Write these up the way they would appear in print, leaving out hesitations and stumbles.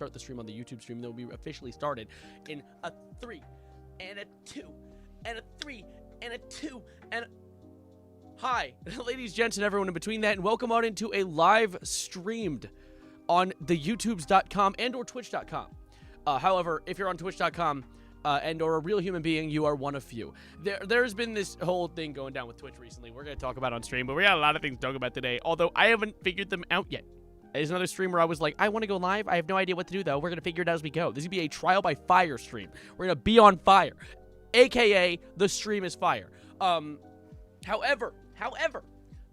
start the stream on the YouTube stream. Then we officially started in a 3 and a 2 and a 3 and a 2 and a... Hi, ladies, gents, and everyone in between that, and welcome on into a live streamed on the youtubes.com and or twitch.com. However, if you're on twitch.com and or a real human being, you are one of few. There's been this whole thing going down with Twitch recently. We're going to talk about on stream, but we got a lot of things to talk about today, although I haven't figured them out yet. There's another stream where I was like, I want to go live. I have no idea what to do, though. We're going to figure it out as we go. This is going to be a trial by fire stream. We're going to be on fire, a.k.a. the stream is fire. However,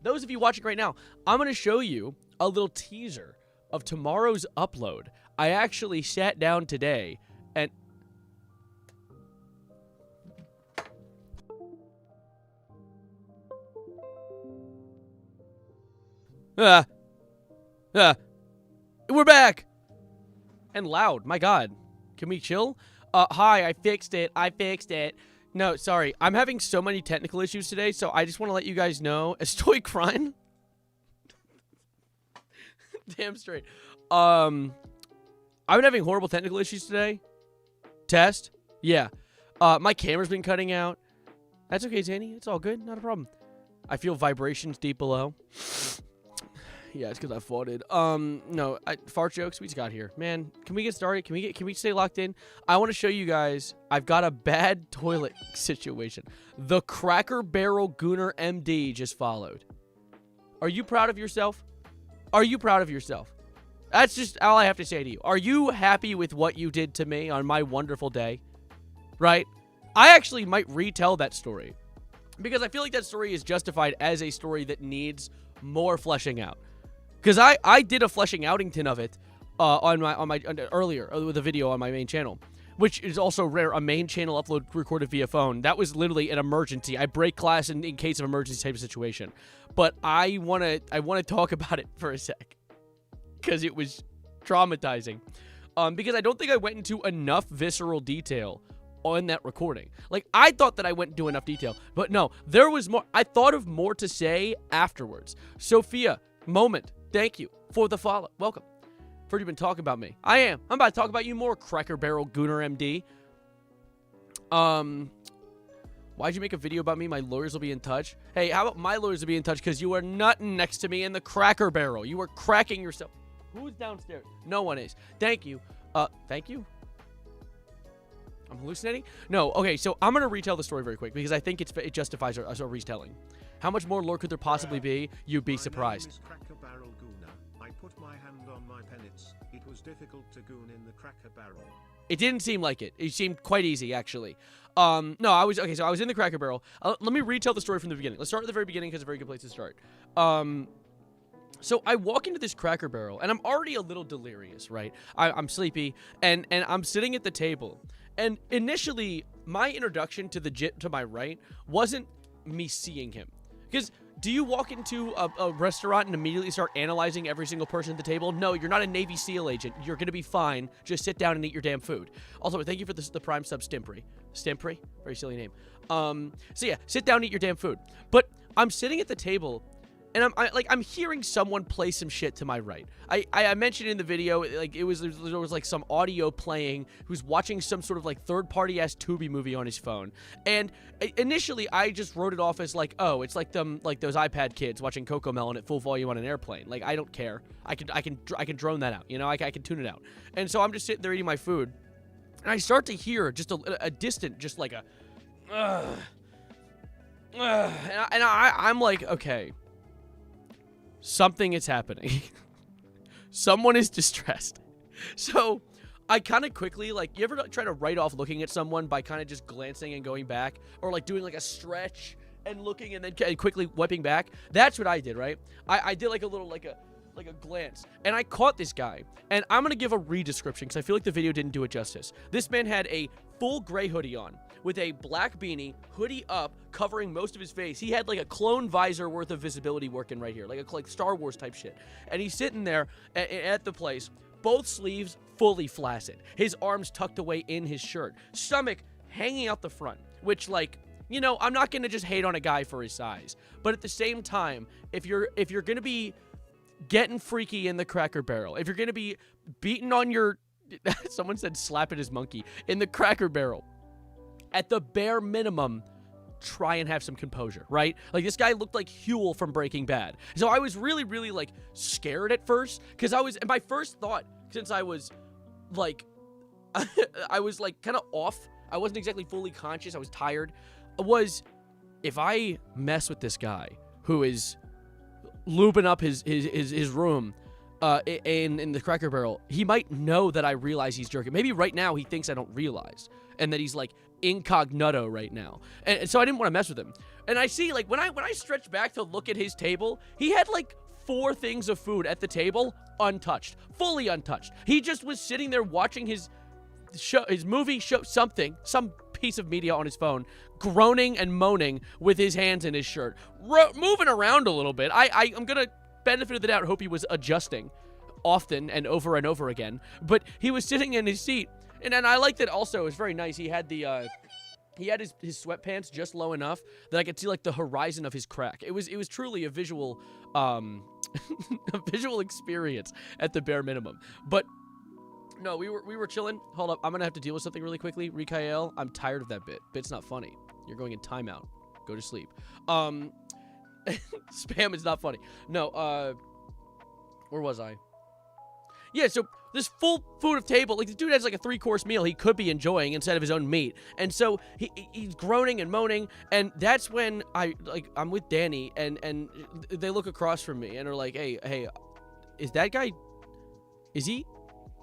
those of you watching right now, I'm going to show you a little teaser of tomorrow's upload. I actually sat down today and... We're back! And loud, my god. Can we chill? Hi, I fixed it. No, sorry. I'm having so many technical issues today, so I just want to let you guys know. Estoy crying? Damn straight. I've been having horrible technical issues today. Test? Yeah. My camera's been cutting out. That's okay, Zanny. It's all good. Not a problem. I feel vibrations deep below. Yeah, it's because I farted. No, fart jokes. We just got here. Man, can we get started? Can we stay locked in? I want to show you guys. I've got a bad toilet situation. The Cracker Barrel Gooner MD just followed. Are you proud of yourself? Are you proud of yourself? That's just all I have to say to you. Are you happy with what you did to me on my wonderful day? Right? I actually might retell that story because I feel like that story is justified as a story that needs more fleshing out. Because I did a fleshing outington of it earlier with a video on my main channel, which is also rare. A main channel upload recorded via phone. That was literally an emergency. I break class in case of emergency type of situation. But I wanna talk about it for a sec because it was traumatizing. Because I don't think I went into enough visceral detail on that recording. Like, I thought that I went into enough detail, but no, there was more. I thought of more to say afterwards. Sophia, moment. Thank you for the follow. Welcome. Heard you've been talking about me. I am. I'm about to talk about you more, Cracker Barrel Gooner MD. Why'd you make a video about me? My lawyers will be in touch. Hey, how about my lawyers will be in touch because you are nutting next to me in the Cracker Barrel. You are cracking yourself. Who's downstairs? No one is. Thank you. Thank you. I'm hallucinating? No. Okay, so I'm going to retell the story very quick because I think it justifies our retelling. How much more lore could there possibly be? You'd be surprised. I put my hand on my pennants. It was difficult to goon in the Cracker Barrel. It didn't seem like it. It seemed quite easy, actually. No, I was in the Cracker Barrel. Let me retell the story from the beginning. Let's start at the very beginning because it's a very good place to start. So I walk into this Cracker Barrel, and I'm already a little delirious, right? I'm sleepy, and I'm sitting at the table. And initially, my introduction to the jit to my right wasn't me seeing him. Because do you walk into a restaurant and immediately start analyzing every single person at the table? No, you're not a Navy SEAL agent. You're going to be fine. Just sit down and eat your damn food. Also, thank you for the prime sub, Stimpry. Stimpry? Very silly name. So yeah, sit down and eat your damn food. But I'm sitting at the table, and I'm hearing someone play some shit to my right. I mentioned in the video, like, there was like some audio playing who's watching some sort of like third-party ass Tubi movie on his phone. And initially I just wrote it off as like, oh, it's like those iPad kids watching Cocomelon at full volume on an airplane. Like, I don't care. I can drone that out, you know? I can tune it out. And so I'm just sitting there eating my food, and I start to hear just a distant, just like a and I'm like, okay, something is happening. Someone is distressed. So I kind of quickly, like, you ever try to write off looking at someone by kind of just glancing and going back, or like doing like a stretch and looking and then quickly wiping back? That's what I did, right? I did like a little, like a glance, and I caught this guy, and I'm gonna give a re-description because I feel like the video didn't do it justice. This man had a full gray hoodie on with a black beanie, hoodie up, covering most of his face. He had like a clone visor worth of visibility working right here, like Star Wars type shit. And he's sitting there at the place, both sleeves fully flaccid, his arms tucked away in his shirt, stomach hanging out the front, which, like, you know, I'm not gonna just hate on a guy for his size, but at the same time, if you're gonna be getting freaky in the Cracker Barrel, if you're gonna be beating on your someone said slap at his monkey. In the Cracker Barrel, at the bare minimum, try and have some composure, right? Like, this guy looked like Huel from Breaking Bad. So I was really, really, like, scared at first, because and my first thought, since I was, like, I was, like, kind of off, I wasn't exactly fully conscious, I was tired, was, if I mess with this guy who is lubing up his room in the Cracker Barrel, he might know that I realize he's jerking. Maybe right now he thinks I don't realize, and that he's, like, incognito right now. And so I didn't want to mess with him. And I see, like, when I stretched back to look at his table, he had, like, 4 things of food at the table untouched, fully untouched. He just was sitting there watching his movie show, some piece of media on his phone, groaning and moaning with his hands in his shirt, moving around a little bit. I'm gonna benefit of the doubt, hope he was adjusting often and over again, but he was sitting in his seat, and I like that also. It was very nice. He had his sweatpants just low enough that I could see, like, the horizon of his crack. It was truly a visual a visual experience at the bare minimum. But no, we were chilling. Hold up, I'm gonna have to deal with something really quickly. Rikael, I'm tired of that bit. Bit's not funny. You're going in timeout. Go to sleep. Spam is not funny. No, where was I? Yeah, so this full food of table, like, the dude has, like, a 3-course meal he could be enjoying instead of his own meat. And so he's groaning and moaning, and that's when I'm with Danny, and they look across from me and are like, hey, is that guy, is he?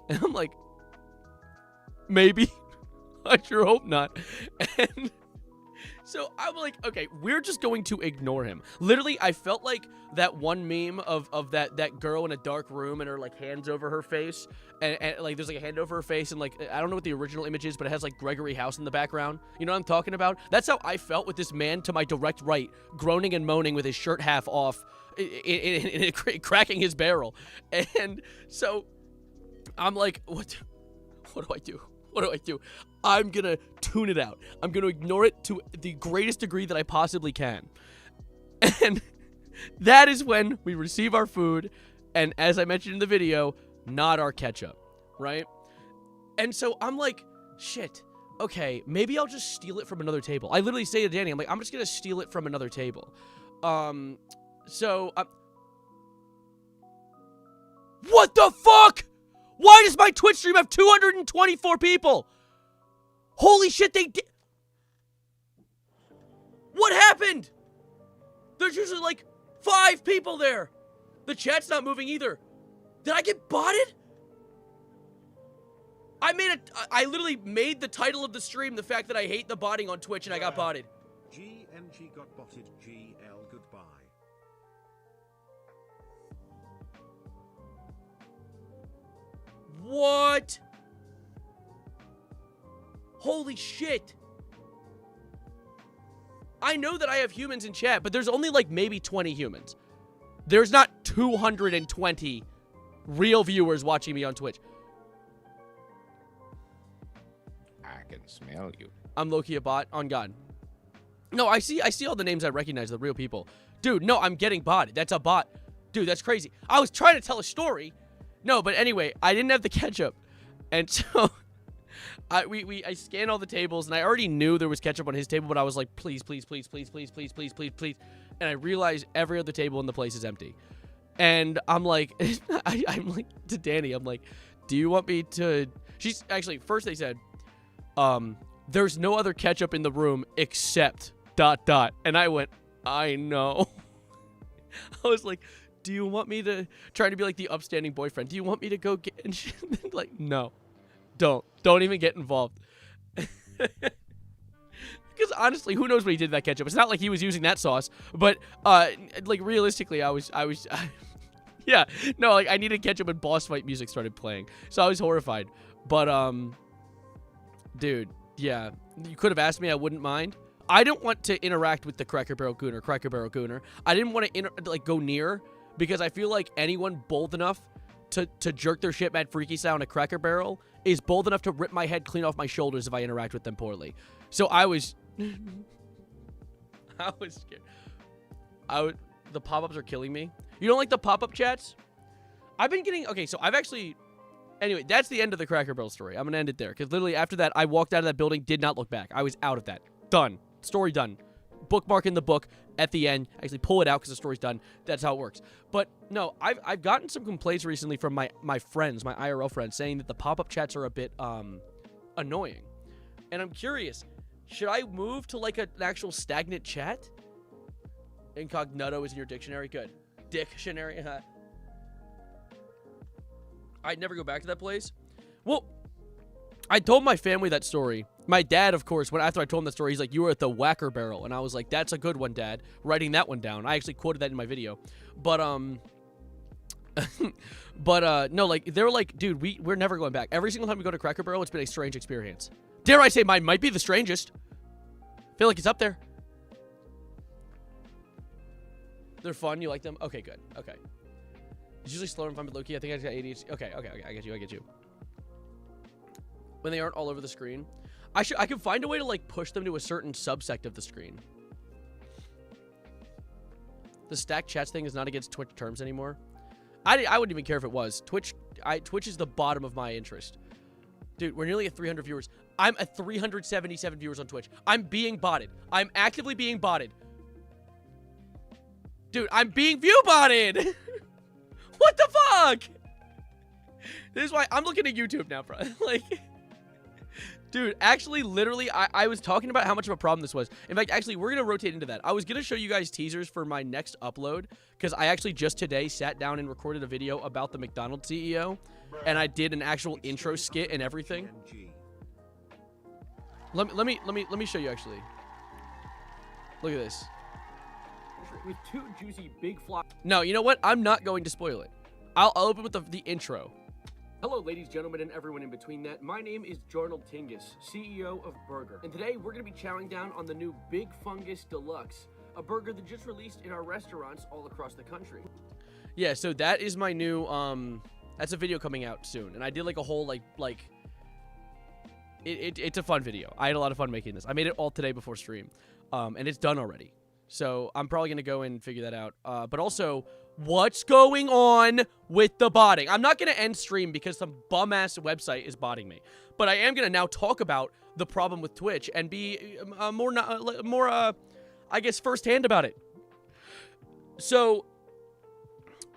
And I'm like, maybe. I sure hope not. And so I'm like, okay, we're just going to ignore him. Literally, I felt like that one meme of that girl in a dark room and her, like, hands over her face, and like, there's, like, a hand over her face, and, like, I don't know what the original image is, but it has, like, Gregory House in the background. You know what I'm talking about? That's how I felt with this man to my direct right, groaning and moaning with his shirt half off, cracking his barrel. And so I'm like, what do I do? What do I do? I'm gonna tune it out. I'm gonna ignore it to the greatest degree that I possibly can. And that is when we receive our food, and as I mentioned in the video, not our ketchup, right? And so I'm like, shit, okay, maybe I'll just steal it from another table. I literally say to Danny, I'm like, I'm just gonna steal it from another table. What the fuck? Why does my Twitch stream have 224 people? Holy shit, they did. What happened? There's usually, like, 5 people there. The chat's not moving either. Did I get botted? I literally made the title of the stream the fact that I hate the botting on Twitch, and I got botted. GMG got botted. GL goodbye. What? Holy shit. I know that I have humans in chat, but there's only, like, maybe 20 humans. There's not 220 real viewers watching me on Twitch. I can smell you. I'm low-key a bot, on God. No, I see all the names I recognize, the real people. Dude, no, I'm getting botted. That's a bot. Dude, that's crazy. I was trying to tell a story. No, but anyway, I didn't have the ketchup. And so I scanned all the tables, and I already knew there was ketchup on his table, but I was like, please, please, please, please, please, please, please, please, please. And I realized every other table in the place is empty. And I'm like, I'm like to Danny, I'm like, do you want me to... She's actually, first they said, there's no other ketchup in the room except ... And I went, I know. I was like, do you want me to... Trying to be like the upstanding boyfriend. Do you want me to go get... And she, like, no. Don't even get involved. Because honestly, who knows what he did to that ketchup? It's not like he was using that sauce. But, like, realistically, I was yeah. No, like, I needed ketchup when boss fight music started playing. So I was horrified. But, dude, yeah. You could have asked me, I wouldn't mind. I don't want to interact with the Cracker Barrel Gooner. I didn't want to, go near, because I feel like anyone bold enough to jerk their shit mad freaky style in a Cracker Barrel is bold enough to rip my head clean off my shoulders if I interact with them poorly. So I was... I was scared. The pop-ups are killing me. You don't like the pop-up chats? I've been getting... Okay, so I've actually... Anyway, that's the end of the Cracker Barrel story. I'm going to end it there. Because literally after that, I walked out of that building, did not look back. I was out of that. Done. Story done. Bookmark in the book at the end. Actually pull it out because the story's done. That's how it works. But no, I've gotten some complaints recently from my friends, my IRL friends, saying that the pop-up chats are a bit annoying. And I'm curious, should I move to like an actual stagnant chat? Incognito is in your dictionary. Good. Dictionary. I'd never go back to that place. Well, I told my family that story. My dad, of course, after I told him that story, he's like, "You were at the Whacker Barrel," and I was like, "That's a good one, Dad." Writing that one down. I actually quoted that in my video, but no, like they were like, "Dude, we're never going back." Every single time we go to Cracker Barrel, it's been a strange experience. Dare I say, mine might be the strangest. Feel like it's up there. They're fun. You like them? Okay, good. Okay. It's usually slower and fun, but low-key, I think I just got ADHD. Okay, I get you. When they aren't all over the screen. I can find a way to, like, push them to a certain subsect of the screen. The stacked chats thing is not against Twitch terms anymore. I wouldn't even care if it was. Twitch is the bottom of my interest. Dude, we're nearly at 300 viewers. I'm at 377 viewers on Twitch. I'm being botted. I'm actively being botted. Dude, I'm being view-botted! What the fuck? This is why I'm looking at YouTube now, bro. Like, dude, actually, literally, I was talking about how much of a problem this was. In fact, actually, we're going to rotate into that. I was going to show you guys teasers for my next upload, because I actually just today sat down and recorded a video about the McDonald's CEO, and I did an actual intro skit and everything. Let me show you, actually. Look at this. With two juicy big flop. No, you know what? I'm not going to spoil it. I'll open with the intro. Hello, ladies, gentlemen, and everyone in between that. My name is Jarnold Tingus, CEO of Burger. And today, we're going to be chowing down on the new Big Fungus Deluxe, a burger that just released in our restaurants all across the country. Yeah, so that is my new, that's a video coming out soon. And I did, like, a whole, it's a fun video. I had a lot of fun making this. I made it all today before stream, and it's done already. So I'm probably going to go and figure that out. But also, what's going on with the botting? I'm not going to end stream because some bum-ass website is botting me. But I am going to now talk about the problem with Twitch and be more, I guess, firsthand about it. So,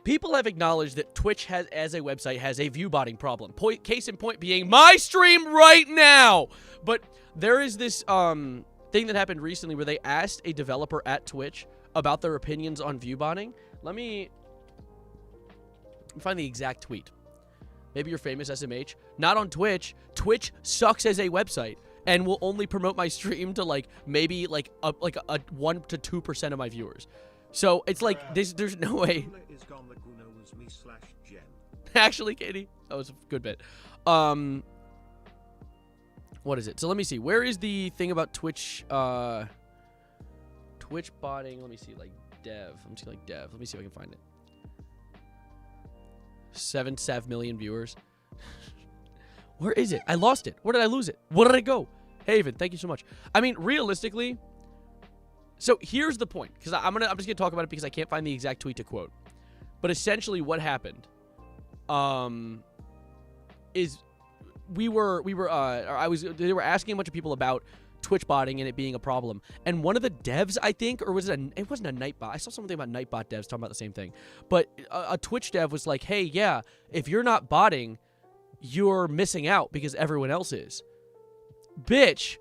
people have acknowledged that Twitch as a website has a view botting problem. Case in point being my stream right now. But there is this, thing that happened recently where they asked a developer at Twitch about their opinions on view botting. Let me find the exact tweet. Maybe you're famous, SMH. Not on Twitch. Twitch sucks as a website and will only promote my stream to maybe a 1 to 2% of my viewers. So it's like there's no way. Actually, Katie, that was a good bit. What is it? So let me see. Where is the thing about Twitch? Twitch botting. Let me see. Like dev. Let me see. Like dev. Let me see if I can find it. 7 million viewers. Where is it? I lost it. Where did I lose it? Where did it go? Haven, thank you so much. I mean, realistically. So here's the point, because I'm just gonna talk about it because I can't find the exact tweet to quote. But essentially, what happened? Is they were asking a bunch of people about Twitch botting and it being a problem. And one of the devs, I think, or it wasn't a Nightbot. I saw something about Nightbot devs talking about the same thing. But a Twitch dev was like, hey, yeah, if you're not botting, you're missing out because everyone else is. Bitch,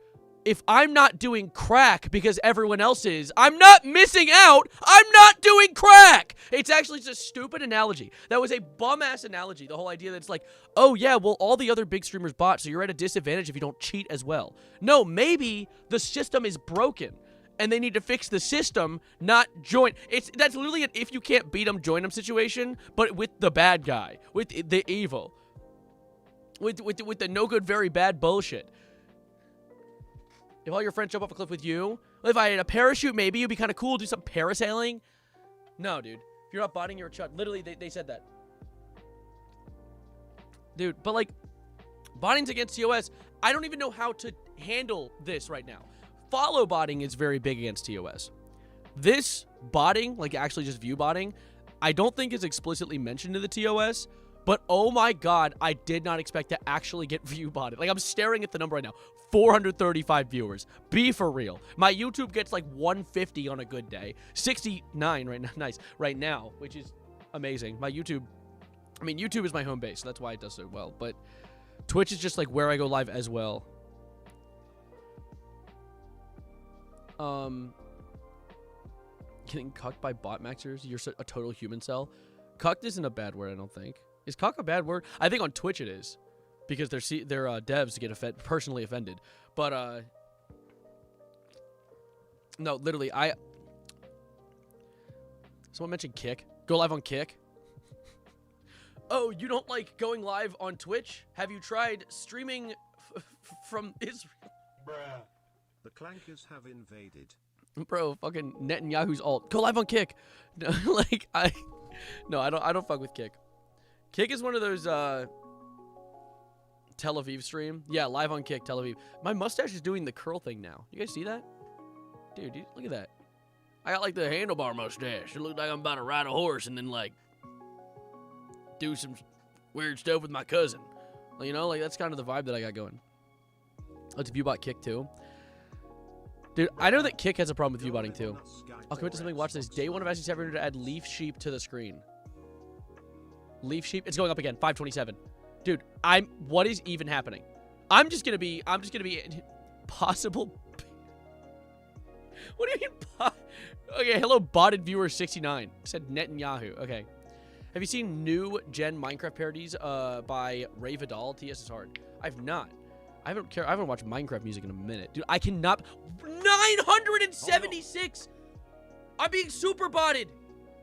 if I'm not doing crack because everyone else is, I'm not missing out. I'm not doing crack. It's actually just a stupid analogy. That was a bum-ass analogy. The whole idea that it's like, oh, yeah, well, all the other big streamers bot, so you're at a disadvantage if you don't cheat as well. No, maybe the system is broken, and they need to fix the system, not join. That's literally an if you can't beat them, join them situation, but with the bad guy, with the evil, with the no good, very bad bullshit. If all your friends jump off a cliff with you, if I had a parachute, maybe it'd be kind of cool, do some parasailing. No, dude. If you're not botting, you're a chud. Literally, they said that. Dude, but like, botting's against TOS. I don't even know how to handle this right now. Follow botting is very big against TOS. This botting, like actually just view botting, I don't think is explicitly mentioned in the TOS, But oh my god, I did not expect to actually get view botted. Like, I'm staring at the number right now. 435 viewers. Be for real. My YouTube gets like 150 on a good day. 69 right now. Nice. Right now, which is amazing. My YouTube, I mean, YouTube is my home base, so that's why it does so well. But Twitch is just like where I go live as well. Getting cucked by bot maxers. You're a total human cell. Cucked isn't a bad word, I don't think. Is cuck a bad word? I think on Twitch it is, because their devs get personally offended. But no, literally, someone mentioned Kick. Go live on Kick. Oh, you don't like going live on Twitch? Have you tried streaming from Israel? Bruh. The clankers have invaded. Bro, fucking Netanyahu's alt. Go live on Kick. No, like I don't fuck with Kick. Kick is one of those Tel Aviv stream. Yeah, live on Kick, Tel Aviv. My mustache is doing the curl thing now. You guys see that? Dude, look at that. I got like the handlebar mustache. It looks like I'm about to ride a horse and then like do some weird stuff with my cousin. You know, like that's kind of the vibe that I got going. Let's viewbot Kick too. Dude, I know that Kick has a problem with viewbotting too. I'll commit to something. Watch this. Day 1 of SC700 to add leaf sheep to the screen. Leaf sheep. It's going up again. 527. Dude, what is even happening? I'm just gonna be possible. What do you mean? Okay, hello, botted viewer 69. Said Netanyahu. Okay. Have you seen new gen Minecraft parodies by Ray Vidal? TS is hard. I've not. I haven't watched Minecraft music in a minute. Dude, I cannot. 976! I'm being super botted.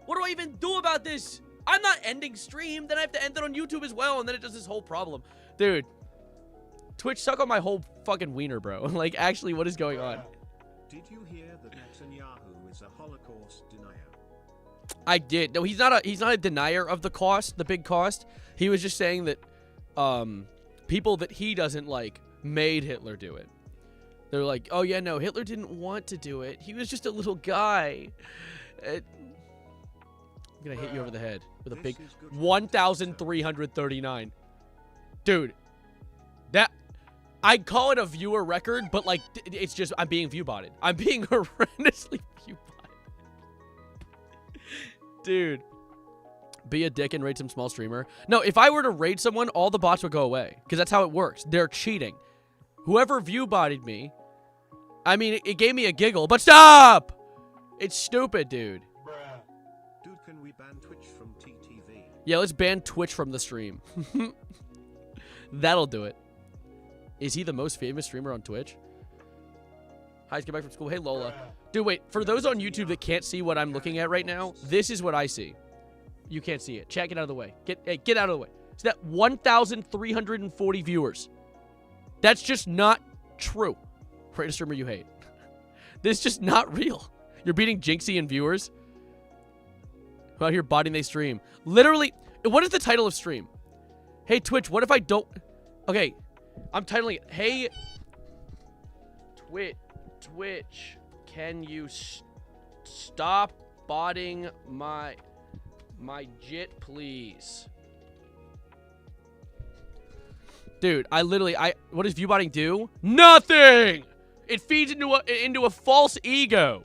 What do I even do about this? I'm not ending stream. Then I have to end it on YouTube as well. And then it does this whole problem. Dude, Twitch suck on my whole fucking wiener, bro. Like, actually, what is going on? Did you hear that Netanyahu is a Holocaust denier? I did. No, he's not a denier of the cost, the big cost. He was just saying that people that he doesn't like made Hitler do it. They're like, oh yeah, no, Hitler didn't want to do it. He was just a little guy. I'm gonna hit you over the head with a big 1,339. Dude, that I call it a viewer record, but like it's just I'm being view botted. I'm being horrendously view botted. Dude, be a dick and raid some small streamer. No, if I were to raid someone, all the bots would go away because that's how it works. They're cheating. Whoever view botted me, I mean, it gave me a giggle, but stop! It's stupid, dude. Dude, can we ban Twitch from TTV? Yeah, let's ban Twitch from the stream. That'll do it. Is he the most famous streamer on Twitch? Hi, get back from school. Hey, Lola. Dude, wait. For those on YouTube that can't see what I'm looking at right now, this is what I see. You can't see it. Chat, get out of the way. Get out of the way. It's that 1,340 viewers. That's just not true. Rate a streamer you hate. This is just not real. You're beating Jinxie and viewers. Who out here botting they stream. Literally, what is the title of stream? Hey, Twitch, what if I don't... Okay, I'm titling it. Hey, Twitch, can you stop botting my jit, please? Dude, what does viewbotting do? Nothing! It feeds into a false ego.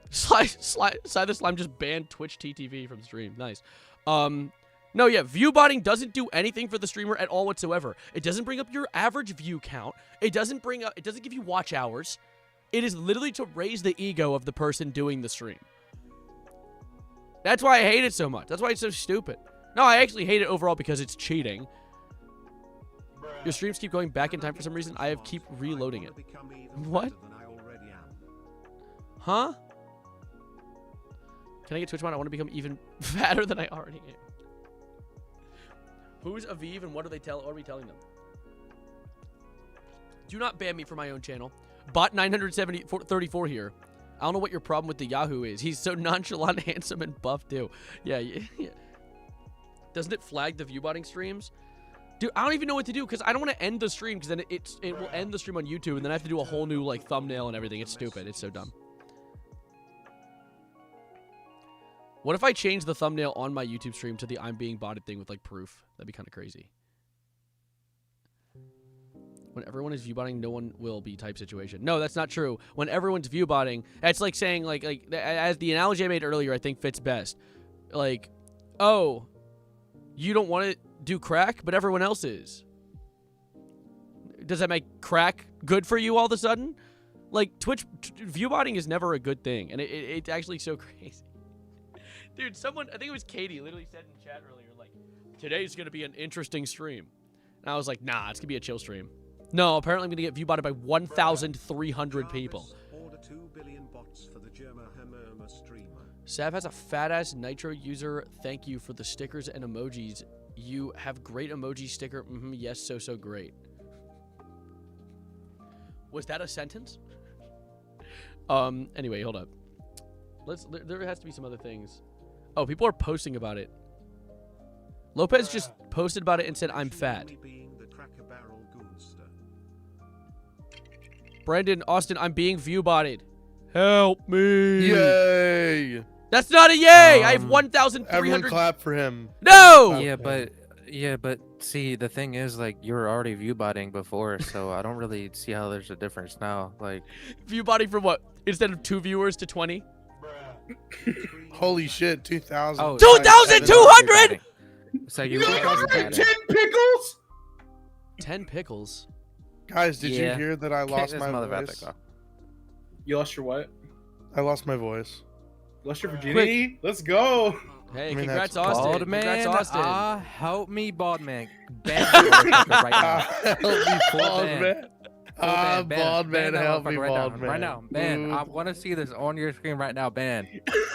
Slide the Slime just banned Twitch TTV from stream. Nice. No, yeah, viewbotting doesn't do anything for the streamer at all whatsoever. It doesn't bring up your average view count. It doesn't give you watch hours. It is literally to raise the ego of the person doing the stream. That's why I hate it so much. That's why it's so stupid. No, I actually hate it overall because it's cheating. Your streams keep going back in time for some reason. I keep reloading it. What? Huh? Can I get Twitch mod? I want to become even fatter than I already am. Who's Aviv and what are we telling them? Do not ban me for my own channel. Bot 934 here. I don't know what your problem with the Yahoo is. He's so nonchalant, handsome, and buff too. Yeah. Doesn't it flag the viewbotting streams? Dude, I don't even know what to do because I don't want to end the stream because then it will end the stream on YouTube and then I have to do a whole new like thumbnail and everything. It's stupid. It's so dumb. What if I change the thumbnail on my YouTube stream to the I'm being botted thing with like proof? That'd be kind of crazy. When everyone is viewbotting, no one will be type situation. No, that's not true. When everyone's viewbotting, that's like saying like as the analogy I made earlier, I think fits best. Like, oh, you don't want to do crack, but everyone else is. Does that make crack good for you all of a sudden? Like Twitch viewbotting is never a good thing, and it's actually so crazy. Dude, someone, I think it was Katie, literally said in chat earlier, like, today's gonna be an interesting stream, and I was like, nah, it's gonna be a chill stream. No, apparently I'm going to get viewbotted by 1,300 people. Order 2 billion bots for the streamer. Sav has a fat-ass Nitro user. Thank you for the stickers and emojis. You have great emoji sticker. Yes, so great. Was that a sentence? Anyway, hold up. There has to be some other things. Oh, people are posting about it. Lopez just posted about it and said, I'm fat. Brandon, Austin, I'm being viewbotted. Help me. Yay. That's not a yay. I have 1,300. Everyone clap for him. No. Yeah, but see, the thing is, like, you were already viewbotting before, so I don't really see how there's a difference now. Like, viewbotting from what? Instead of 2 viewers to 20? Holy shit, 2,000. oh, 2,200. So you 10 pickles? 10 pickles. Guys, did you Yeah. hear that I lost my mother voice? You lost your what? I lost my voice. Lost your virginity? Let's go. Hey, I mean, congrats, that's Austin. Bald man, Congrats, Austin. help me, bald man. Ban that motherfucker right now. Help me, Full bald ban. man. Ban, Bald man, that help me, motherfucker bald man. Right now, ban. Ooh. I want to see this on your screen right now, ban.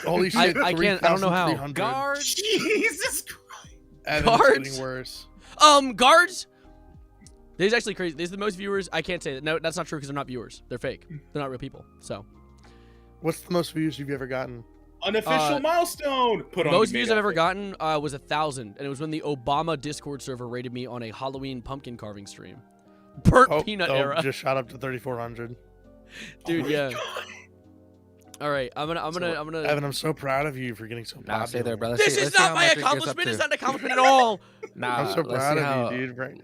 Holy shit, I can't- I don't know how. 3,300. Guard. Jesus Christ. Evan's Guards? getting worse. Guards. This is actually crazy. This is the most viewers. I can't say that. No, that's not true because they're not viewers. They're fake. They're not real people. So. What's the most views you've ever gotten? Unofficial milestone. Put on Most the views made I've ever outfit. gotten was 1,000, and it was when the Obama Discord server rated me on a Halloween pumpkin carving stream. Burnt peanut era, Just shot up to 3,400. dude. my Yeah. God. All right, I'm gonna. Evan, I'm so proud of you for getting so popular. Nah, stay there, brother. This is not my accomplishment. It's not an accomplishment at all. Nah, I'm so let's proud see of how- you, dude. let's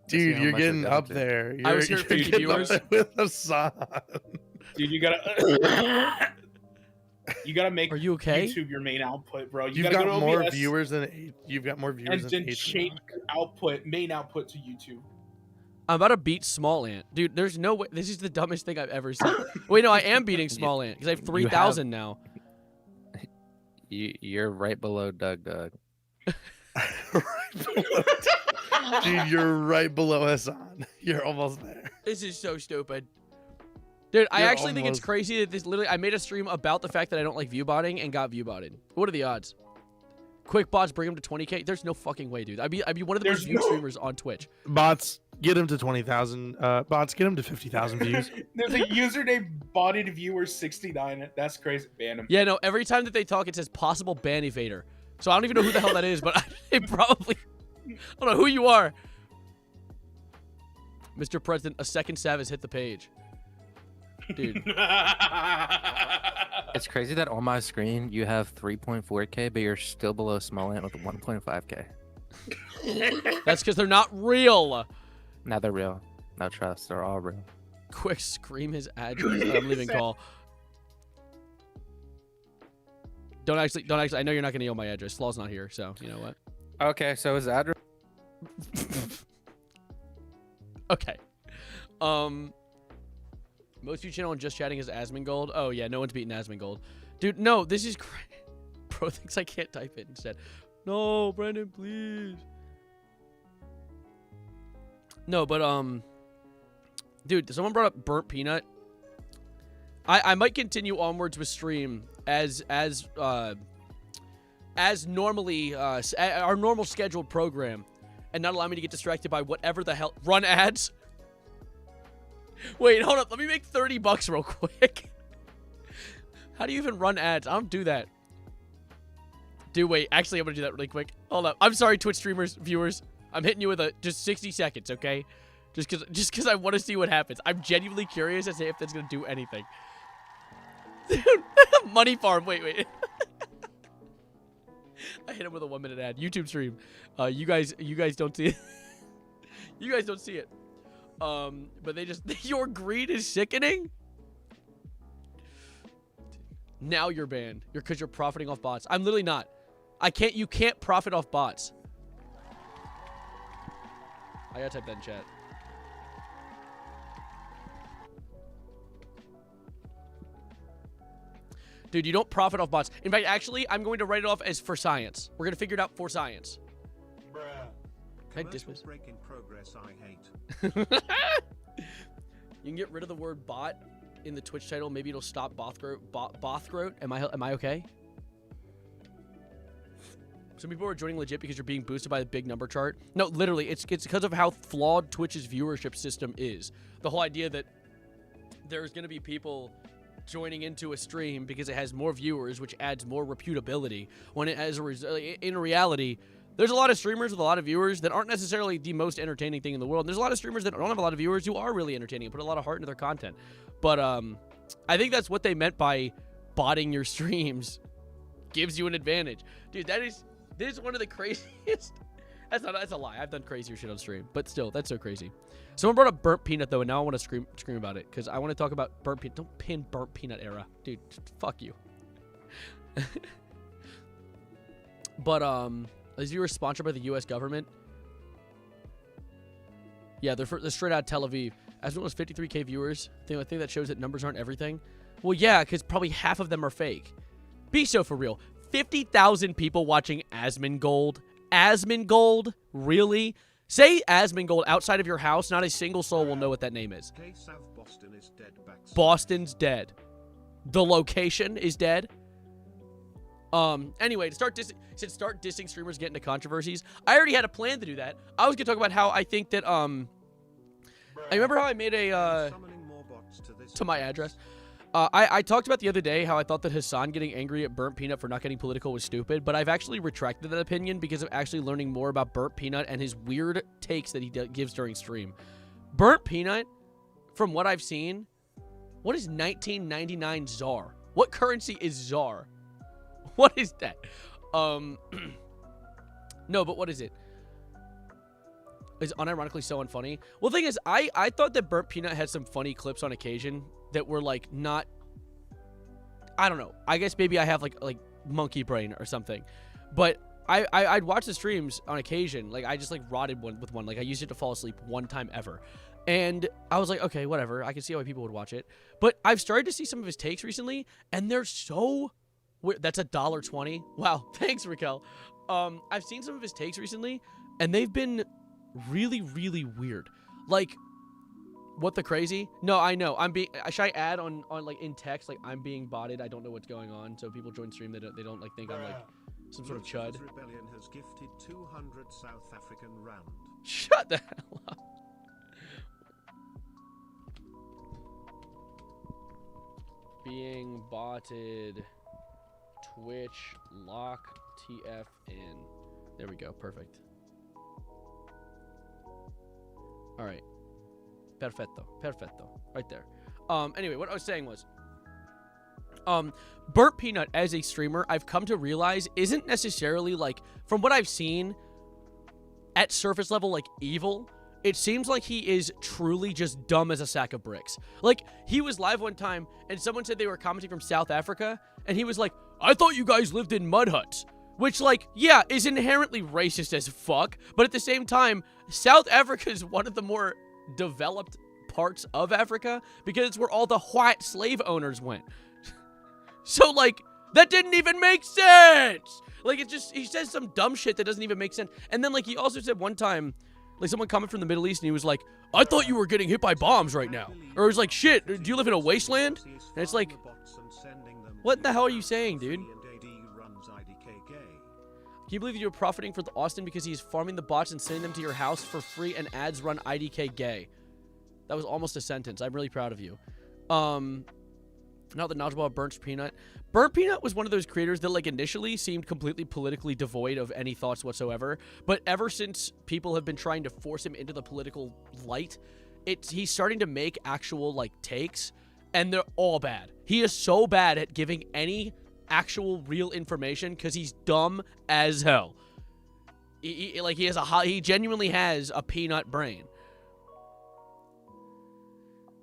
see Dude, how you're much getting it up goes to. there. I was You're here 50 getting up viewers. there with a song. Dude, you gotta. You gotta make Are you okay? YouTube your main output, bro. You You've gotta got go to more OBS viewers than you've got more and viewers than then H. shape main output to YouTube. I'm about to beat Small Ant, dude. There's no way. This is the dumbest thing I've ever seen. Wait, no, I am beating Small Ant because I have 3,000 now. You're right below Doug. Dude, you're right below Hassan. You're almost there. This is so stupid. Dude, I You're actually think it's almost- crazy that this literally, I made a stream about the fact that I don't like viewbotting and got viewbotted. What are the odds? Quick bots bring him to 20K? There's no fucking way, dude. I'd be one of the most There's viewed no- streamers on Twitch. Bots, get him to 20,000. Bots, get him to 50,000 views. There's a user named Bodied Viewer 69. That's crazy. Ban him. Yeah, no, every time that they talk, it says possible ban evader. So I don't even know who the hell that is, but it probably, I don't know who you are. Mr. President, a second Sav has hit the page. Dude. It's crazy that on my screen you have 3.4K, but you're still below Small Ant with 1.5K. That's because they're not real. Now they're real. No trust. They're all real. Quick, scream his address. I'm leaving call. Don't actually. I know you're not going to yell my address. Slaw's not here, so you know what? Okay, so his address. Okay. Most view channel on Just Chatting is Asmongold. Oh yeah, no one's beating Asmongold. Dude, no, this is crazy. Bro thinks I can't type it instead. No, Brandon, please. No, but dude, someone brought up burnt peanut. I might continue onwards with stream as normally our normal scheduled program, and not allow me to get distracted by whatever the hell run ads. Wait, hold up. Let me make $30 real quick. How do you even run ads? I don't do that. Dude, wait. Actually, I'm gonna do that really quick. Hold up. I'm sorry, Twitch streamers, viewers. I'm hitting you with just 60 seconds, okay? Just cause I want to see what happens. I'm genuinely curious as to if that's gonna do anything. Dude, money farm. Wait. I hit him with a 1-minute ad. YouTube stream. You guys don't see it. You guys don't see it. But they just your greed is sickening. Now you're banned. Because you're profiting off bots. I'm literally not. You can't profit off bots. I gotta type that in chat. Dude, you don't profit off bots. In fact, actually, I'm going to write it off as for science. We're gonna figure it out for science. Bruh. Commercial break in progress. I hate. You can get rid of the word bot in the Twitch title. Maybe it'll stop Bothgroat. Am I okay? Some people are joining legit because you're being boosted by the big number chart. No, literally, it's because of how flawed Twitch's viewership system is. The whole idea that there's going to be people joining into a stream because it has more viewers, which adds more reputability. When it has in reality, there's a lot of streamers with a lot of viewers that aren't necessarily the most entertaining thing in the world. And there's a lot of streamers that don't have a lot of viewers who are really entertaining and put a lot of heart into their content. But I think that's what they meant by botting your streams gives you an advantage. Dude, this is one of the craziest. That's a lie. I've done crazier shit on stream, but still, that's so crazy. Someone brought up burnt peanut though, and now I want to scream about it because I want to talk about burnt peanut. Don't pin burnt peanut era, dude. Fuck you. But as you were sponsored by the U.S. government, yeah, they're straight out of Tel Aviv. As well as 53K viewers. I think that shows that numbers aren't everything. Well, yeah, because probably half of them are fake. Be so for real. 50,000 people watching Asmongold. Asmongold? Really? Say Asmongold outside of your house. Not a single soul will know what that name is. South Boston is dead. Boston's dead. The location is dead. Anyway, to start dissing streamers, get into controversies. I already had a plan to do that. I was gonna talk about how I think that I remember how I made a to my address. I talked about the other day how I thought that Hassan getting angry at Burnt Peanut for not getting political was stupid, but I've actually retracted that opinion because of actually learning more about Burnt Peanut and his weird takes that he gives during stream. Burnt Peanut, from what I've seen, what is 1999 ZAR? What currency is ZAR? What is that? No, but what is it? Is unironically so unfunny. Well, the thing is, I thought that Burnt Peanut had some funny clips on occasion that were like not. I don't know. I guess maybe I have like monkey brain or something, but I'd watch the streams on occasion. Like I just like rotted with one. Like I used it to fall asleep one time ever, and I was like, okay, whatever. I can see why people would watch it, but I've started to see some of his takes recently, and they're so weird. That's $1.20. Wow, thanks, Raquel. I've seen some of his takes recently, and they've been really, really weird. Like, what the crazy? No, I know. Should I add on like in text like I'm being botted? I don't know what's going on. So people join stream, they don't like think I'm like some sort of chud. Rebellion has gifted 200 South African rand. Shut the hell up. Being botted. Twitch lock TF in. There we go. Perfect. All right. Perfetto. Right there. Anyway, what I was saying was, Burnt Peanut as a streamer, I've come to realize isn't necessarily like, from what I've seen, at surface level, like evil. It seems like he is truly just dumb as a sack of bricks. Like, he was live one time, and someone said they were commenting from South Africa, and he was like, I thought you guys lived in mud huts. Which, like, yeah, is inherently racist as fuck, but at the same time, South Africa is one of the more developed parts of Africa because it's where all the white slave owners went. So, like, that didn't even make sense! Like, it's just, he says some dumb shit that doesn't even make sense. And then, like, he also said one time, like, someone commented from the Middle East, and he was like, I thought you were getting hit by bombs right now. Or he was like, shit, do you live in a wasteland? And it's like, what the hell are you saying, dude? Can you believe that you're profiting for Austin because he's farming the bots and sending them to your house for free and ads run IDK gay? That was almost a sentence. I'm really proud of you. Now the knowledgeable about Burnt Peanut. Burnt Peanut was one of those creators that, like, initially seemed completely politically devoid of any thoughts whatsoever. But ever since people have been trying to force him into the political light, he's starting to make actual, like, takes, and they're all bad. He is so bad at giving any actual real information because he's dumb as hell. He genuinely has a peanut brain.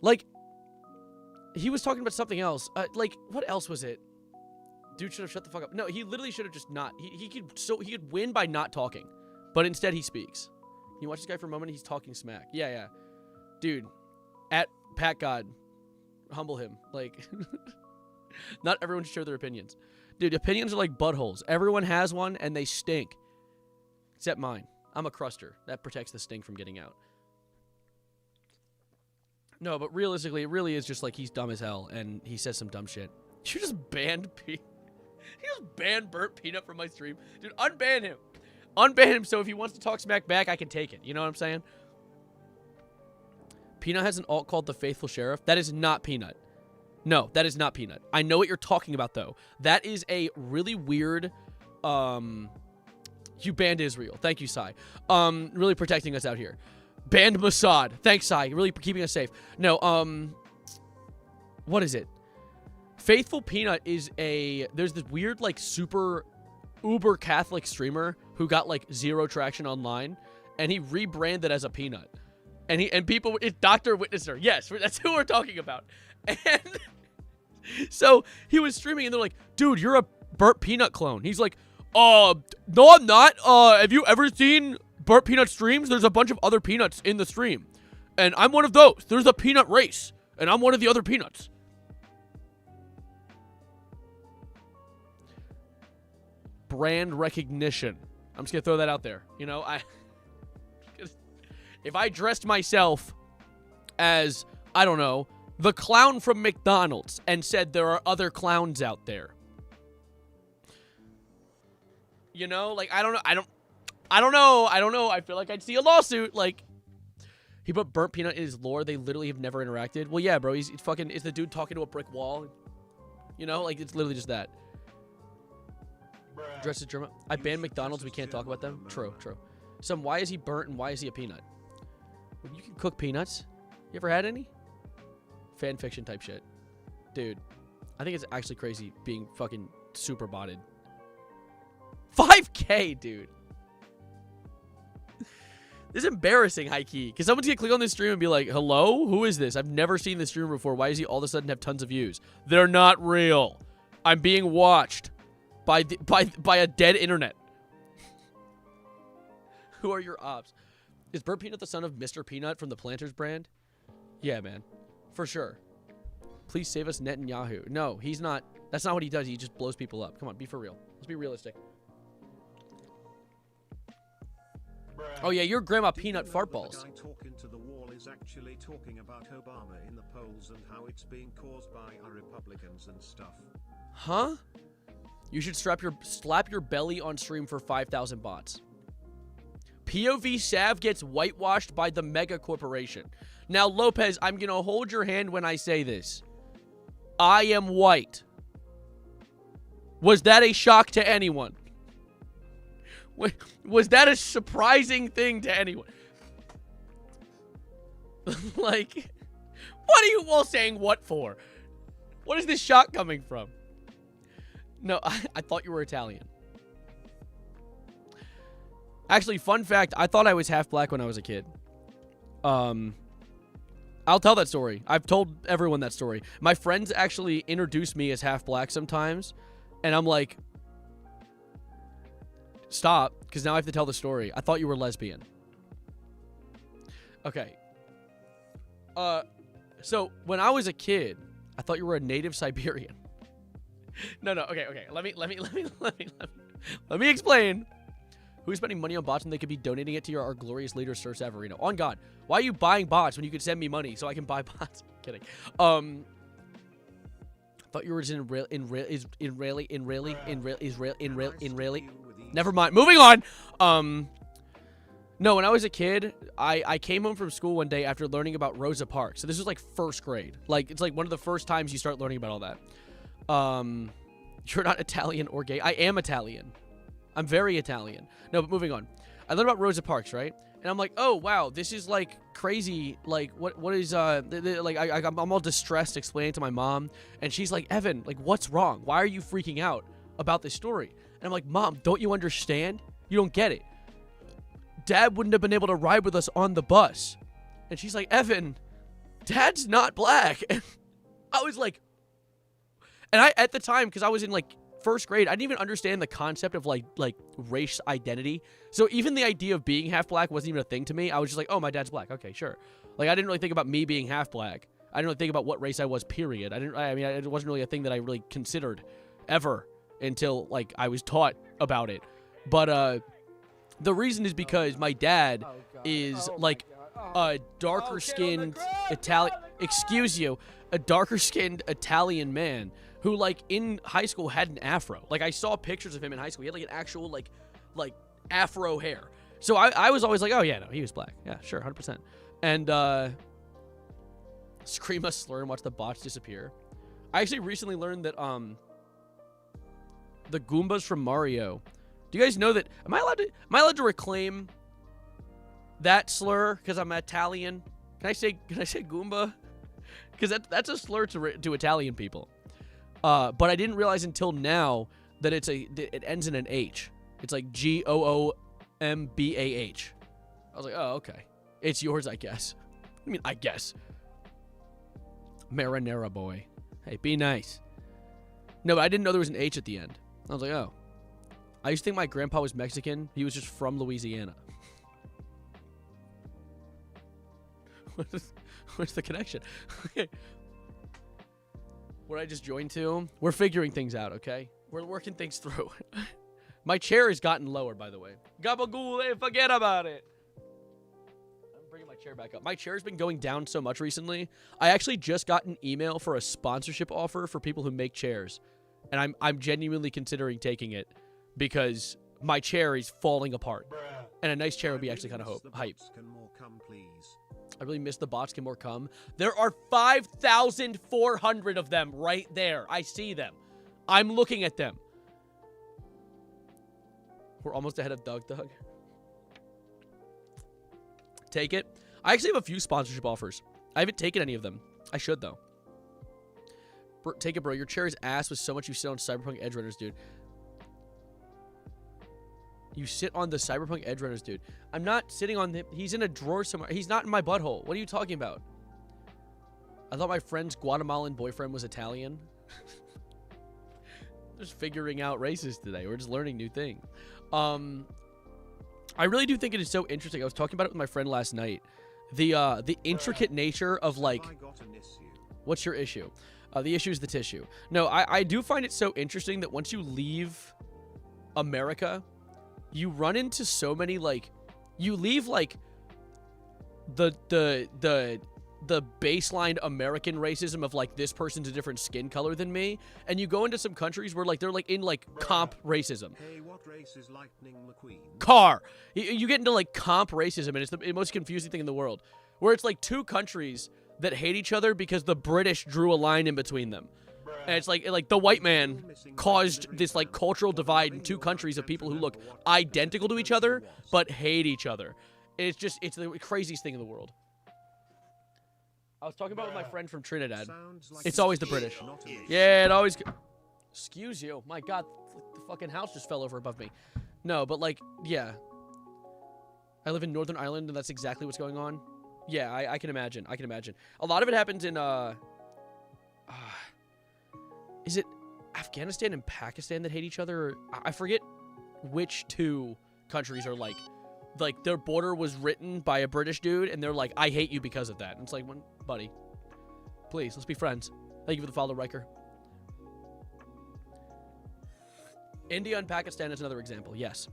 Like, he was talking about something else. Like, what else was it? Dude should have shut the fuck up. No, he literally should have just not. He could win by not talking, but instead he speaks. You watch this guy for a moment, he's talking smack. Yeah. Dude, at Pat God, humble him. Like, not everyone should share their opinions. Dude, opinions are like buttholes. Everyone has one, and they stink. Except mine. I'm a cruster. That protects the stink from getting out. No, but realistically, it really is just like he's dumb as hell, and he says some dumb shit. You just banned He just banned Burnt Peanut from my stream. Dude, unban him. Unban him so if he wants to talk smack back, I can take it. You know what I'm saying? Peanut has an alt called the Faithful Sheriff. That is not Peanut. No, that is not Peanut. I know what you're talking about, though. That is a really weird... You banned Israel. Thank you, Sai. Really protecting us out here. Banned Mossad. Thanks, Sai. Really keeping us safe. No, what is it? Faithful Peanut is there's this weird, like, super uber Catholic streamer who got, like, 0 traction online, and he rebranded as a Peanut. And people, it's Dr. Witnesser. Yes, that's who we're talking about. And so he was streaming, and they're like, dude, you're a Burnt Peanut clone. He's like, no, I'm not. Have you ever seen Burnt Peanut streams? There's a bunch of other peanuts in the stream. And I'm one of those. There's a peanut race. And I'm one of the other peanuts. Brand recognition. I'm just going to throw that out there. You know, if I dressed myself as, I don't know, the clown from McDonald's and said there are other clowns out there. You know, like, I don't know. I feel like I'd see a lawsuit. Like, he put Burnt Peanut in his lore. They literally have never interacted. Well, yeah, bro. It's the dude talking to a brick wall. You know, like, it's literally just that. Dressed as German. I banned McDonald's. We can't talk about them. True. Why is he burnt and why is he a peanut? You can cook peanuts. You ever had any? Fan fiction type shit. Dude, I think it's actually crazy being fucking super botted. 5K, dude. This is embarrassing, high key. Because someone's going to click on this stream and be like, hello? Who is this? I've never seen this streamer before. Why does he all of a sudden have tons of views? They're not real. I'm being watched by a dead internet. Who are your ops? Is Burnt Peanut the son of Mr. Peanut from the Planters brand? Yeah, man. For sure. Please save us Netanyahu. No, he's not. That's not what he does. He just blows people up. Come on, be for real. Let's be realistic. Oh yeah, your grandma Peanut fart balls. The guy talking to the wall is actually talking about Obama in the polls and how it's being caused by our Republicans and stuff. Huh? You should slap your belly on stream for 5,000 bots. POV Sav gets whitewashed by the mega corporation. Now, Lopez, I'm going to hold your hand when I say this. I am white. Was that a shock to anyone? Was that a surprising thing to anyone? Like, what are you all saying what for? What is this shock coming from? No, I thought you were Italian. Actually, fun fact, I thought I was half black when I was a kid. I'll tell that story. I've told everyone that story. My friends actually introduce me as half black sometimes, and I'm like, stop, because now I have to tell the story. I thought you were lesbian. Okay. So when I was a kid, I thought you were a native Siberian. No, okay. Let me explain. Who's spending money on bots when they could be donating it to our glorious leader, Sir Savarino? On God, why are you buying bots when you could send me money so I can buy bots? Kidding. I thought you were just Israeli. Never mind. Moving on. No, when I was a kid, I came home from school one day after learning about Rosa Parks. So this was like first grade. Like, it's like one of the first times you start learning about all that. You're not Italian or gay. I am Italian. I'm very Italian. No, but moving on. I learned about Rosa Parks, right? And I'm like, oh wow, this is like crazy. Like what is like I'm all distressed explaining to my mom, and she's like, Evan, like what's wrong? Why are you freaking out about this story? And I'm like, Mom, don't you understand? You don't get it. Dad wouldn't have been able to ride with us on the bus. And she's like, Evan, Dad's not black. And I was like, and I at the time, because I was in like first grade, I didn't even understand the concept of like race identity. So even the idea of being half black wasn't even a thing to me. I was just like, oh, my dad's black. Okay, sure. Like I didn't really think about me being half black. I didn't really think about what race I was, period. I mean, it wasn't really a thing that I really considered ever until like I was taught about it. But the reason is because my dad is like a darker skinned Italian, excuse you, a darker skinned Italian man who like in high school had an afro. Like I saw pictures of him in high school. He had like an actual like afro hair. So I was always like, oh yeah, no, he was black. Yeah, sure, 100%. And scream a slur and watch the bots disappear. I actually recently learned that the Goombas from Mario. Do you guys know that? Am I allowed to reclaim that slur because I'm Italian? Can I say Goomba? Because that's a slur to Italian people. But I didn't realize until now that it ends in an H. It's like Goombah. I was like, oh, okay. It's yours, I guess. I mean, I guess. Marinara boy. Hey, be nice. No, but I didn't know there was an H at the end. I was like, oh. I used to think my grandpa was Mexican. He was just from Louisiana. What's the connection? Okay. Where I just joined to? We're figuring things out, okay? We're working things through. My chair has gotten lower, by the way. Gabagool, forget about it. I'm bringing my chair back up. My chair's been going down so much recently. I actually just got an email for a sponsorship offer for people who make chairs. And I'm genuinely considering taking it because my chair is falling apart. And a nice chair would be actually kind of hype. I really miss the bots can more come. There are 5,400 of them right there. I see them. I'm looking at them. We're almost ahead of Doug. Take it. I actually have a few sponsorship offers. I haven't taken any of them. I should, though. Take it, bro. Your chair is ass with so much you sit on Cyberpunk Edge Runners, dude. You sit on the Cyberpunk Edge Runners, dude. I'm not sitting on him. He's in a drawer somewhere. He's not in my butthole. What are you talking about? I thought my friend's Guatemalan boyfriend was Italian. Just figuring out races today. We're just learning new things. I really do think it is so interesting. I was talking about it with my friend last night. The intricate nature of like, what's your issue? The issue is the tissue. No, I do find it so interesting that once you leave America, you run into so many like, you leave like the baseline American racism of like this person's a different skin color than me, and you go into some countries where like they're like in like comp racism. Hey, what race is Lightning McQueen? Car. You get into like comp racism, and it's the most confusing thing in the world, where it's like two countries that hate each other because the British drew a line in between them. And it's like the white man caused this like cultural divide in two countries of people who look identical to each other but hate each other. It's the craziest thing in the world. I was talking about with my friend from Trinidad. It's always the British. Yeah, it always. Excuse you. My God, the fucking house just fell over above me. No, but like, yeah. I live in Northern Ireland, and that's exactly what's going on. Yeah, I can imagine. I can imagine. A lot of it happens in is it Afghanistan and Pakistan that hate each other? I forget which two countries are like their border was written by a British dude, and they're like, I hate you because of that. And it's like, buddy, please, let's be friends. Thank you for the follow, Riker. India and Pakistan is another example. Yes.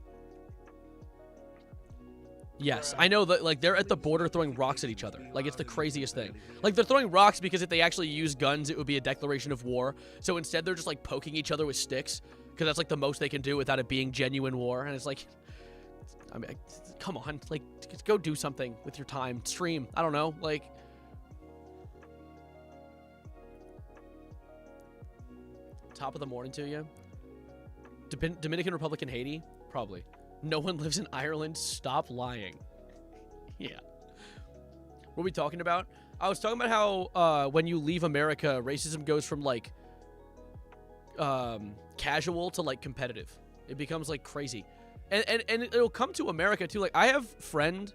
Yes, I know that, like, they're at the border throwing rocks at each other. Like, it's the craziest thing. Like, they're throwing rocks because if they actually use guns, it would be a declaration of war. So instead, they're just, like, poking each other with sticks because that's, like, the most they can do without it being genuine war. And it's like, I mean, come on. Like, just go do something with your time. Stream. I don't know. Like, top of the morning to you. Dominican Republic and Haiti? Probably. No one lives in Ireland. Stop lying. Yeah. What are we talking about? I was talking about how when you leave America, racism goes from like casual to like competitive. It becomes like crazy, and it'll come to America too. Like I have a friend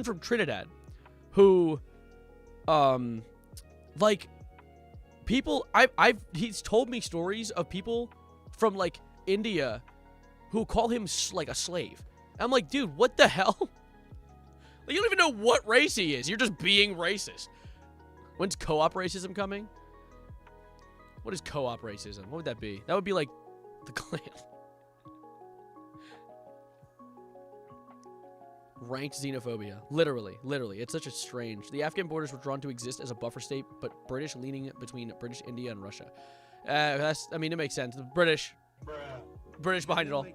from Trinidad, who, like, people he's told me stories of people from like India who call him like a slave. I'm like, dude, what the hell? Like, you don't even know what race he is. You're just being racist. When's co-op racism coming? What is co-op racism? What would that be? That would be like the Klan. Ranked xenophobia. Literally. It's such a strange. The Afghan borders were drawn to exist as a buffer state, but British leaning between British India and Russia. I mean, it makes sense. The British behind it all.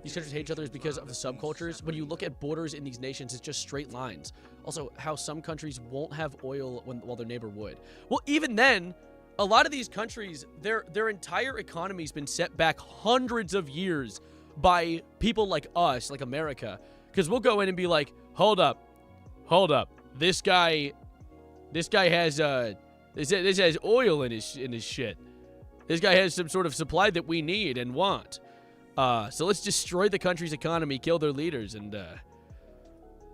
These countries hate each other is because of the subcultures. When you look at borders in these nations, it's just straight lines. Also, how some countries won't have oil while their neighbor would. Well, even then, a lot of these countries, their entire economy's been set back hundreds of years by people like us, like America. Because we'll go in and be like, hold up. This guy has this has oil in his shit. This guy has some sort of supply that we need and want. So let's destroy the country's economy, kill their leaders, and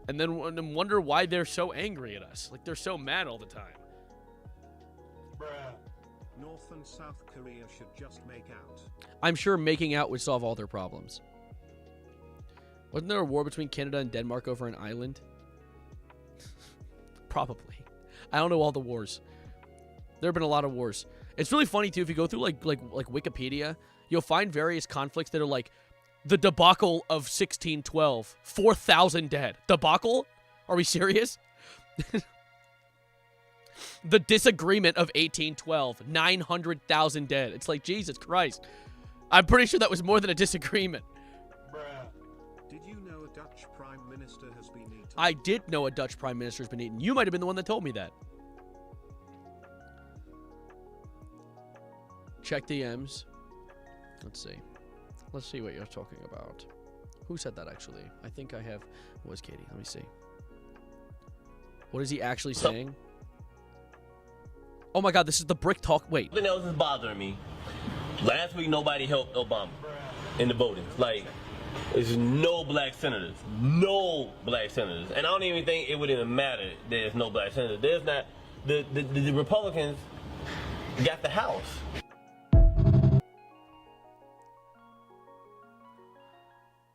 then wonder why they're so angry at us. Like, they're so mad all the time. North and South Korea should just make out. I'm sure making out would solve all their problems. Wasn't there a war between Canada and Denmark over an island? Probably. I don't know all the wars. There have been a lot of wars. It's really funny too if you go through like Wikipedia, you'll find various conflicts that are like the debacle of 1612, 4,000 dead. Debacle? Are we serious? The disagreement of 1812, 900,000 dead. It's like, Jesus Christ. I'm pretty sure that was more than a disagreement. Did you know a Dutch prime minister has been eaten? I did know a Dutch prime minister has been eaten. You might have been the one that told me that. Check DMs. Let's see what you're talking about. Who said that, actually? I think I have... Was Katie? Let me see. What is he actually saying? Oh my god, this is the brick talk. Wait. Something else is bothering me. Last week, nobody helped Obama in the voting. Like, there's no black senators. No black senators. And I don't even think it would even matter there's no black senators. There's not... The Republicans got the House.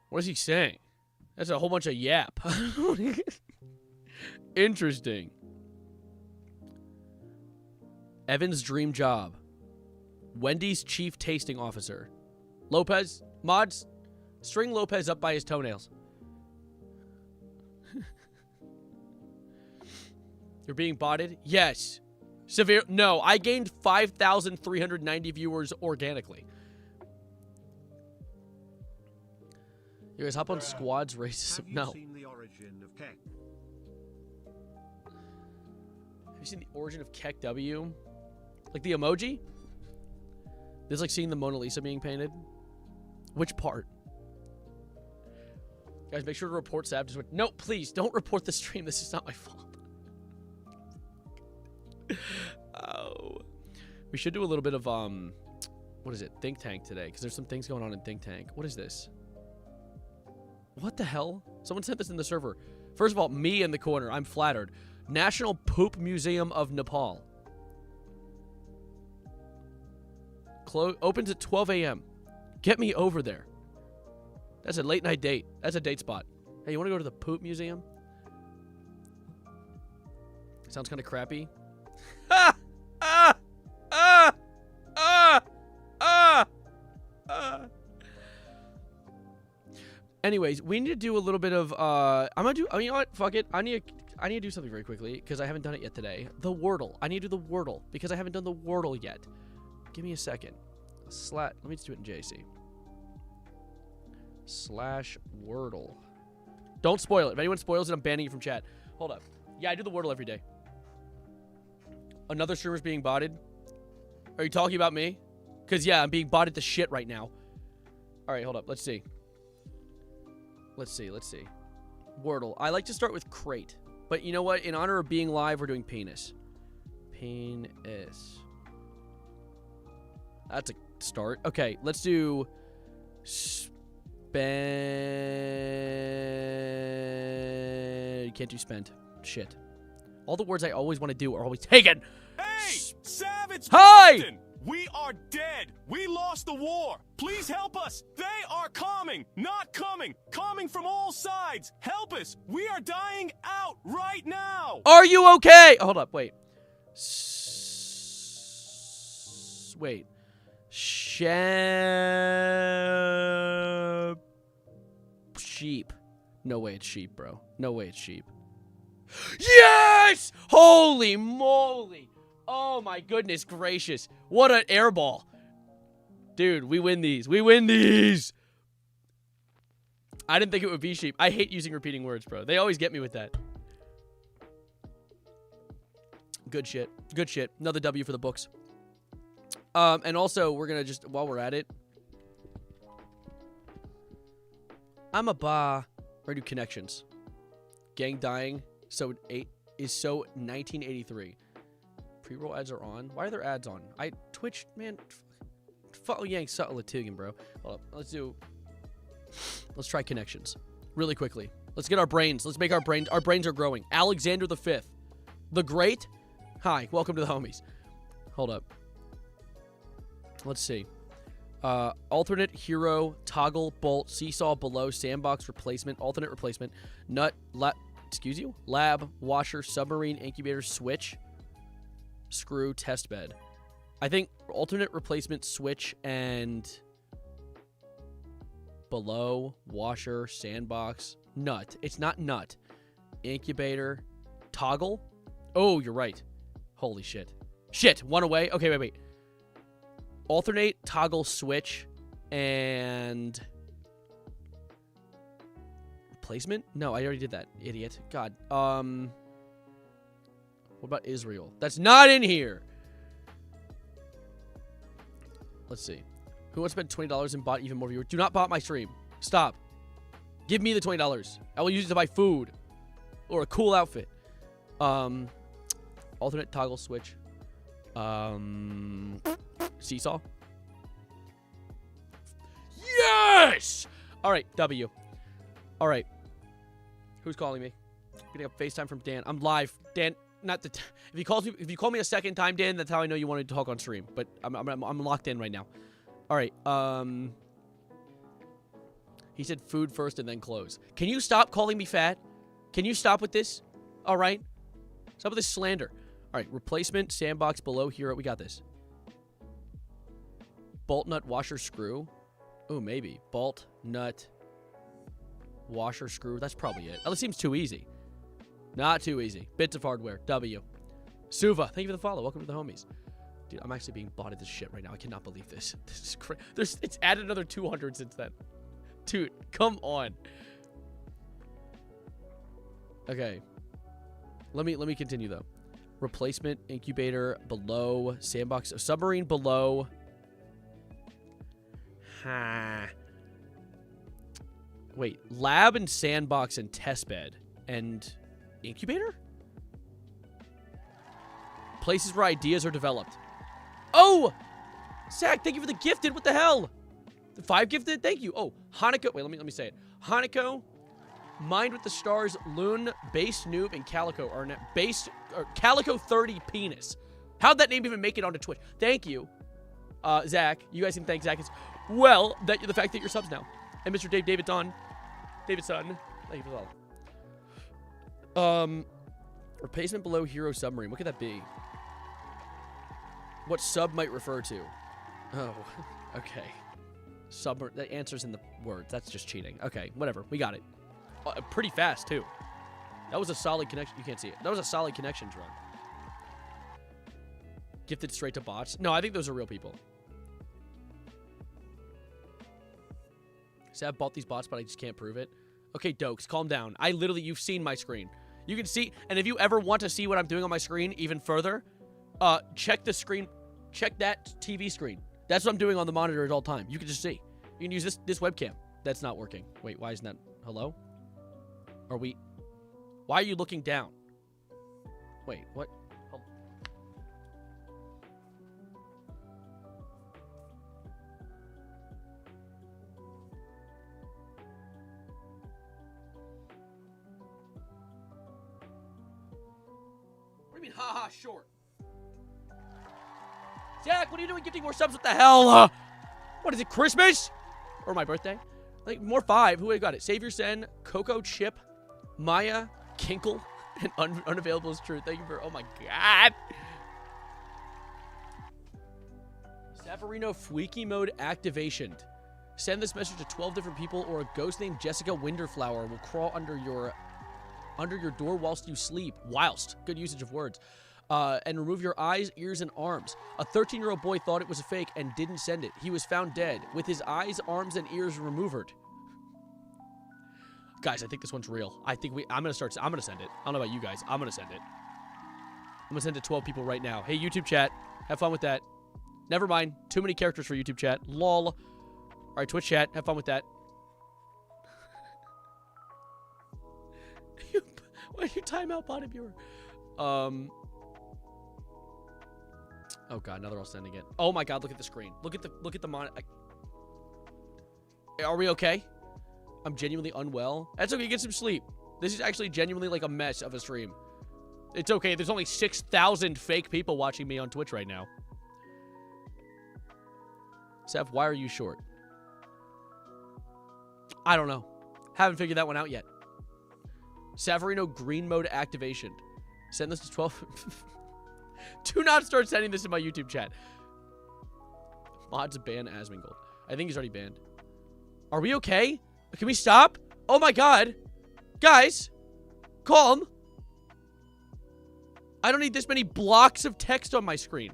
What is he saying? That's a whole bunch of yap. Interesting. Evan's dream job. Wendy's chief tasting officer. Lopez, mods, string Lopez up by his toenails. You're being botted? Yes. Severe. No, I gained 5,390 viewers organically. You guys hop on squads racism. No. Have you seen the origin of Keck? Have you seen the origin of Keck W? Like the emoji? This is like seeing the Mona Lisa being painted. Which part? Guys, make sure to report Sab. No, please, don't report the stream. This is not my fault. Oh. We should do a little bit of, what is it? Think Tank today. Because there's some things going on in Think Tank. What is this? What the hell? Someone sent this in the server. First of all, me in the corner. I'm flattered. National Poop Museum of Nepal. Opens at 12 a.m. Get me over there. That's a late night date. That's a date spot. Hey, you want to go to the Poop Museum? Sounds kind of crappy. Ah! Ah! Ah! Ah! Ah! Ah! Anyways, we need to do a little bit of you know what? Fuck it. I need to do something very quickly because I haven't done it yet today. The Wordle. I need to do the Wordle because I haven't done the Wordle yet. Give me a second. Let me just do it in JC. /Wordle. Don't spoil it. If anyone spoils it, I'm banning you from chat. Hold up. Yeah, I do the Wordle every day. Another streamer's being botted. Are you talking about me? Because, yeah, I'm being botted to shit right now. All right, hold up. Let's see. Let's see. Wordle. I like to start with crate. But you know what? In honor of being live, we're doing penis. Penis. That's a start. Okay, let's do spend. Can't do spend. Shit. All the words I always want to do are always taken. Hey, Savage! Hi! Captain! We are dead. We lost the war. Please help us. They are coming, not coming, coming from all sides. Help us. We are dying out right now. Are you okay? Hold up, wait. Wait. Sheep. No way it's sheep, bro. No way it's sheep. Yes! Holy moly. Oh my goodness gracious. What an airball. Dude, we win these. We win these. I didn't think it would be sheep. I hate using repeating words, bro. They always get me with that. Good shit. Good shit. Another W for the books. And also, we're going to just, while we're at it, I'm a ba. We're going to do connections. Gang dying. So 8 is so 1983. Pre-roll ads are on. Why are there ads on? Twitch, man. Follow Yang Subtle Latigan, bro. Hold up. Let's try connections. Really quickly. Let's get our brains. Let's make our brains. Our brains are growing. Alexander the Fifth. The Great. Hi. Welcome to the homies. Hold up. Let's see. Alternate, hero, toggle, bolt, seesaw, below, sandbox, replacement, alternate replacement, nut, excuse you? Lab, washer, submarine, incubator, switch, screw, test bed. I think alternate, replacement, switch, and below, washer, sandbox, nut. It's not nut. Incubator, toggle. Oh, you're right. Holy shit. Shit, one away. Okay, wait. Alternate, toggle, switch, and replacement? No, I already did that, idiot. God. What about Israel? That's not in here. Let's see. Who wants to spend $20 and bought even more viewers? Do not bot my stream. Stop. Give me the $20. I will use it to buy food or a cool outfit. Alternate, toggle, switch. Seesaw. Yes! All right, W. All right. Who's calling me? Getting up FaceTime from Dan. I'm live. Dan, not the if you call me a second time, Dan, that's how I know you wanted to talk on stream. But I'm locked in right now. All right. He said food first and then clothes. Can you stop calling me fat? Can you stop with this? All right. Stop with this slander. All right. Replacement, sandbox, below, hero. We got this. Bolt, nut, washer, screw. Oh, maybe. Bolt, nut, washer, screw. That's probably it. Oh, this seems too easy. Not too easy. Bits of hardware. W. Suva, thank you for the follow. Welcome to the homies. Dude, I'm actually being bought at this shit right now. I cannot believe this. This is crazy. It's added another 200 since then. Dude, come on. Okay. Let me continue though. Replacement, incubator, below, sandbox, submarine, below. Wait, lab and sandbox and testbed and incubator? Places where ideas are developed. Oh! Zach, thank you for the gifted. What the hell? The 5 gifted? Thank you. Oh, Hanako. Wait, let me say it. Hanako, Mind with the Stars, Loon, Base Noob, and Calico are Calico 30 Penis. How'd that name even make it onto Twitch? Thank you. Zach. You guys can thank Zach as well, the fact that you're subs now. And Mr. Davidson. Thank you for the follow. Replacement below hero submarine. What could that be? What sub might refer to? Oh, okay. The answer's in the words. That's just cheating. Okay, whatever. We got it. Pretty fast, too. That was a solid connection. You can't see it. That was a solid connections run. Gifted straight to bots. No, I think those are real people. See, I've bought these bots, but I just can't prove it. Okay, Dokes, calm down. You've seen my screen. You can see, and if you ever want to see what I'm doing on my screen even further, check the screen, check that TV screen. That's what I'm doing on the monitor at all time. You can just see. You can use this webcam. That's not working. Wait, why isn't that? Hello? Are we? Why are you looking down? Wait, what? Hold on. What do you mean, haha, short? Zach, what are you doing gifting more subs? What the hell? What is it, Christmas? Or my birthday? Like, more 5. Who got it? Savior Sen, Coco Chip, Maya, Kinkle, and Unavailable is True. Thank you for, oh my god. Safarino Fuiki mode activation. Send this message to 12 different people, or a ghost named Jessica Winterflower will crawl under your door whilst you sleep. Whilst. Good usage of words. And remove your eyes, ears, and arms. A 13-year-old boy thought it was a fake and didn't send it. He was found dead, with his eyes, arms, and ears removed. Guys, I think this one's real. I'm gonna send it. I don't know about you guys. I'm gonna send it. I'm gonna send it to 12 people right now. Hey, YouTube chat. Have fun with that. Never mind. Too many characters for YouTube chat. Lol. All right, Twitch chat. Have fun with that. Why you timeout bottom viewer? Oh god, now they're all sending it. Oh my god, look at the screen. Look at the monitor. Are we okay? I'm genuinely unwell. That's okay, get some sleep. This is actually genuinely like a mess of a stream. It's okay, there's only 6,000 fake people watching me on Twitch right now. Seth, why are you short? I don't know. Haven't figured that one out yet. Savarino green mode activation. Send this to 12. Do not start sending this in my YouTube chat. Mods ban Asmongold. I think he's already banned. Are we okay? Can we stop? Oh my god. Guys. Calm. I don't need this many blocks of text on my screen.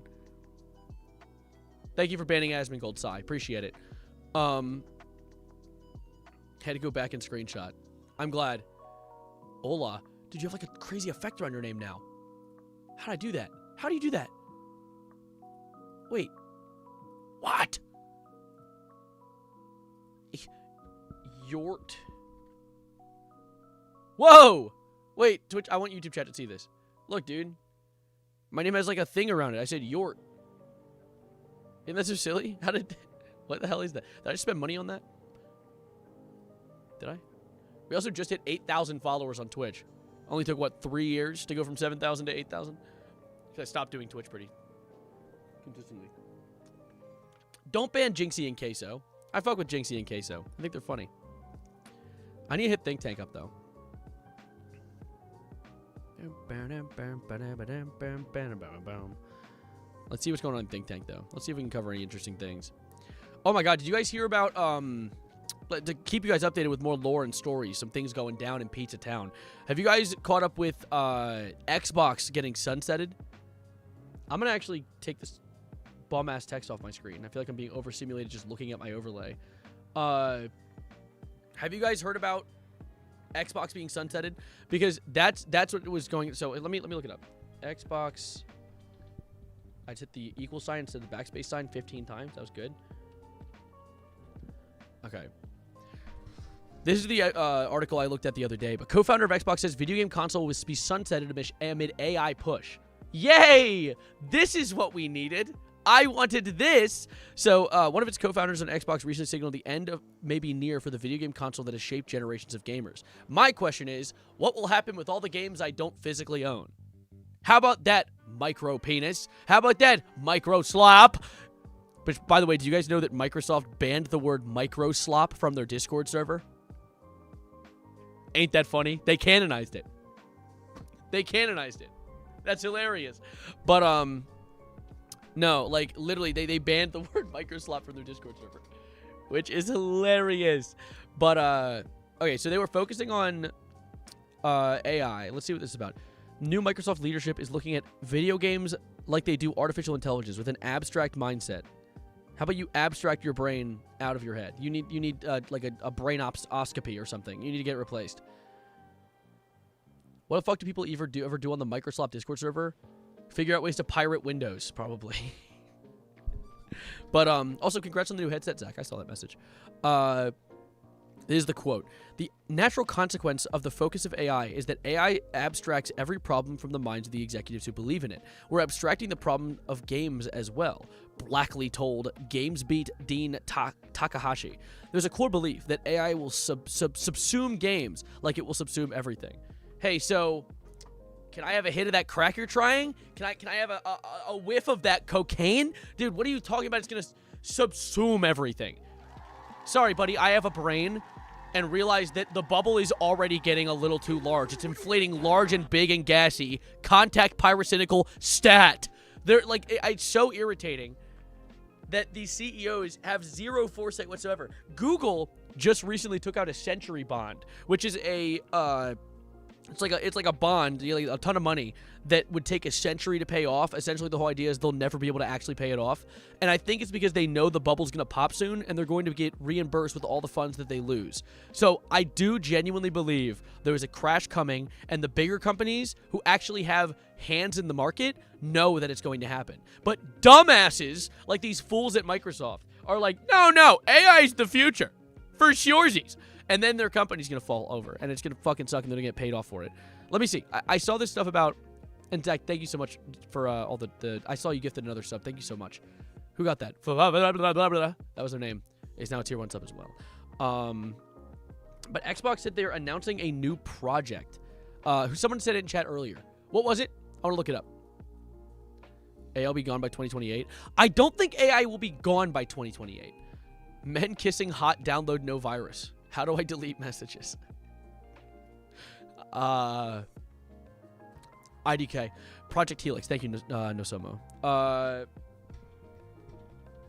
Thank you for banning Asmongold, Sai. Appreciate it. Had to go back and screenshot. I'm glad. Ola. Dude, you have like a crazy effect around your name now. How'd I do that? How do you do that? Wait. What? Yort. Whoa! Wait, Twitch, I want YouTube chat to see this. Look, dude. My name has like a thing around it. I said Yort. Isn't that so silly? How did... What the hell is that? Did I just spend money on that? Did I? We also just hit 8,000 followers on Twitch. Only took, what, 3 years to go from 7,000 to 8,000? Because I stopped doing Twitch pretty consistently. Don't ban Jinxie and Queso. I fuck with Jinxie and Queso. I think they're funny. I need to hit Think Tank up, though. Let's see what's going on in Think Tank, though. Let's see if we can cover any interesting things. Oh my god, did you guys hear about, to keep you guys updated with more lore and stories, some things going down in Pizza Town. Have you guys caught up with, Xbox getting sunsetted? I'm gonna actually take this bum-ass text off my screen. I feel like I'm being overstimulated just looking at my overlay. Have you guys heard about Xbox being sunsetted? Because that's what it was going. So let me look it up. Xbox. I just hit the equal sign instead of the backspace sign 15 times. That was good. Okay. This is the article I looked at the other day. But co-founder of Xbox says video game console will be sunsetted amid AI push. Yay! This is what we needed. I wanted this. So one of its co-founders on Xbox recently signaled the end of maybe near for the video game console that has shaped generations of gamers. My question is, what will happen with all the games I don't physically own? How about that, micro penis? How about that, micro slop? But by the way, do you guys know that Microsoft banned the word micro slop from their Discord server? Ain't that funny? They canonized it. They canonized it. That's hilarious. But no, like literally they banned the word microslop from their Discord server, which is hilarious. But okay, so they were focusing on AI. Let's see what this is about. New Microsoft leadership is looking at video games like they do artificial intelligence with an abstract mindset. How about you abstract your brain out of your head? You need like a brain oscopy or something. You need to get it replaced. What the fuck do people ever do on the Microsoft Discord server? Figure out ways to pirate Windows, probably. But also, congrats on the new headset, Zach. I saw that message. This is the quote. The natural consequence of the focus of AI is that AI abstracts every problem from the minds of the executives who believe in it. We're abstracting the problem of games as well. Blackly told GamesBeat Dean Takahashi. There's a core belief that AI will subsume games like it will subsume everything. Hey, so can I have a hit of that crack you're trying? Can I have a whiff of that cocaine? Dude, what are you talking about? It's going to subsume everything. Sorry, buddy, I have a brain and realize that the bubble is already getting a little too large. It's inflating large and big and gassy. Contact pyrocynical stat. They're like, it's so irritating that these CEOs have zero foresight whatsoever. Google just recently took out a century bond, which is a it's like a bond, a ton of money that would take a century to pay off. Essentially, the whole idea is they'll never be able to actually pay it off. And I think it's because they know the bubble's going to pop soon, and they're going to get reimbursed with all the funds that they lose. So I do genuinely believe there is a crash coming, and the bigger companies who actually have hands in the market know that it's going to happen. But dumbasses like these fools at Microsoft are like, no, AI is the future. For suresies. And then their company's going to fall over, and it's going to fucking suck, and they're going to get paid off for it. Let me see. I saw this stuff about, and Zach, thank you so much for all the, I saw you gifted another sub. Thank you so much. Who got that? That was their name. It's now a tier 1 sub as well. But Xbox said they're announcing a new project. Someone said it in chat earlier. What was it? I want to look it up. AI will be gone by 2028. I don't think AI will be gone by 2028. Men kissing hot, download no virus. How do I delete messages? IDK. Project Helix. Thank you, Nosomo.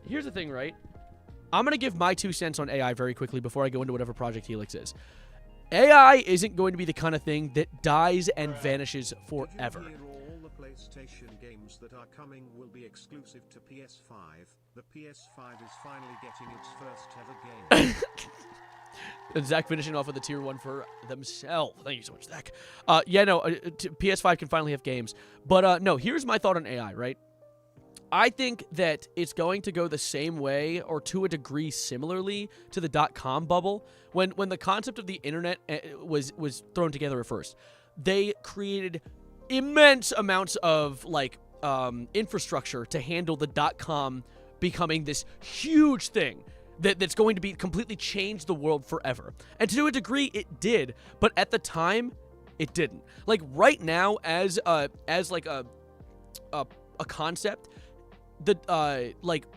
Here's the thing, right? I'm going to give my 2 cents on AI very quickly before I go into whatever Project Helix is. AI isn't going to be the kind of thing that dies and vanishes forever. All the PlayStation games that are coming will be exclusive to PS5. The PS5 is finally getting its first ever game. And Zach finishing off with a tier 1 for themselves. Thank you so much, Zach. PS5 can finally have games. But no, here's my thought on AI, right? I think that it's going to go the same way, or to a degree similarly, to the .com bubble. When the concept of the internet was thrown together at first, they created immense amounts of infrastructure to handle the .com becoming this huge thing that's going to be completely change the world forever. And to a degree, it did, but at the time, it didn't. Like right now, as a concept,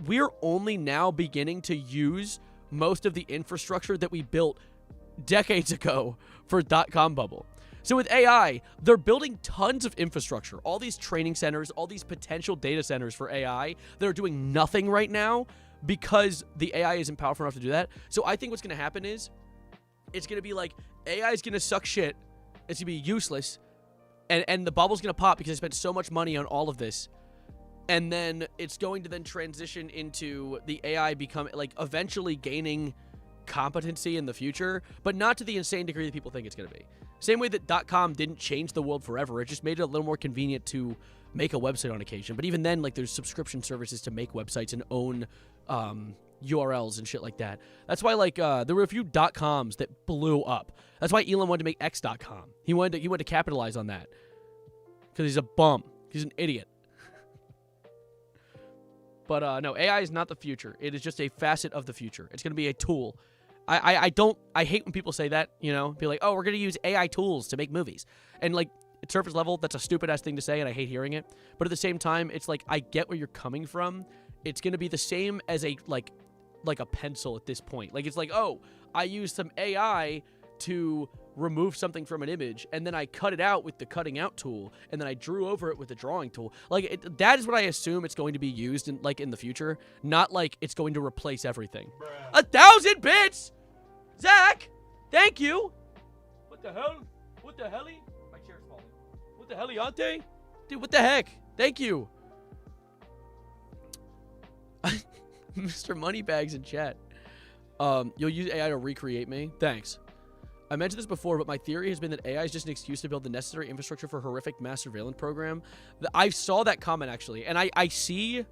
we're only now beginning to use most of the infrastructure that we built decades ago for .com bubble. So with AI, they're building tons of infrastructure, all these training centers, all these potential data centers for AI that are doing nothing right now because the AI isn't powerful enough to do that. So I think what's going to happen is it's going to be like AI is going to suck shit. It's going to be useless. And the bubble's going to pop because they spent so much money on all of this. And then it's going to then transition into the AI eventually gaining competency in the future, but not to the insane degree that people think it's going to be. Same way that .com didn't change the world forever. It just made it a little more convenient to make a website on occasion. But even then, there's subscription services to make websites and own URLs and shit like that. That's why there were a few .coms that blew up. That's why Elon wanted to make X.com. He wanted to capitalize on that because he's a bum. He's an idiot. But no, AI is not the future. It is just a facet of the future. It's going to be a tool. I hate when people say that, be like, oh, we're going to use AI tools to make movies. And at surface level, that's a stupid ass thing to say, and I hate hearing it. But at the same time, it's I get where you're coming from. It's going to be the same as a pencil at this point. It's oh, I used some AI to remove something from an image, and then I cut it out with the cutting out tool, and then I drew over it with the drawing tool. That is what I assume it's going to be used in the future, not it's going to replace everything. 1,000 bits! Zach! Thank you! What the hell? What the helly? My chair's falling. What the heliante? Dude, what the heck? Thank you. Mr. Moneybags in chat. You'll use AI to recreate me? Thanks. I mentioned this before, but my theory has been that AI is just an excuse to build the necessary infrastructure for a horrific mass surveillance program. I saw that comment, actually, and I see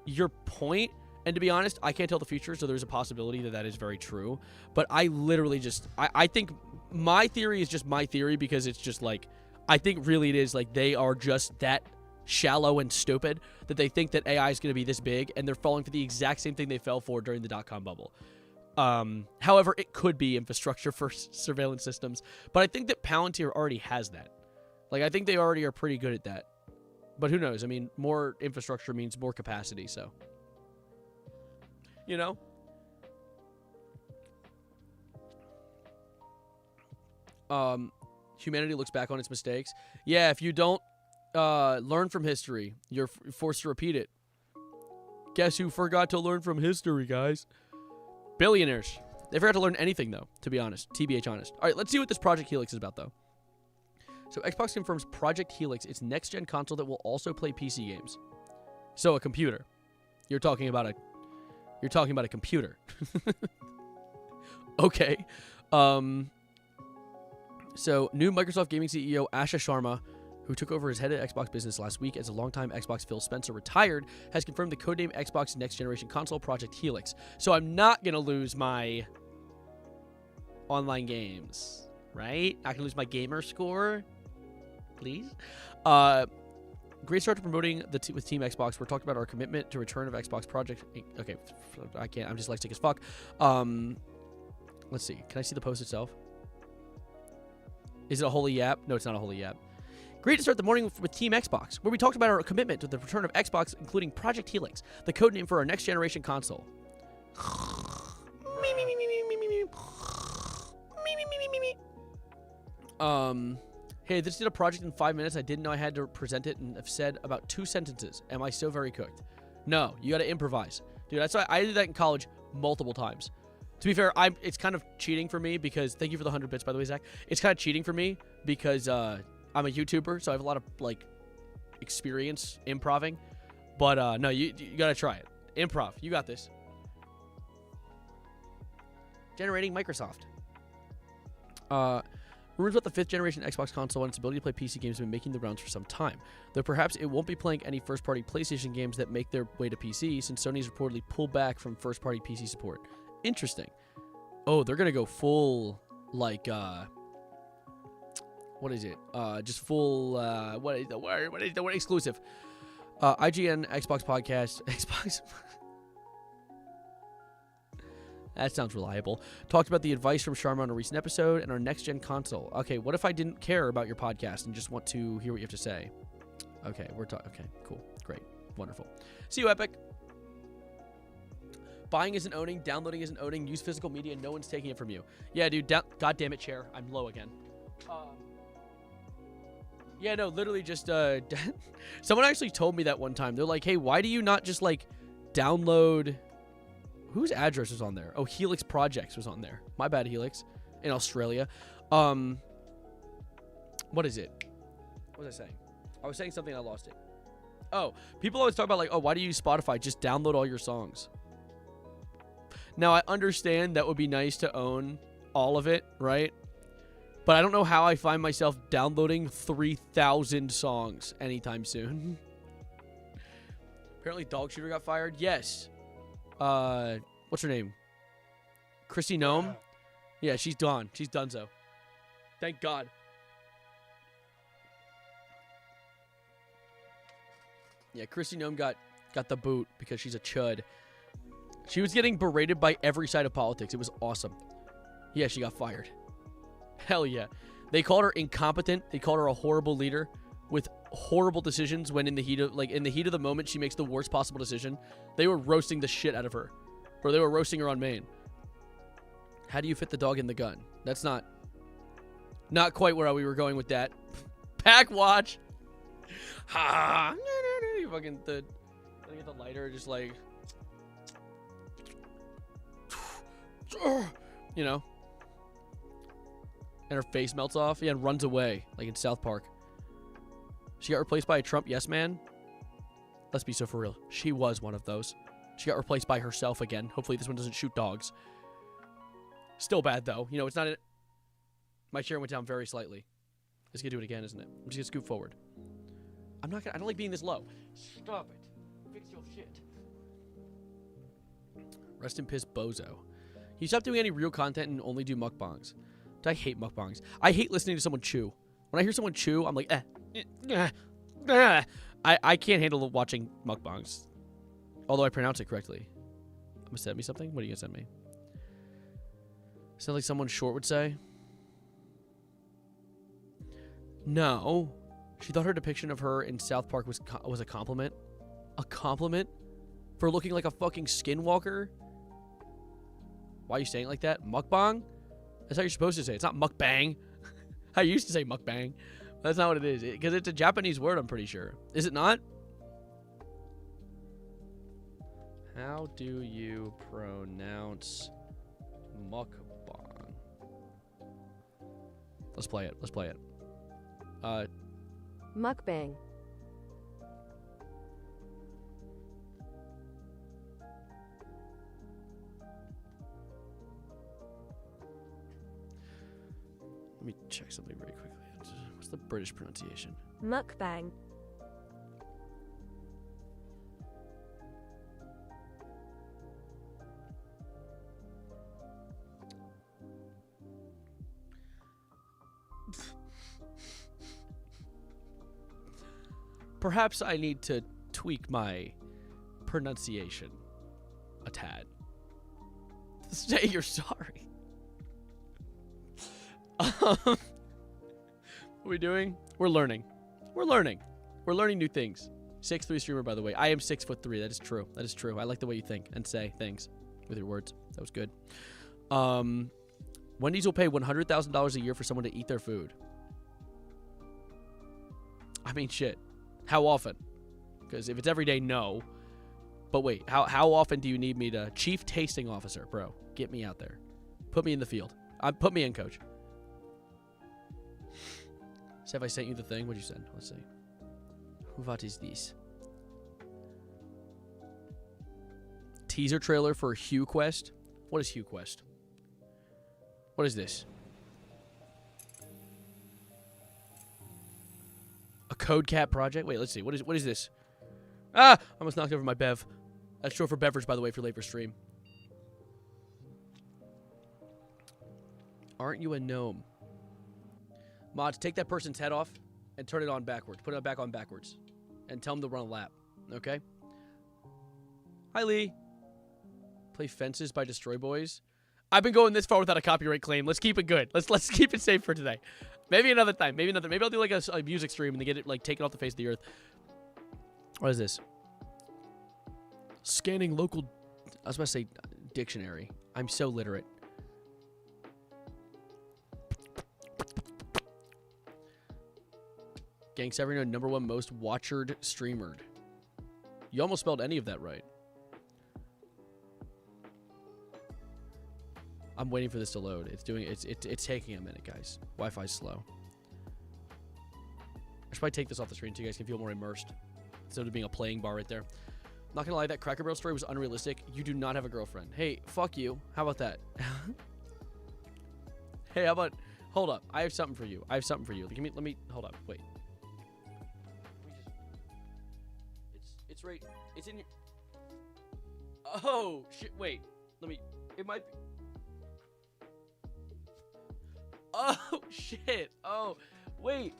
your point, And to be honest, I can't tell the future, so there's a possibility that that is very true. But I literally just, I think my theory is just my theory because it's just like, I think really it is like they are just that shallow and stupid that they think that AI is going to be this big, and they're falling for the exact same thing they fell for during the dot-com bubble. However, it could be infrastructure for surveillance systems, but I think that Palantir already has that. Like, I think they already are pretty good at that. But who knows? I mean, more infrastructure means more capacity, so. You know? Humanity looks back on its mistakes. Yeah, if you don't learn from history, you're forced to repeat it. Guess who forgot to learn from history, guys? Billionaires. They forgot to learn anything, though, to be honest. TBH honest. All right, let's see what this Project Helix is about, though. So Xbox confirms Project Helix, its next-gen console that will also play PC games. So a computer. You're talking about a computer. Okay. So new Microsoft Gaming CEO Asha Sharma, who took over as head of Xbox business last week as a longtime Xbox Phil Spencer retired, has confirmed the codename Xbox next generation console Project Helix. So I'm not going to lose my online games, right? Not going to lose my gamer score, please. Great start to promoting with Team Xbox. We're talking about our commitment to return of Xbox Project. Okay, I can't. I'm dyslexic as fuck. Let's see. Can I see the post itself? Is it a holy yap? No, it's not a holy yap. Great to start the morning with Team Xbox, where we talked about our commitment to the return of Xbox, including Project Helix, the codename for our next generation console. Hey, this did a project in 5 minutes. I didn't know I had to present it and have said about 2 sentences. Am I so very cooked? No, you got to improvise. Dude, that's why I did that in college multiple times. To be fair, it's kind of cheating for me because, thank you for the 100 bits, by the way, Zach. It's kind of cheating for me because I'm a YouTuber, so I have a lot of, like, experience improving. But, no, you got to try it. Improv. You got this. Generating Microsoft. Rumors about the 5th generation Xbox console and its ability to play PC games have been making the rounds for some time, though perhaps it won't be playing any first-party PlayStation games that make their way to PC, since Sony's reportedly pulled back from first-party PC support. Interesting. Oh, they're gonna go full, like, what is it? Just full, what is the word? What is the word? Exclusive. IGN Xbox podcast. Xbox. That sounds reliable. Talked about the advice from Sharma on a recent episode and our next-gen console. Okay, what if I didn't care about your podcast and just want to hear what you have to say? Okay, we're talking. Okay, cool. Great. Wonderful. See you, Epic. Buying isn't owning. Downloading isn't owning. Use physical media. No one's taking it from you. Yeah, dude. God damn it, chair. I'm low again. Yeah, no, literally just, someone actually told me that one time. They're like, hey, why do you not just, like, download... Whose address was on there? Oh, Helix Projects was on there. My bad, Helix. In Australia. What is it? What was I saying? I was saying something, I lost it. Oh, people always talk about, like, oh, why do you use Spotify? Just download all your songs. Now, I understand that would be nice to own all of it, right? But I don't know how I find myself downloading 3,000 songs anytime soon. Apparently, Dog Shooter got fired. Yes. What's her name? Chrissy Gnome? Yeah, she's gone. She's donezo. Thank God. Yeah, Chrissy Gnome got the boot because she's a chud. She was getting berated by every side of politics. It was awesome. Yeah, she got fired. Hell yeah. They called her incompetent. They called her a horrible leader with horrible decisions when in the heat of the moment she makes the worst possible decision. They were roasting the shit out of her. Bro, they were roasting her on main. How do you fit the dog in the gun? That's not quite where we were going with that. Pack watch. Ha. You fucking get the lighter just like, you know. And her face melts off. Yeah, and runs away like in South Park. She got replaced by a Trump yes man. Let's be so for real. She was one of those. She got replaced by herself again. Hopefully this one doesn't shoot dogs. Still bad though. You know, it's not a... My chair went down very slightly. It's gonna do it again, isn't it? I'm just gonna scoot forward. I don't like being this low. Stop it. Fix your shit. Rest in piss, Bozo. You stop doing any real content and only do mukbangs. I hate mukbangs. I hate listening to someone chew. When I hear someone chew, I'm like, I can't handle watching mukbangs. Although I pronounce it correctly. I'm gonna send me something? What are you gonna send me? Sound like someone short would say? No. She thought her depiction of her in South Park was a compliment. A compliment? For looking like a fucking skinwalker? Why are you saying it like that? Mukbang? That's how you're supposed to say it. It's not mukbang. I used to say mukbang. That's not what it is. Because it's a Japanese word, I'm pretty sure. Is it not? How do you pronounce mukbang? Let's play it. Let's play it. Mukbang. Let me check something very quickly. What's the British pronunciation? Mukbang. Perhaps I need to tweak my pronunciation a tad. Say you're sorry. What are we doing? We're learning. We're learning. We're learning new things. 6'3" streamer, by the way. I am 6'3". That is true. That is true. I like the way you think and say things with your words. That was good. Wendy's will pay $100,000 a year for someone to eat their food. I mean, shit. How often? Because if it's every day, no. But wait, how often do you need me to... Chief Tasting Officer, bro. Get me out there. Put me in the field. Put me in, coach. So have I sent you the thing? What'd you send? Let's see. What is this? Teaser trailer for Hue Quest? What is Hue Quest? What is this? A Code Cat project? Wait, let's see. What is this? Ah! I almost knocked over my bev. That's short for beverage, by the way, if you're late for stream. Aren't you a gnome? Mods, take that person's head off and turn it on backwards. Put it back on backwards. And tell them to run a lap. Okay? Hi, Lee. Play Fences by Destroy Boys. I've been going this far without a copyright claim. Let's keep it good. Let's keep it safe for today. Maybe another time. Maybe another. Maybe I'll do like a music stream and they get it like taken off the face of the earth. What is this? Scanning local. I was about to say dictionary. I'm so literate. Gang Severino, #1 most watchered streamered. You almost spelled any of that right. I'm waiting for this to load. It's taking a minute, guys. Wi-Fi's slow. I should probably take this off the screen so you guys can feel more immersed. Instead of being a playing bar right there. I'm not gonna lie, that Cracker Barrel story was unrealistic. You do not have a girlfriend. Hey, fuck you. How about that? Hey, how about... Hold up. I have something for you. Let me... Hold up. Wait. It's right... It's in your... Oh, shit. Wait. Let me... It might be... Oh, shit. Oh, wait.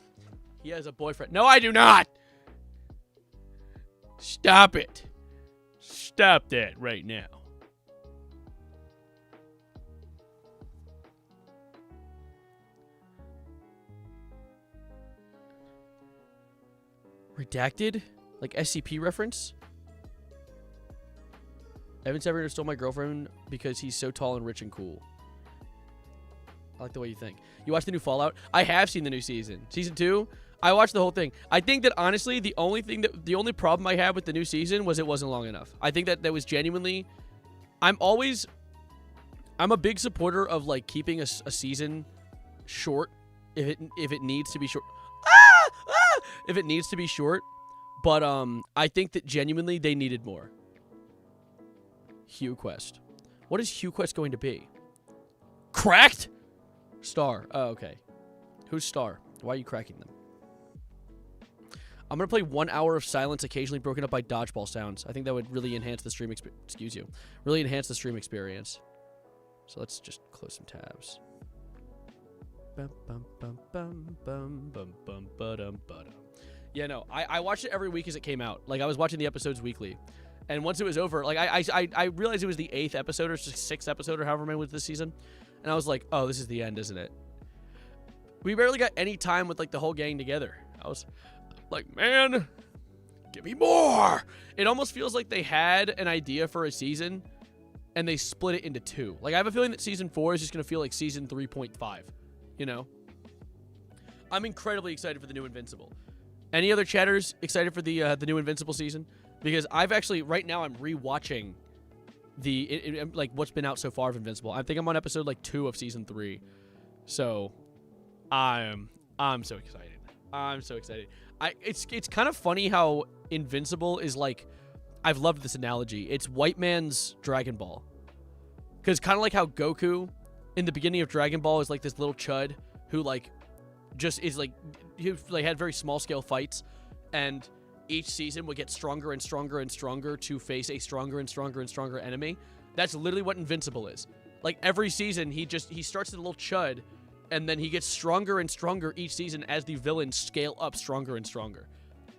He has a boyfriend. No, I do not. Stop it. Stop that right now. Redacted? Like SCP reference? Evan Severino stole my girlfriend because he's so tall and rich and cool. I like the way you think. You watched the new Fallout? I have seen the new season. Season 2? I watched the whole thing. I think that honestly, the only problem I had with the new season was it wasn't long enough. I think that was genuinely... I'm a big supporter of like keeping a season short if it needs to be short. If it needs to be short. But I think that genuinely they needed more. Hue Quest. What is Hue Quest going to be? Cracked? Star. Oh, okay. Who's Star? Why are you cracking them? I'm gonna play 1 hour of silence, occasionally broken up by dodgeball sounds. I think that would really enhance the stream. Really enhance the stream experience. So let's just close some tabs. Yeah, no, I watched it every week as it came out. Like, I was watching the episodes weekly. And once it was over, like, I realized it was the 8th episode or 6th episode or however many was this season. And I was like, oh, this is the end, isn't it? We barely got any time with, like, the whole gang together. I was like, man, give me more. It almost feels like they had an idea for a season and they split it into 2. Like, I have a feeling that season 4 is just going to feel like season 3.5, you know? I'm incredibly excited for the new Invincible. Any other chatters excited for the new Invincible season? Because I've actually, right now, I'm rewatching like, what's been out so far of Invincible. I think I'm on episode, like, 2 of season 3. So, I'm so excited. I'm so excited. It's kind of funny how Invincible is, like, I've loved this analogy. It's white man's Dragon Ball. Because kind of like how Goku in the beginning of Dragon Ball is, like, this little chud who, like, just is, like, he, like, had very small scale fights, and each season would get stronger and stronger and stronger to face a stronger and stronger and stronger enemy. That's literally what Invincible is. Like, every season, he starts as a little chud, and then he gets stronger and stronger each season as the villains scale up stronger and stronger.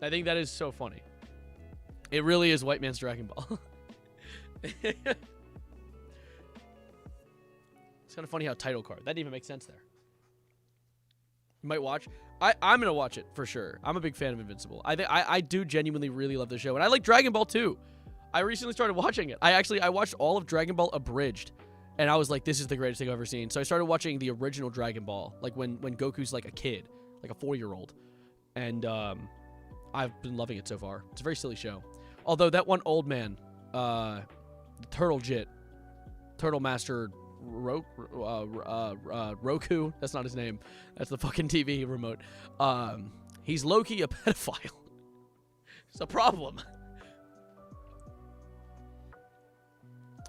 I think that is so funny. It really is white man's Dragon Ball. It's kind of funny how title card. That didn't even make sense there. You might watch. I'm gonna watch it for sure. I'm a big fan of Invincible. I do genuinely really love the show, and I like Dragon Ball too. I recently started watching it. I watched all of Dragon Ball abridged, and I was like, this is the greatest thing I've ever seen. So I started watching the original Dragon Ball, like when Goku's like a kid, like a 4-year-old, and I've been loving it so far. It's a very silly show. Although that one old man, Turtle Master Roku, that's not his name. That's the fucking TV remote. He's low-key a pedophile. It's a problem.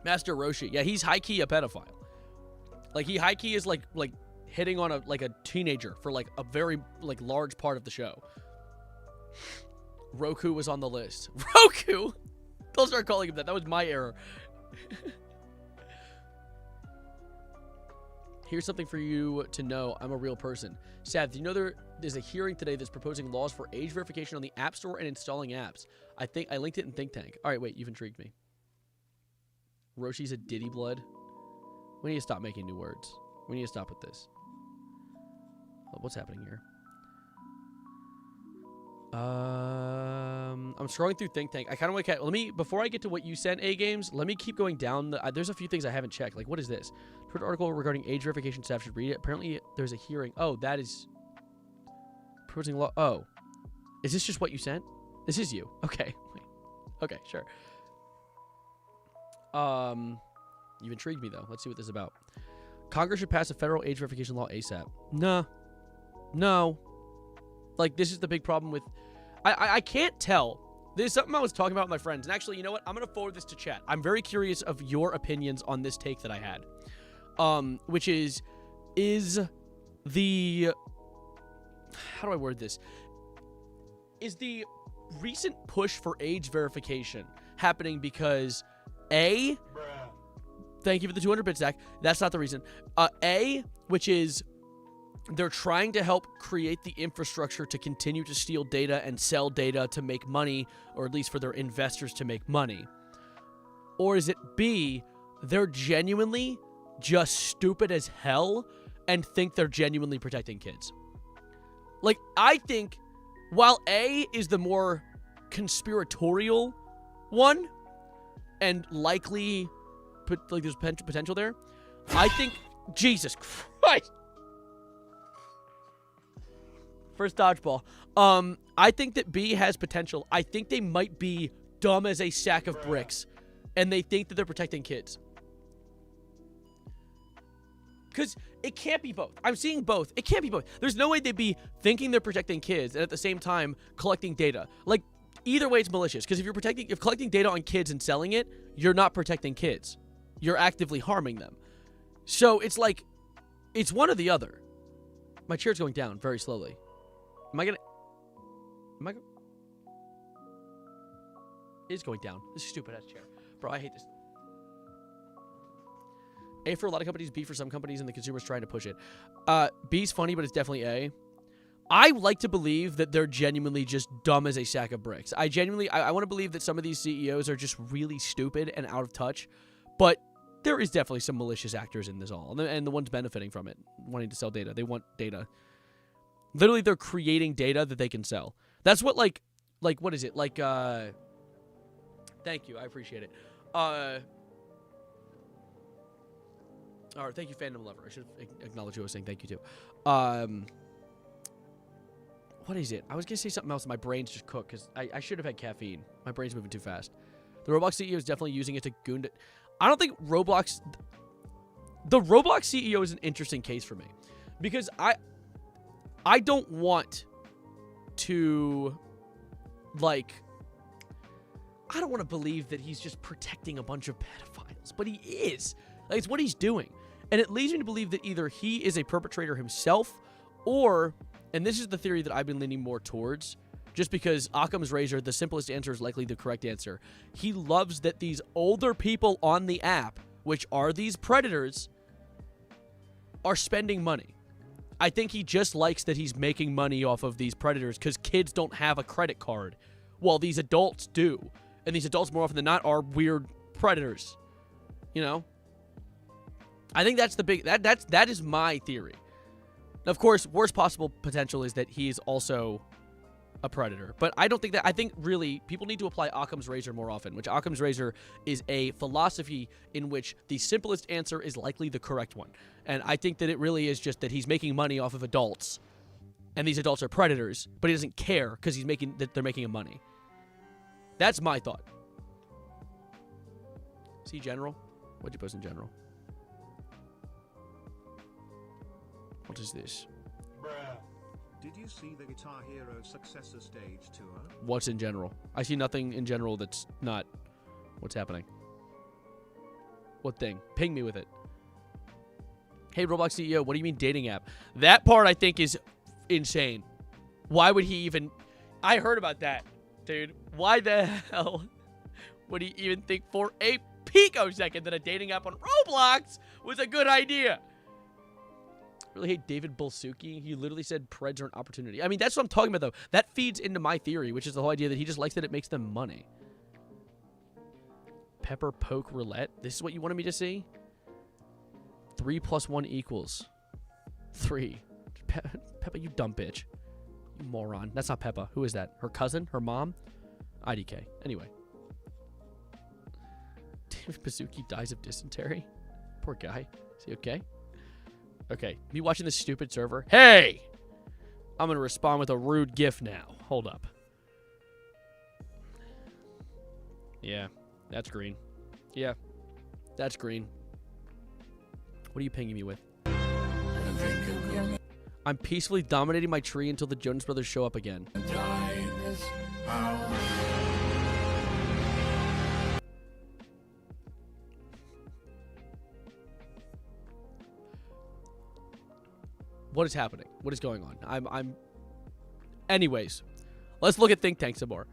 Master Roshi. Yeah, he's high-key a pedophile. Like, he high-key is like hitting on a teenager for like a very like large part of the show. Roku was on the list. Roku? Don't start calling him that. That was my error. Here's something for you to know. I'm a real person. Sad, do you know there's a hearing today that's proposing laws for age verification on the App Store and installing apps? I think I linked it in Think Tank. All right, wait, you've intrigued me. Roshi's a Diddy blood. We need to stop making new words. We need to stop with this. Oh, what's happening here? I'm scrolling through Think Tank. I kind of want to before I get to what you sent, A-Games, let me keep going down. There's a few things I haven't checked. Like, what is this? Twitter article regarding age verification. Staff should read it. Apparently, there's a hearing. Oh, that is proposing law. Oh, is this just what you sent? This is you. Okay. Okay, sure. You've intrigued me though. Let's see what this is about. Congress should pass a federal age verification law ASAP. No. Like, this is the big problem with... I can't tell. There's something I was talking about with my friends. And actually, you know what? I'm going to forward this to chat. I'm very curious of your opinions on this take that I had. Which is the... How do I word this? Is the recent push for age verification happening because, A... Thank you for the 200 bits, Zach. That's not the reason. A, which is... They're trying to help create the infrastructure to continue to steal data and sell data to make money, or at least for their investors to make money? Or is it B, they're genuinely just stupid as hell and think they're genuinely protecting kids? Like, I think while A is the more conspiratorial one and likely, like, there's potential there, I think, Jesus Christ. First dodgeball. I think that B has potential. I think they might be dumb as a sack of bricks, and they think that they're protecting kids. Because it can't be both. I'm seeing both. It can't be both. There's no way they'd be thinking they're protecting kids and at the same time collecting data. Like, either way, it's malicious. Because if collecting data on kids and selling it, you're not protecting kids. You're actively harming them. So it's like, it's one or the other. My chair's going down very slowly. Am I gonna... It is going down. This stupid ass chair. Bro, I hate this. A for a lot of companies, B for some companies, and the consumer's trying to push it. B's funny, but it's definitely A. I like to believe that they're genuinely just dumb as a sack of bricks. I want to believe that some of these CEOs are just really stupid and out of touch, but there is definitely some malicious actors in this all, and the ones benefiting from it, wanting to sell data. They want data. Literally, they're creating data that they can sell. That's what, like, what is it? Like, thank you. I appreciate it. All right, thank you, Fandom Lover. I should acknowledge you. I was saying thank you, too. What is it? I was going to say something else, and my brain's just cooked, because I should have had caffeine. My brain's moving too fast. The Roblox CEO is definitely using it to goon it. I don't think Roblox... The Roblox CEO is an interesting case for me. Because I don't want to, like... I don't want to believe that he's just protecting a bunch of pedophiles, but he is. Like, it's what he's doing. And it leads me to believe that either he is a perpetrator himself, or... And this is the theory that I've been leaning more towards, just because Occam's razor, the simplest answer is likely the correct answer. He loves that these older people on the app, which are these predators, are spending money. I think he just likes that he's making money off of these predators because kids don't have a credit card, while these adults do. And these adults, more often than not, are weird predators. You know? I think that's the big... That is my theory. Of course, worst possible potential is that he's also a predator. But I don't think that... I think, really, people need to apply Occam's razor more often, which Occam's razor is a philosophy in which the simplest answer is likely the correct one. And I think that it really is just that he's making money off of adults, and these adults are predators, but he doesn't care because they're making him money. That's my thought. See, General? What'd you post in General? What is this? Did you see the Guitar Hero Successor Stage Tour? What's in General? I see nothing in General that's not... What's happening? What thing? Ping me with it. Hey, Roblox CEO, what do you mean dating app? That part, I think, is insane. Why would he even... I heard about that, dude. Why the hell would he even think for a picosecond that a dating app on Roblox was a good idea? Really hate David Bulsuki. He literally said Preds are an opportunity. I mean, that's what I'm talking about, though. That feeds into my theory, which is the whole idea that he just likes that it makes them money. Pepper poke roulette. This is what you wanted me to see? 3 + 1 = 3. Peppa, you dumb bitch. You moron. That's not Peppa. Who is that? Her cousin? Her mom? IDK. Anyway. David Bulsuki dies of dysentery. Poor guy. Is he okay? Okay, me watching this stupid server. Hey! I'm going to respond with a rude gif now. Hold up. Yeah, that's green. Yeah, that's green. What are you pinging me with? I'm peacefully dominating my tree until the Jonas Brothers show up again. What is happening? What is going on? Anyways, let's look at think tanks some more.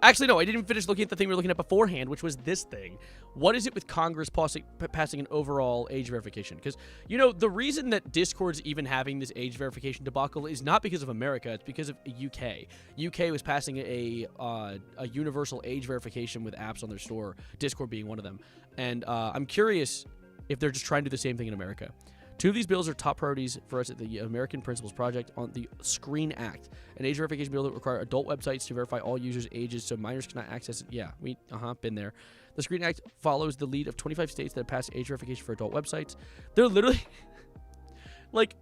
Actually, no, I didn't even finish looking at the thing we were looking at beforehand, which was this thing. What is it with Congress passing an overall age verification? Because, you know, the reason that Discord's even having this age verification debacle is not because of America. It's because of UK. UK was passing a universal age verification with apps on their store, Discord being one of them. And I'm curious if they're just trying to do the same thing in America. 2 of these bills are top priorities for us at the American Principles Project on the Screen Act, an age verification bill that requires adult websites to verify all users' ages so minors cannot access it. Yeah, been there. The Screen Act follows the lead of 25 states that have passed age verification for adult websites. They're literally, like,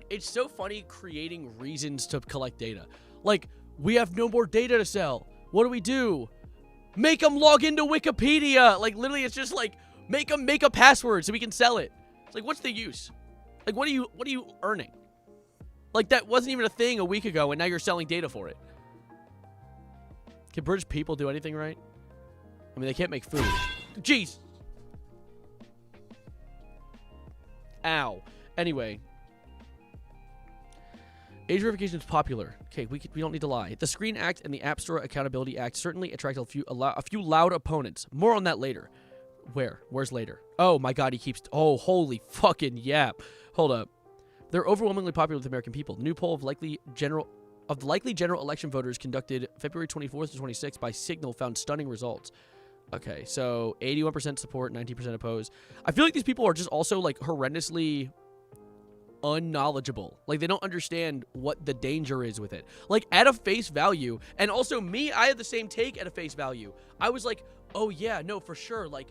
it's so funny creating reasons to collect data. Like, we have no more data to sell. What do? Make them log into Wikipedia. Like, literally, it's just like, make them make a password so we can sell it. Like, what's the use? Like, what are you earning? Like, that wasn't even a thing a week ago, and now you're selling data for it. Can British people do anything right? I mean, they can't make food. Jeez. Ow. Anyway. Age verification is popular. Okay, we don't need to lie. The Screen Act and the App Store Accountability Act certainly attracted a few loud opponents. More on that later. Where's later? Oh my God, he keeps. Oh, holy fucking yap. Hold up. They're overwhelmingly popular with American people. The new poll of likely general election voters conducted February 24th to 26th by Signal found stunning results. Okay, so 81% support, 19% oppose. I feel like these people are just also like horrendously unknowledgeable. Like they don't understand what the danger is with it. Like at a face value, and also me, I had the same take at a face value. I was like, oh yeah, no, for sure. Like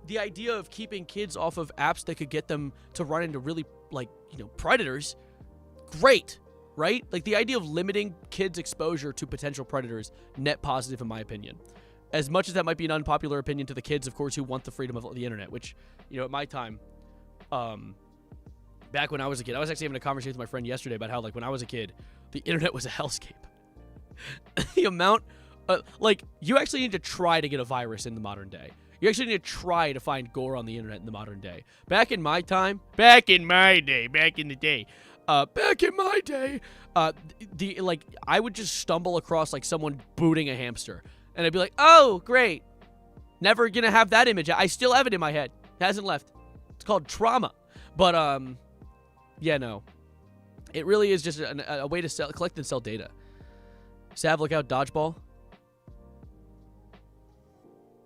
the idea of keeping kids off of apps that could get them to run into really like, you know, predators, great, right? Like the idea of limiting kids' exposure to potential predators, net positive in my opinion. As much as that might be an unpopular opinion to the kids, of course, who want the freedom of the internet, which, you know, at my time, back when I was a kid, I was actually having a conversation with my friend yesterday about how, like, when I was a kid, the internet was a hellscape. The amount, like, you actually need to try to get a virus in the modern day. You actually need to try to find gore on the internet in the modern day. Back in my time, back in my day, I would just stumble across, like, someone booting a hamster. And I'd be like, oh, great. Never gonna have that image. I still have it in my head. It hasn't left. It's called trauma. But, yeah, no. It really is just a way to collect and sell data. Sav, look out, dodgeball.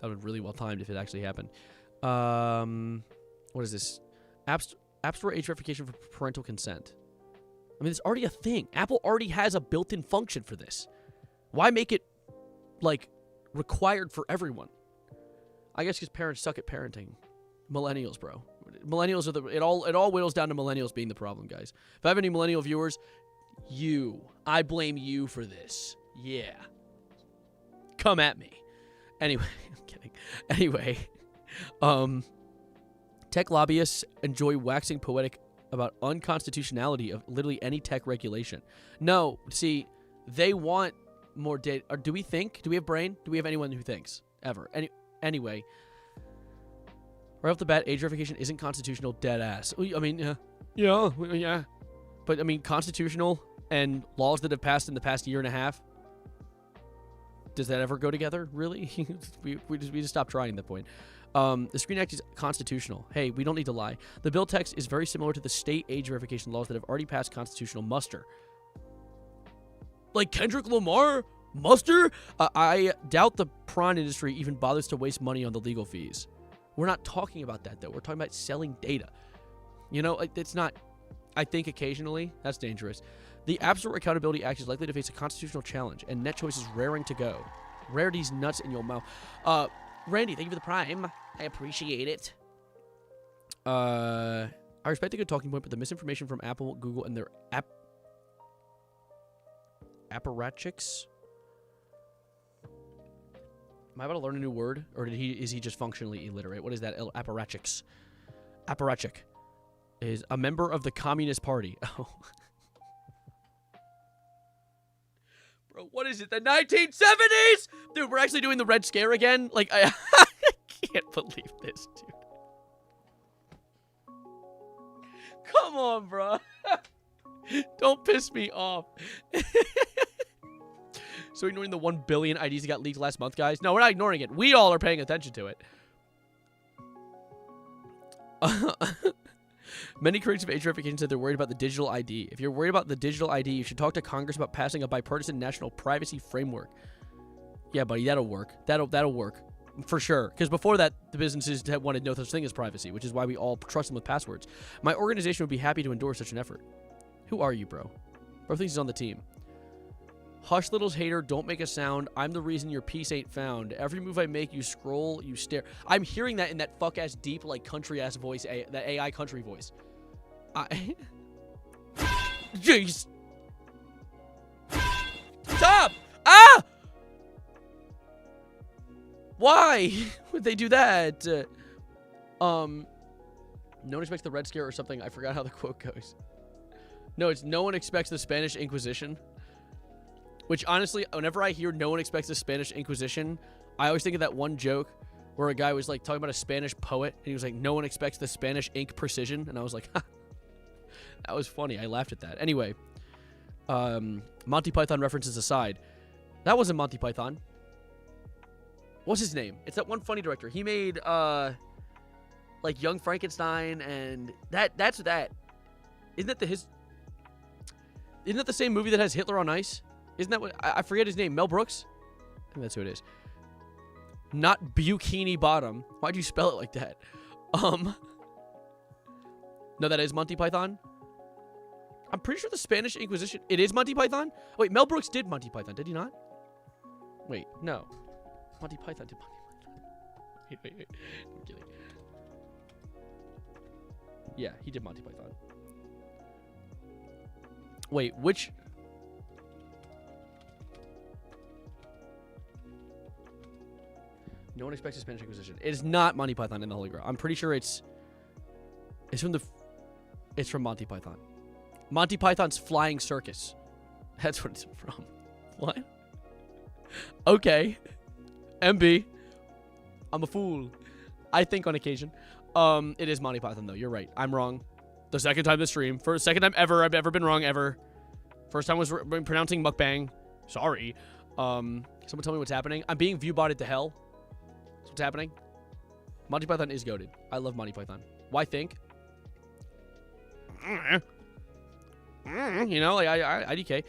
That would really well timed if it actually happened. What is this? App Store age verification for parental consent. I mean, it's already a thing. Apple already has a built-in function for this. Why make it, like, required for everyone? I guess because parents suck at parenting. Millennials, bro. Millennials are it all whittles down to millennials being the problem, guys. If I have any millennial viewers, I blame you for this. Yeah. Come at me. Anyway, I'm kidding. Anyway, tech lobbyists enjoy waxing poetic about unconstitutionality of literally any tech regulation. No, see, they want more data. Or do we think? Do we have brain? Do we have anyone who thinks? Ever. Anyway, right off the bat, age verification isn't constitutional, dead ass. I mean, yeah. But, I mean, constitutional and laws that have passed in the past year and a half, does that ever go together? Really? we just stop trying at that point. The Screen Act is constitutional. Hey, we don't need to lie. The bill text is very similar to the state age verification laws that have already passed constitutional muster. Like Kendrick Lamar? Muster? I doubt the prawn industry even bothers to waste money on the legal fees. We're not talking about that, though. We're talking about selling data. You know, it's not... I think occasionally, that's dangerous. The App Store Accountability Act is likely to face a constitutional challenge, and NetChoice is raring to go. Rarity's nuts in your mouth. Randy, thank you for the prime. I appreciate it. I respect a good talking point, but the misinformation from Apple, Google, and their apparatchiks. Am I about to learn a new word, or is he just functionally illiterate? What is that? Apparatchiks. Apparatchik is a member of the Communist Party. Oh. Bro, what is it? The 1970s? Dude, we're actually doing the Red Scare again? Like, I can't believe this, dude. Come on, bro. Don't piss me off. So ignoring the 1 billion IDs that got leaked last month, guys? No, we're not ignoring it. We all are paying attention to it. Many critics of age verification said they're worried about the digital ID. If you're worried about the digital ID, you should talk to Congress about passing a bipartisan national privacy framework. Yeah, buddy, that'll work. That'll work. For sure. Because before that, the businesses wanted no such thing as privacy, which is why we all trust them with passwords. My organization would be happy to endorse such an effort. Who are you, bro? Bro thinks he's on the team. Hush, littles hater, don't make a sound. I'm the reason your peace ain't found. Every move I make, you scroll, you stare. I'm hearing that in that fuck-ass deep, like, country-ass voice, that AI country voice. Jeez. Stop! Ah! Why would they do that? No one expects the Red Scare or something. I forgot how the quote goes. No, it's no one expects the Spanish Inquisition. Which, honestly, whenever I hear no one expects the Spanish Inquisition, I always think of that one joke where a guy was, like, talking about a Spanish poet, and he was like, no one expects the Spanish ink precision, and I was like, ha. That was funny. I laughed at that. Anyway, Monty Python references aside, that wasn't Monty Python. What's his name? It's that one funny director. He made like Young Frankenstein and that's that. Isn't that the same movie that has Hitler on Ice? Isn't that what I forget his name? Mel Brooks? I think that's who it is. Not Bikini Bottom. Why'd you spell it like that? No, that is Monty Python. I'm pretty sure the Spanish Inquisition. It is Monty Python? Wait, Mel Brooks did Monty Python, did he not? Wait, no. Monty Python did Monty Python. Wait. I'm kidding. Yeah, he did Monty Python. Wait, which... No one expects a Spanish Inquisition. It is not Monty Python and the Holy Grail. I'm pretty sure it's from Monty Python. Monty Python's Flying Circus. That's what it's from. What? Okay. MB. I'm a fool. I think on occasion. It is Monty Python though. You're right. I'm wrong. The second time this stream. First, second time ever I've ever been wrong ever. First time was pronouncing mukbang. Sorry. Someone tell me what's happening. I'm being viewbotted to hell. That's what's happening. Monty Python is goated. I love Monty Python. Why think? You know, like IDK.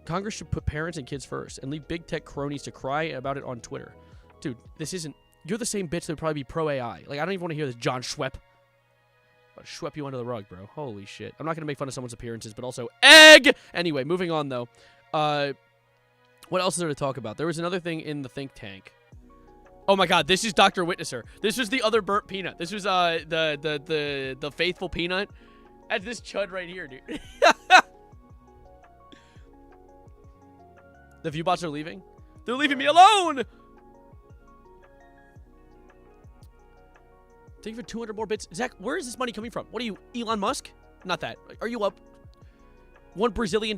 Congress should put parents and kids first and leave big tech cronies to cry about it on Twitter. Dude, this isn't... You're the same bitch that would probably be pro-AI. Like, I don't even want to hear this John Schwepp. I'll Schwepp you under the rug, bro. Holy shit. I'm not going to make fun of someone's appearances, but also egg! Anyway, moving on, though. What else is there to talk about? There was another thing in the think tank. Oh my god, this is Dr. Witnesser. This was the other burnt peanut. This was the faithful peanut. That's this chud right here, dude. The viewbots are leaving? They're leaving me alone! Thank you for 200 more bits. Zach, where is this money coming from? What are you, Elon Musk? Not that. Are you up $1 Brazilian?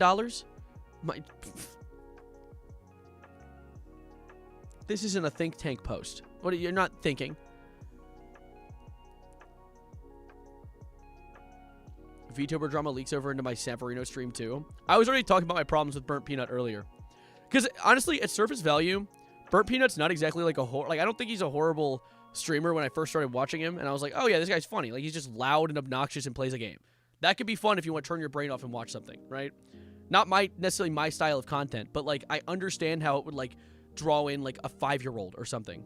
This isn't a think tank post. What are you, you're not thinking? VTuber drama leaks over into my Sanfarino stream too. I was already talking about my problems with Burnt Peanut earlier. Because honestly, at surface value, Burnt Peanut's not exactly like a I don't think he's a horrible streamer when I first started watching him, and I was like, oh yeah, this guy's funny. Like, he's just loud and obnoxious and plays a game. That could be fun if you want to turn your brain off and watch something, right? Not necessarily my style of content, but like I understand how it would like draw in like a 5-year-old or something.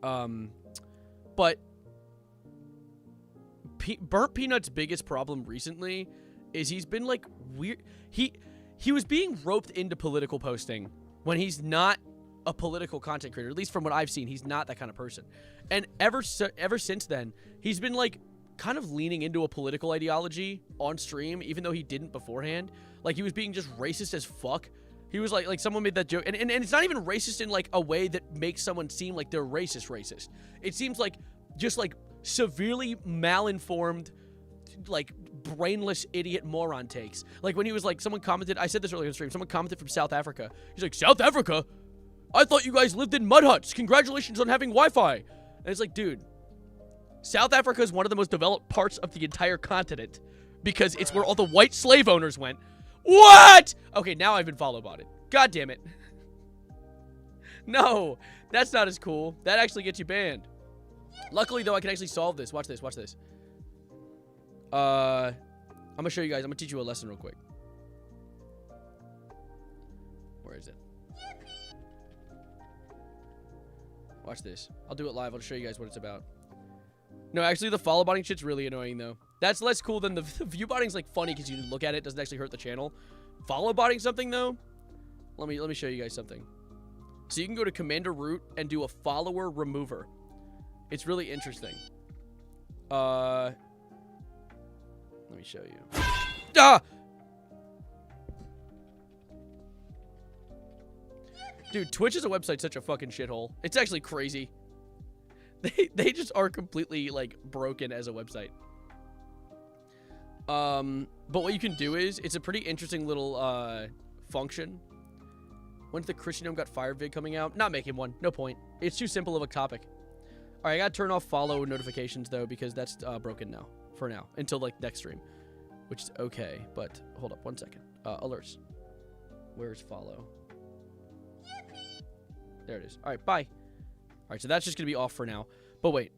But Burnt Peanut's biggest problem recently is he's been like weird. He was being roped into political posting when he's not a political content creator. At least from what I've seen, he's not that kind of person. And ever since then, he's been like kind of leaning into a political ideology on stream, even though he didn't beforehand. Like, he was being just racist as fuck. He was like someone made that joke, and it's not even racist in like a way that makes someone seem like they're racist. It seems like just like severely malinformed, like brainless idiot moron takes. Like when he was like, someone commented, I said this earlier in the stream, someone commented from South Africa. He's like, South Africa? I thought you guys lived in mud huts. Congratulations on having Wi-Fi. And it's like, dude, South Africa is one of the most developed parts of the entire continent because it's where all the white slave owners went. What? Okay, now I've been follow-botted. God damn it. No, that's not as cool. That actually gets you banned. Luckily, though, I can actually solve this. Watch this. I'm gonna show you guys. I'm gonna teach you a lesson real quick. Where is it? Watch this. I'll do it live. I'll show you guys what it's about. No, actually, the follow botting shit's really annoying, though. That's less cool than the view botting's like funny because you look at it, doesn't actually hurt the channel. Follow botting something though. Let me show you guys something. So you can go to Commander Root and do a follower remover. It's really interesting. Let me show you. Ah! Dude, Twitch is a website such a fucking shithole. It's actually crazy. They just are completely like broken as a website. But what you can do is, it's a pretty interesting little function. When's the Christian got fired vid coming out? Not making one. No point. It's too simple of a topic. Alright, I gotta turn off follow notifications though, because that's broken now. For now. Until like next stream. which is okay. But hold up 1 second. Alerts. Where's follow? There it is. All right, bye. All right, so that's just going to be off for now. But wait.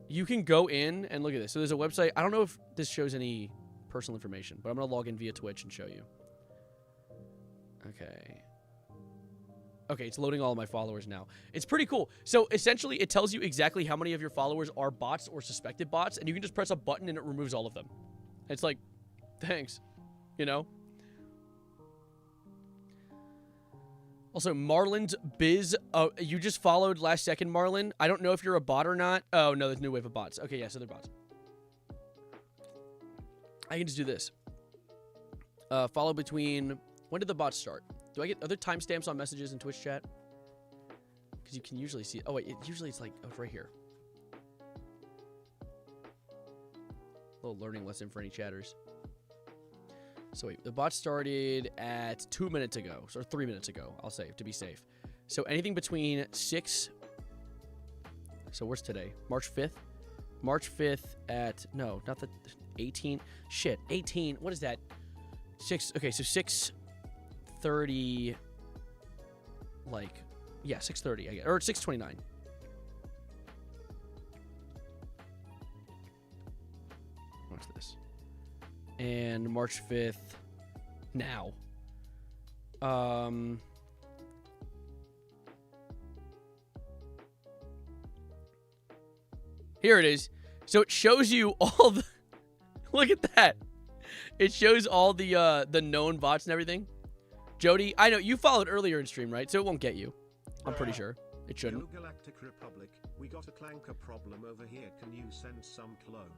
You can go in and look at this. So there's a website. I don't know if this shows any personal information, but I'm going to log in via Twitch and show you. Okay. Okay, it's loading all of my followers now. It's pretty cool. So essentially, it tells you exactly how many of your followers are bots or suspected bots, and you can just press a button and it removes all of them. It's like, thanks. You know? Also, Marlon's Biz. You just followed last second, Marlon. I don't know if you're a bot or not. Oh, no, there's a new wave of bots. Okay, yeah, so they're bots. I can just do this. Follow between... When did the bots start? Do I get other timestamps on messages in Twitch chat? Because you can usually see... Oh, wait, usually it's like right here. A little learning lesson for any chatters. So wait, the bot started at 2 minutes ago, or 3 minutes ago, I'll say, to be safe. So anything between 6... So where's today? March 5th? March 5th at... No, not the 18th. Shit, 18. What is that? 6... Okay, so 6:30... Like... Yeah, 6:30, I guess. Or 6:29. What's this? And March 5th now. Here it is. So it shows you all the... Look at that. It shows all the known bots and everything. Jody, I know you followed earlier in stream, right? So it won't get you. I'm pretty sure. It shouldn't. Yo, Galactic Republic, we got a clanker problem over here. Can you send some clone?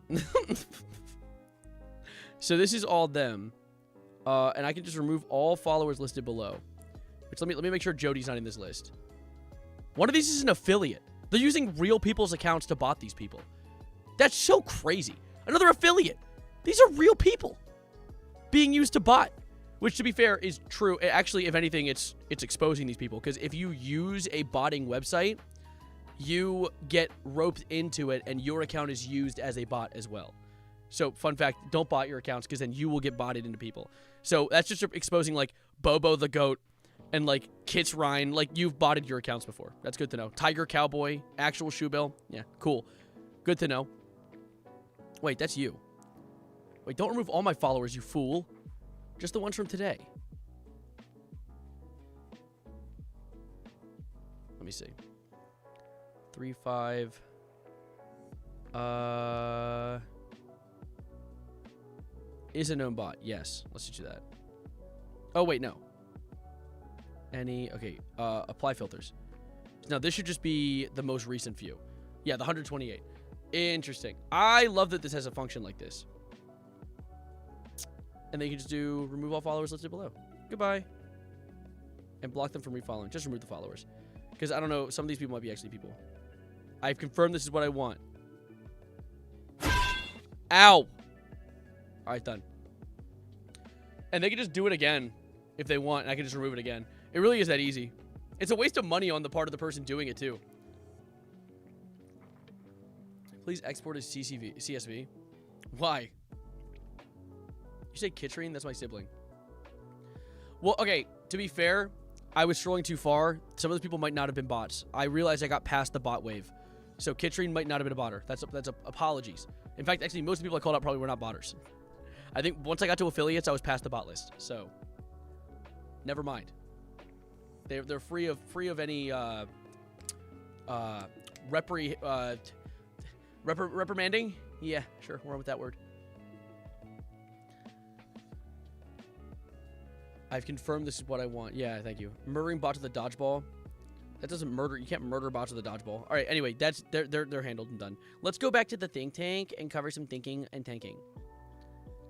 So this is all them. And I can just remove all followers listed below. Which let me make sure Jody's not in this list. One of these is an affiliate. They're using real people's accounts to bot these people. That's so crazy. Another affiliate. These are real people being used to bot. Which, to be fair, is true. Actually, if anything, it's exposing these people. Because if you use a botting website, you get roped into it, and your account is used as a bot as well. So, fun fact, don't bot your accounts, because then you will get botted into people. So, that's just exposing, like, Bobo the Goat and, like, Kits Ryan. Like, you've botted your accounts before. That's good to know. Tiger Cowboy, Actual Shoebill. Yeah, cool. Good to know. Wait, that's you. Wait, don't remove all my followers, you fool. Just the ones from today. Let me see. 3-5. Is a known bot. Yes. Let's do that. Oh, wait, no. Okay. Apply filters. Now, this should just be the most recent few. Yeah, the 128. Interesting. I love that this has a function like this. And then you can just do remove all followers listed below. Goodbye. And block them from refollowing. Just remove the followers. Because I don't know, some of these people might be actually people. I've confirmed this is what I want. Ow! Alright, done. And they can just do it again if they want, and I can just remove it again. It really is that easy. It's a waste of money on the part of the person doing it, too. Please export as CSV. Why? You say Kitrine? That's my sibling. Well, okay, to be fair, I was scrolling too far. Some of those people might not have been bots. I realized I got past the bot wave. So Kitrine might not have been a botter. That's apologies. In fact, actually, most of the people I called out probably were not botters. I think once I got to affiliates, I was past the bot list. So, never mind. They're free of any reprimanding? Yeah, sure. We're on with that word. I've confirmed this is what I want. Yeah, thank you. Murdering bots with a dodgeball. That doesn't murder. You can't murder bots with a dodgeball. All right. Anyway, they're handled and done. Let's go back to the think tank and cover some thinking and tanking.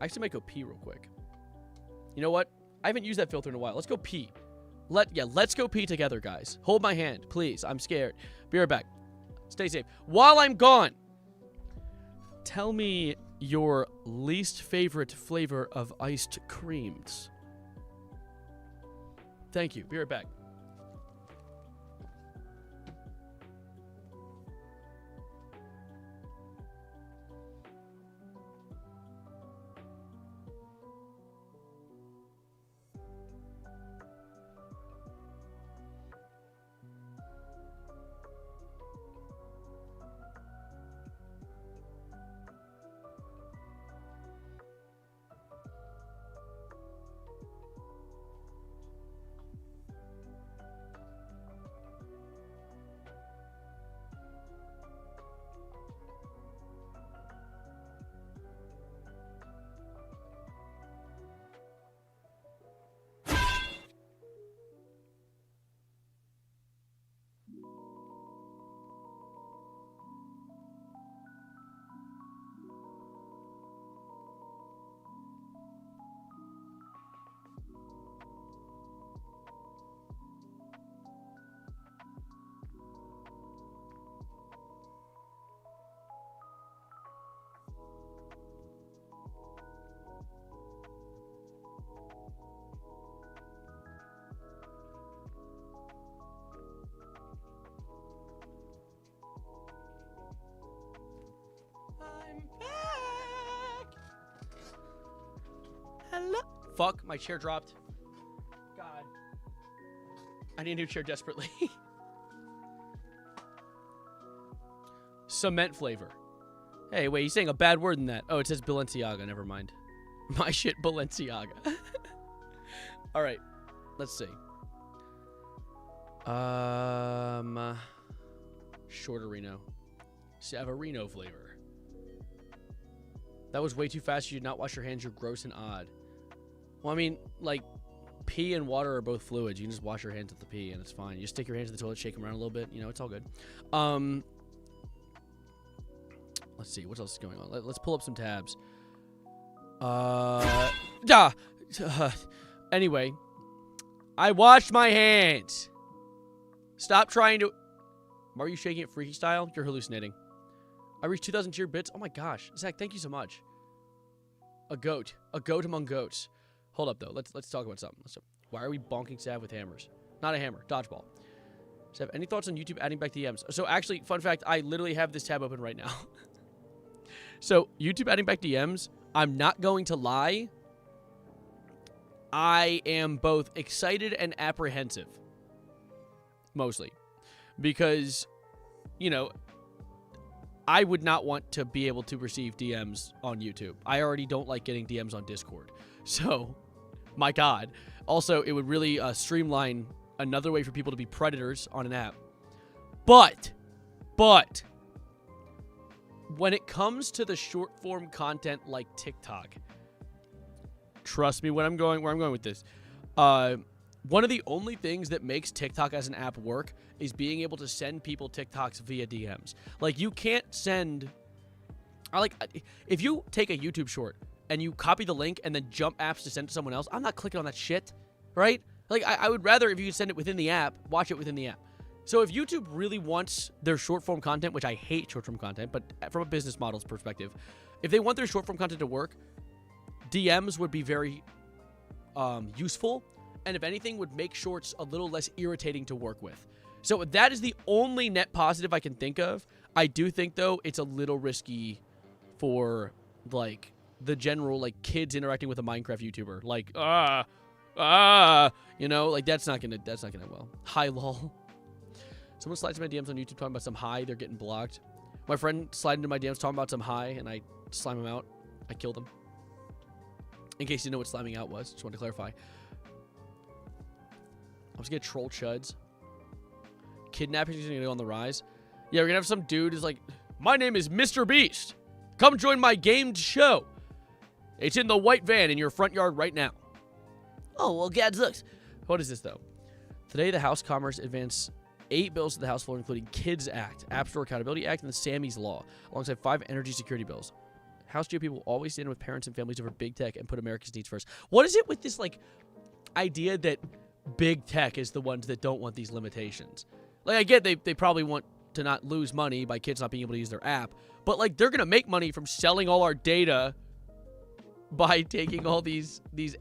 I actually might go pee real quick. You know what? I haven't used that filter in a while. Let's go pee. Let's go pee together, guys. Hold my hand, please. I'm scared. Be right back. Stay safe. While I'm gone, tell me your least favorite flavor of iced creams. Thank you. Be right back. fuck? My chair dropped. God. I need a new chair desperately. Cement flavor. Hey, wait, he's saying a bad word in that. Oh, it says Balenciaga. Never mind. My shit, Balenciaga. All right. Let's see. Shorterino. Savarino flavor. That was way too fast. You did not wash your hands. You're gross and odd. Well, I mean, like, pee and water are both fluids. You can just wash your hands with the pee, and it's fine. You just stick your hands in the toilet, shake them around a little bit. You know, it's all good. Let's see. What else is going on? Let's pull up some tabs. Anyway. I washed my hands. Stop trying to... Are you shaking it freaky style? You're hallucinating. I reached 2,000 tier bits. Oh my gosh. Zach, thank you so much. A goat. A goat among goats. Hold up, though. Let's talk about something. Why are we bonking Sav with hammers? Not a hammer. Dodgeball. Sav, any thoughts on YouTube adding back DMs? So actually, fun fact, I literally have this tab open right now. So, YouTube adding back DMs, I'm not going to lie. I am both excited and apprehensive. Mostly. Because, you know, I would not want to be able to receive DMs on YouTube. I already don't like getting DMs on Discord. So, my God. Also, it would really streamline another way for people to be predators on an app. But, when it comes to the short form content like TikTok, trust me where I'm going with this. One of the only things that makes TikTok as an app work is being able to send people TikToks via DMs. Like, you can't send... if you take a YouTube short and you copy the link and then jump apps to send to someone else, I'm not clicking on that shit, right? Like, I would rather if you send it within the app, watch it within the app. So if YouTube really wants their short-form content, which I hate short-form content, but from a business model's perspective, if they want their short-form content to work, DMs would be very useful, and if anything, would make shorts a little less irritating to work with. So that is the only net positive I can think of. I do think, though, it's a little risky for, like, the general, like, kids interacting with a Minecraft YouTuber. Like, you know, like, that's not gonna well. Hi, lol. Someone slides into my DMs on YouTube talking about some high, they're getting blocked. My friend slid into my DMs talking about some high, and I slime him out. I killed him. In case you know what sliming out was. Just wanted to clarify. I'm just gonna troll chuds. Kidnapping is gonna go on the rise. Yeah, we're gonna have some dude who's like, my name is Mr. Beast. Come join my gamed show. It's in the white van in your front yard right now. Oh, well, gadzooks. What is this, though? Today, the House Commerce advanced 8 bills to the House floor, including Kids Act, App Store Accountability Act, and the Sammy's Law, alongside 5 energy security bills. House GOP will always stand with parents and families over big tech and put America's needs first. What is it with this, like, idea that big tech is the ones that don't want these limitations? Like, I get they probably want to not lose money by kids not being able to use their app, but, like, they're going to make money from selling all our data by taking all these IDs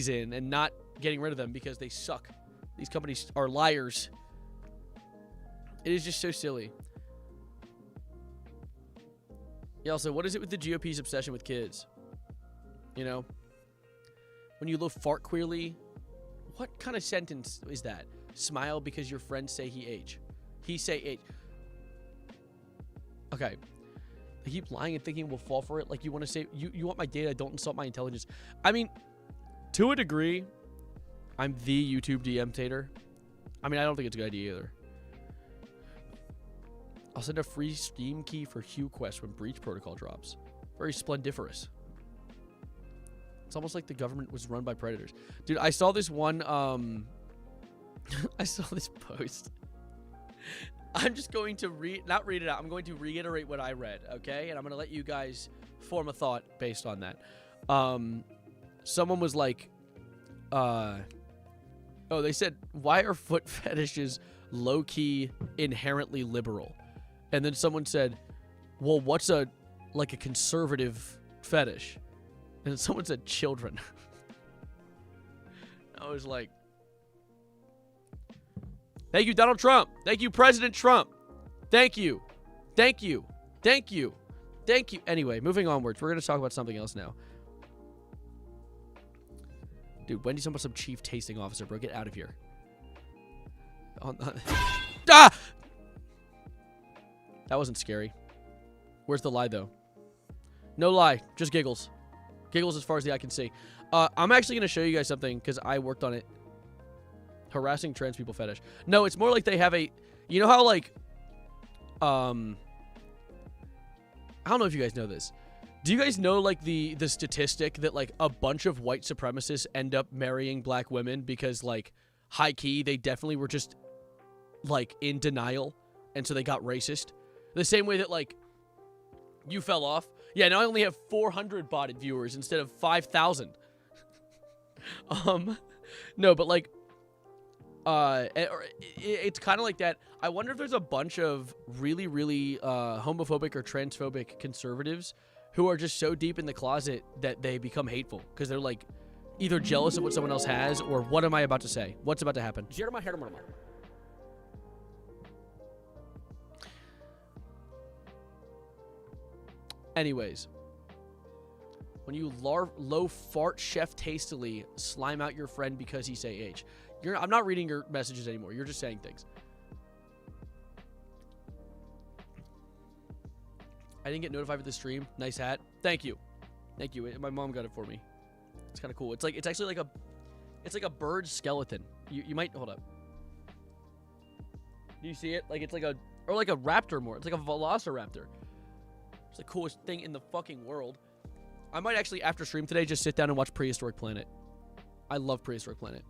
in and not getting rid of them because they suck. These companies are liars. It is just so silly. Yeah, also, what is it with the GOP's obsession with kids? You know? When you look fart queerly, what kind of sentence is that? Smile because your friends say he age. He say age. Okay. They keep lying and thinking we'll fall for it. Like, you want to say, you want my data, don't insult my intelligence. I mean, to a degree, I'm the YouTube DM-tator. I mean, I don't think it's a good idea either. I'll send a free Steam key for Hue Quest when Breach Protocol drops. Very splendiferous. It's almost like the government was run by predators. Dude, I saw this one, I saw this post. I'm just going to not read it out. I'm going to reiterate what I read, okay? And I'm going to let you guys form a thought based on that. Someone was like, they said, why are foot fetishes low-key inherently liberal? And then someone said, well, what's a conservative fetish? And then someone said children. I was like, thank you, Donald Trump. Thank you, President Trump. Thank you. Thank you. Thank you. Thank you. Anyway, moving onwards. We're going to talk about something else now. Dude, Wendy's almost some chief tasting officer, bro. Get out of here. Ah! That wasn't scary. Where's the lie, though? No lie. Just giggles. Giggles as far as the eye can see. I'm actually going to show you guys something because I worked on it. Harassing trans people fetish. No, it's more like they have a... You know how, like... I don't know if you guys know this. Do you guys know, like, the statistic that, like, a bunch of white supremacists end up marrying black women because, like, high-key, they definitely were just, like, in denial, and so they got racist? The same way that, like, you fell off. Yeah, now I only have 400 botted viewers instead of 5,000. No, but, like, it's kind of like that. I wonder if there's a bunch of really, really homophobic or transphobic conservatives who are just so deep in the closet that they become hateful because they're like either jealous of what someone else has or what am I about to say? What's about to happen? Anyways, when you low fart chef tastily slime out your friend because he say H. I'm not reading your messages anymore. You're just saying things. I didn't get notified for the stream. Nice hat. Thank you. Thank you. My mom got it for me. It's kind of cool. It's actually like a bird skeleton. You might hold up. Do you see it? Like it's like a raptor more. It's like a velociraptor. It's the coolest thing in the fucking world. I might actually after stream today just sit down and watch Prehistoric Planet. I love Prehistoric Planet.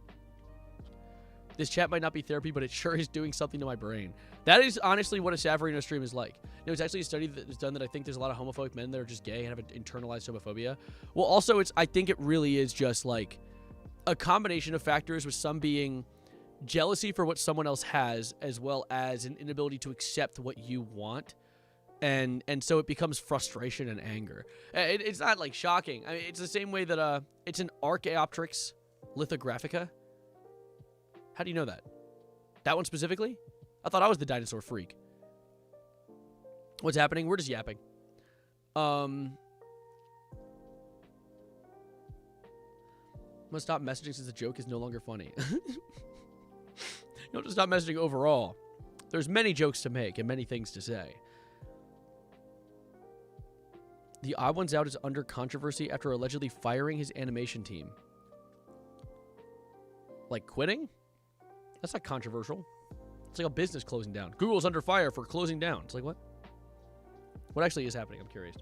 This chat might not be therapy, but it sure is doing something to my brain. That is honestly what a Savarino stream is like. You know, it's actually a study that was done that I think there's a lot of homophobic men that are just gay and have an internalized homophobia. Well, also, I think it really is just like a combination of factors with some being jealousy for what someone else has, as well as an inability to accept what you want. And so it becomes frustration and anger. It's not like shocking. I mean, it's the same way that it's an Archaeopteryx lithographica. How do you know that? That one specifically? I thought I was the dinosaur freak. What's happening? We're just yapping. I'm gonna stop messaging since the joke is no longer funny. You don't just stop messaging overall. There's many jokes to make and many things to say. The Odd Ones Out is under controversy after allegedly firing his animation team. Like quitting? That's not controversial. It's like a business closing down. Google's under fire for closing down. It's like, what? What actually is happening? I'm curious.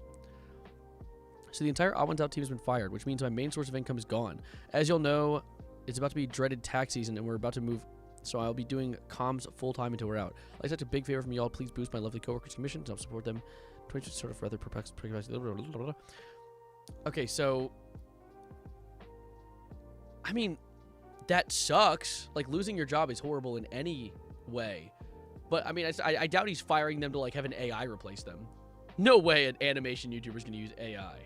So the entire Odd Ones Out team has been fired, which means my main source of income is gone. As you'll know, it's about to be dreaded tax season, and we're about to move, so I'll be doing comms full-time until we're out. Like such a big favor from y'all. Please boost my lovely coworkers' commissions. I'll support them. Twitch is sort of rather perplexed. Okay, so... I mean... That sucks. Like, losing your job is horrible in any way. But, I mean, I doubt he's firing them to, like, have an AI replace them. No way an animation YouTuber is going to use AI.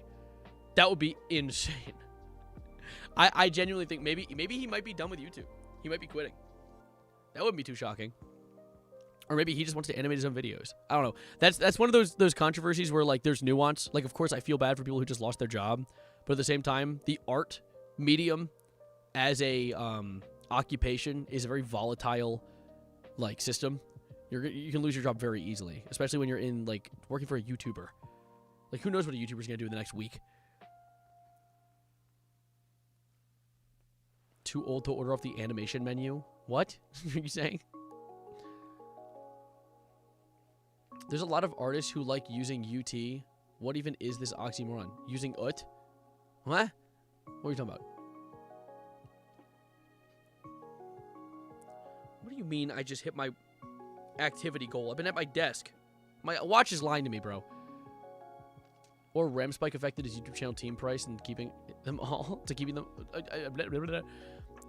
That would be insane. I genuinely think maybe he might be done with YouTube. He might be quitting. That wouldn't be too shocking. Or maybe he just wants to animate his own videos. I don't know. That's one of those controversies where, like, there's nuance. Like, of course, I feel bad for people who just lost their job. But at the same time, the art medium... as a occupation is a very volatile like system. You can lose your job very easily, especially when you're in like working for a YouTuber. Like who knows what a YouTuber's gonna do in the next week? Too old to order off the animation menu? What are you saying? There's a lot of artists who like using UT. What even is this oxymoron? Using UT? What? What are you talking about? What do you mean I just hit my activity goal? I've been at my desk. My watch is lying to me, bro. Or RAM spike affected his YouTube channel team price and keeping them all to keeping them...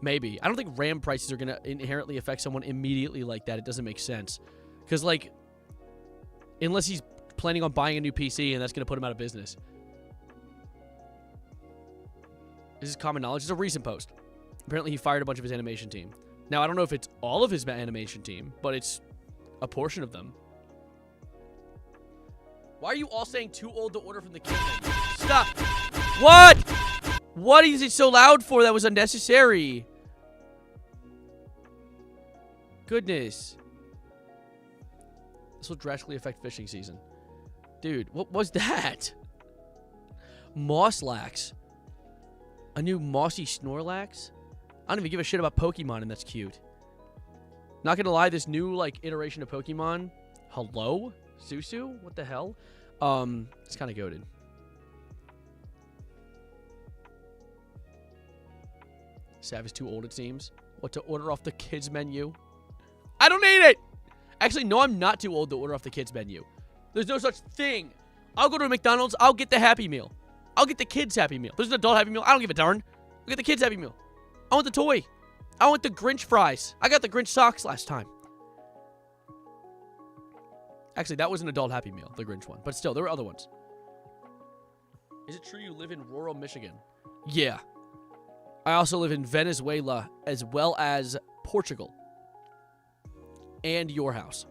Maybe. I don't think RAM prices are going to inherently affect someone immediately like that. It doesn't make sense. Because, like, unless he's planning on buying a new PC and that's going to put him out of business. This is common knowledge. It's a recent post. Apparently he fired a bunch of his animation team. Now, I don't know if it's all of his animation team, but it's a portion of them. Why are you all saying too old to order from the kitchen? Stop! What? What is it so loud for? That was unnecessary. Goodness. This will drastically affect fishing season. Dude, what was that? Mosslax. A new mossy Snorlax? I don't even give a shit about Pokemon, and that's cute. Not gonna lie, this new, like, iteration of Pokemon... Hello? Susu? What the hell? It's kind of goated. Sav is too old, it seems. What, to order off the kids menu? I don't need it! Actually, no, I'm not too old to order off the kids menu. There's no such thing. I'll go to a McDonald's. I'll get the Happy Meal. I'll get the kids Happy Meal. There's an adult Happy Meal. I don't give a darn. I'll get the kids Happy Meal. I want the toy. I want the Grinch fries. I got the Grinch socks last time. Actually, that was an adult Happy Meal, the Grinch one. But still, there were other ones. Is it true you live in rural Michigan? Yeah. I also live in Venezuela as well as Portugal. And your house.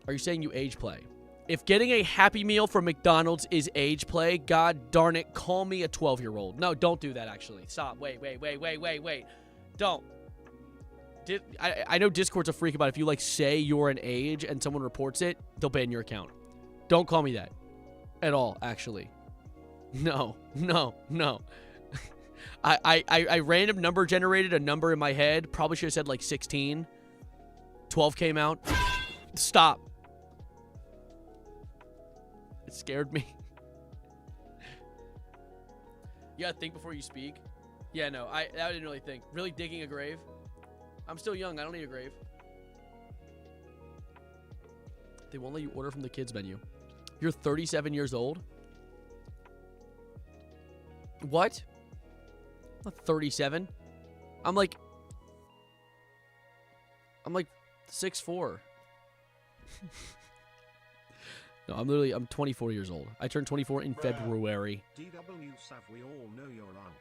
Are you saying you age play? If getting a Happy Meal from McDonald's is age play, god darn it, call me a 12-year-old. No, don't do that, actually. Stop. Wait. Don't. I know Discord's a freak about if you, like, say you're an age and someone reports it, they'll ban your account. Don't call me that. At all, actually. No. I random number generated a number in my head. Probably should have said, like, 16. 12 came out. Stop. It scared me. You gotta think before you speak. Yeah, no, I didn't really think. Really digging a grave? I'm still young. I don't need a grave. They won't let you order from the kids menu. You're 37 years old? What? I'm not 37. I'm like 6'4". No, I'm 24 years old. I turned 24 in February. DW Sav, we all know you're unk.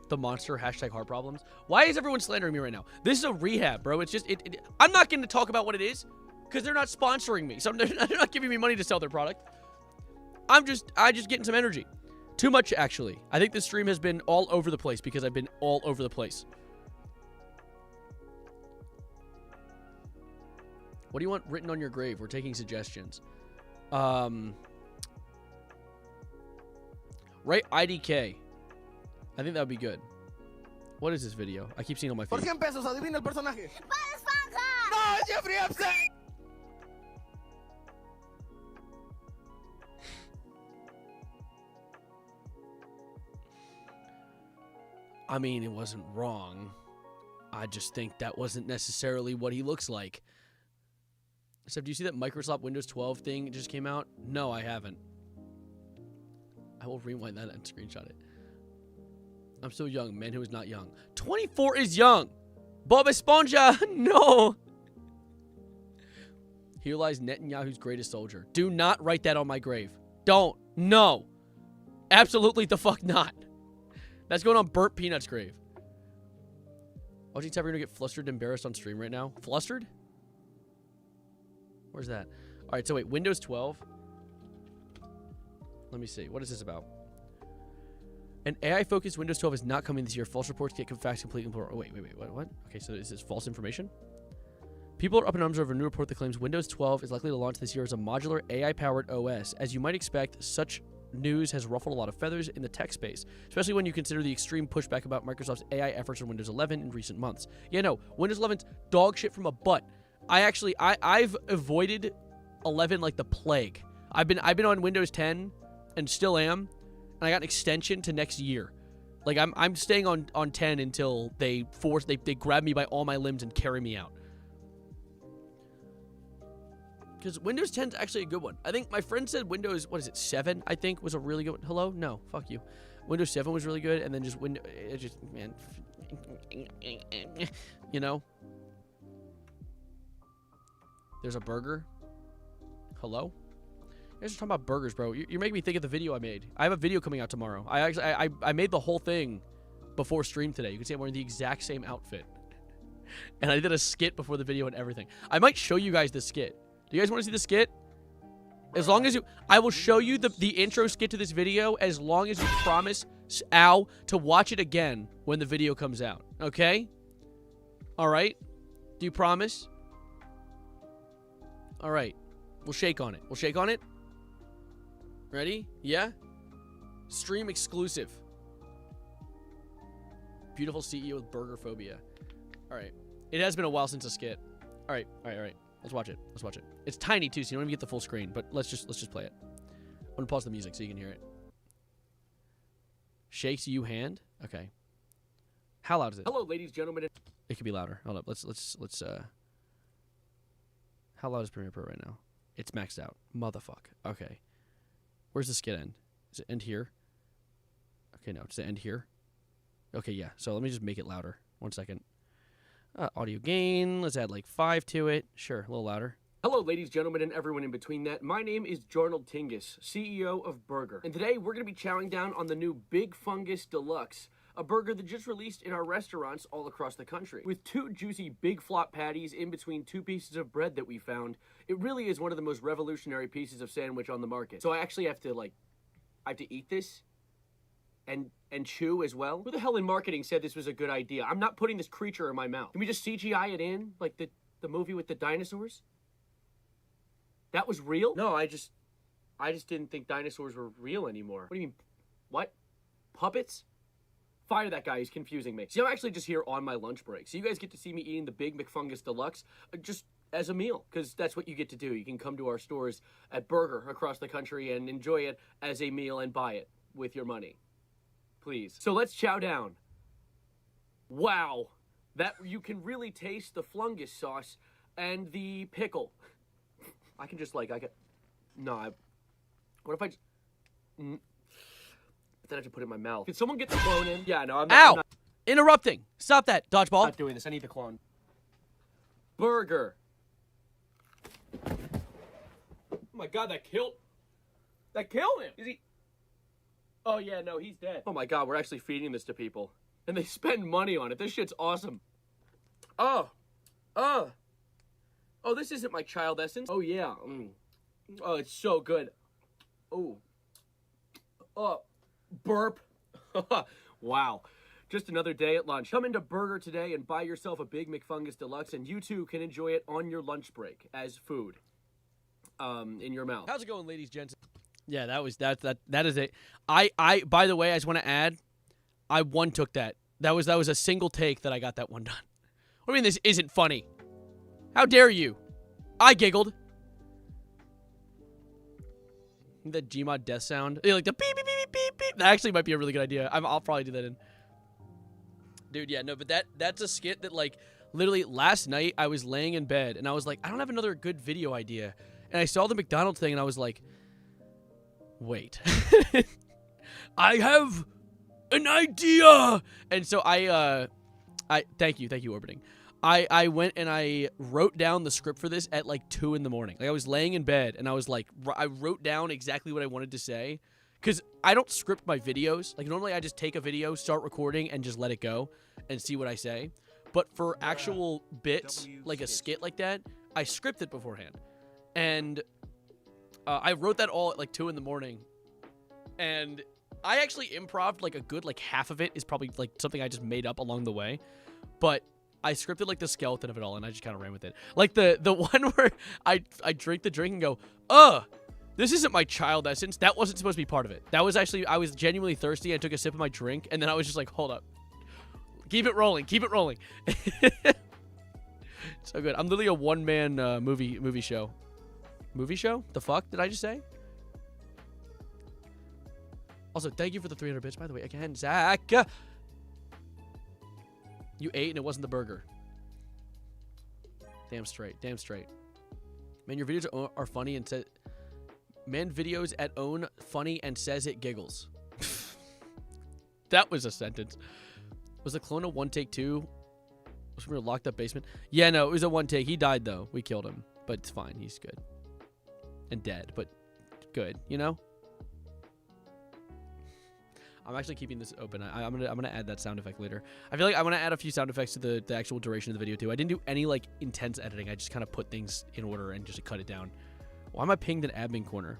The monster hashtag heart problems. Why is everyone slandering me right now? This is a rehab, bro. It's just I'm not going to talk about what it is because they're not sponsoring me. So they're not giving me money to sell their product. I just getting some energy. Too much, actually. I think this stream has been all over the place because I've been all over the place. What do you want written on your grave? We're taking suggestions. Write IDK. I think that would be good. What is this video? I keep seeing on my feed. pesos, adivina el personaje. No, Jeffrey Epstein. I mean, it wasn't wrong. I just think that wasn't necessarily what he looks like. So, do you see that Microsoft Windows 12 thing just came out? No, I haven't. I will rewind that and screenshot it. I'm so young. Man who is not young. 24 is young. Bob Esponja. No. Here lies Netanyahu's greatest soldier. Do not write that on my grave. Don't. No. Absolutely the fuck not. That's going on Burnt Peanut's grave. Watching Taverna get flustered and embarrassed on stream right now. Flustered? Where's that? All right, so wait. Windows 12. Let me see. What is this about? An AI-focused Windows 12 is not coming this year. False reports get facts completely. Oh, wait. What? Okay, so is this false information? People are up in arms over a new report that claims Windows 12 is likely to launch this year as a modular AI-powered OS. As you might expect, such news has ruffled a lot of feathers in the tech space, especially when you consider the extreme pushback about Microsoft's AI efforts on Windows 11 in recent months. Yeah, no, Windows 11's dog shit from a butt. I've avoided 11 like the plague. I've been on Windows 10 and still am. And I got an extension to next year. Like, I'm staying on 10 until they grab me by all my limbs and carry me out. Because Windows 10 is actually a good one. I think my friend said Windows, 7, I think, was a really good one. Hello? No, fuck you. Windows 7 was really good, and then just man. You know? There's a burger. Hello? You guys are talking about burgers, bro. You're making me think of the video I made. I have a video coming out tomorrow. I made the whole thing before stream today. You can see I'm wearing the exact same outfit. And I did a skit before the video and everything. I might show you guys the skit. Do you guys want to see the skit? As long as you, I will show you the intro skit to this video as long as you promise, Al, to watch it again when the video comes out. Okay? All right? Do you promise? All right. We'll shake on it. We'll shake on it. Ready? Yeah? Stream exclusive. Beautiful CEO with burger phobia. All right. It has been a while since a skit. All right. All right. All right. Let's watch it. Let's watch it. It's tiny too, so you don't even get the full screen. But let's just play it. I'm gonna pause the music so you can hear it. Shakes you hand. Okay. How loud is it? Hello, ladies, gentlemen. It could be louder. Hold up. Let's. How loud is Premiere Pro right now? It's maxed out. Motherfuck. Okay. Where's the skit end? Does it end here? Okay, no. Does it end here? Okay, yeah. So let me just make it louder. 1 second. Audio gain. Let's add like 5 to it. Sure, a little louder. Hello, ladies, gentlemen, and everyone in between that. My name is Jarnold Tingus, CEO of Burger. And today we're going to be chowing down on the new Big Fungus Deluxe, a burger that just released in our restaurants all across the country. With 2 juicy big flop patties in between 2 pieces of bread that we found, it really is one of the most revolutionary pieces of sandwich on the market. So I actually have to, I have to eat this and chew as well. Who the hell in marketing said this was a good idea? I'm not putting this creature in my mouth. Can we just CGI it in, like the movie with the dinosaurs? That was real? No, I just didn't think dinosaurs were real anymore. What do you mean? What? Puppets? Fire that guy, he's confusing me. See, I'm actually just here on my lunch break. So you guys get to see me eating the Big McFungus Deluxe just as a meal, because that's what you get to do. You can come to our stores at Burger across the country and enjoy it as a meal and buy it with your money. Please. So let's chow down. Wow. That you can really taste the flungus sauce and the pickle. I can just what if I just, then I have to put it in my mouth. Can someone get the clone in? Yeah, no, I'm not. Ow! I'm not Interrupting. Stop that, dodgeball. doing this. I need the clone. Burger. Oh my god, that killed him. Is he? Oh yeah, no, he's dead. Oh my god, we're actually feeding this to people. And they spend money on it. This shit's awesome. Oh, this isn't my child essence. Oh yeah. Oh, it's so good. Oh, burp. Wow. Just another day at lunch. Come into Burger today and buy yourself a Big McFungus Deluxe, and you too can enjoy it on your lunch break as food. In your mouth. How's it going, ladies, gents? Yeah, that is it. I by the way, I just want to add, I took that. That was a single take that I got that one done. What do you mean this isn't funny? How dare you? I giggled. The Gmod death sound. Yeah, like the beep, beep, beep, beep, beep. That actually might be a really good idea. I'll probably do that in. Dude, yeah, no, but that's a skit that, literally last night I was laying in bed and I was like, I don't have another good video idea. And I saw the McDonald's thing and I was like, wait. I have an idea. And so I thank you, Orbiting. I went and I wrote down the script for this at 2 in the morning. I was laying in bed and I was I wrote down exactly what I wanted to say. Because I don't script my videos. Normally I just take a video, start recording, and just let it go and see what I say. But for actual bits, like a skit like that, I script it beforehand. And I wrote that all at 2 in the morning. And I actually improv'd a good half of it is probably something I just made up along the way. But I scripted the skeleton of it all and I just kind of ran with it. The one where I drink the drink and go, this isn't my child essence. That wasn't supposed to be part of it. That was actually, I was genuinely thirsty. I took a sip of my drink and then I was just hold up. Keep it rolling. Keep it rolling. So good. I'm literally a one-man movie show. Movie show? The fuck did I just say? Also, thank you for the 300 bits, by the way. Again, Zach. You ate and it wasn't the burger. Damn straight. Damn straight. Man, your videos are funny and says... Man videos at own funny and says it giggles. That was a sentence. Was the clone a one take too? Was from your locked up basement? Yeah, no, it was a one take. He died though. We killed him. But it's fine. He's good. And dead, but good, you know? I'm actually keeping this open. I'm gonna add that sound effect later. I feel like I want to add a few sound effects to the actual duration of the video too. I didn't do any intense editing. I just kind of put things in order and just cut it down. Why am I pinged in admin corner?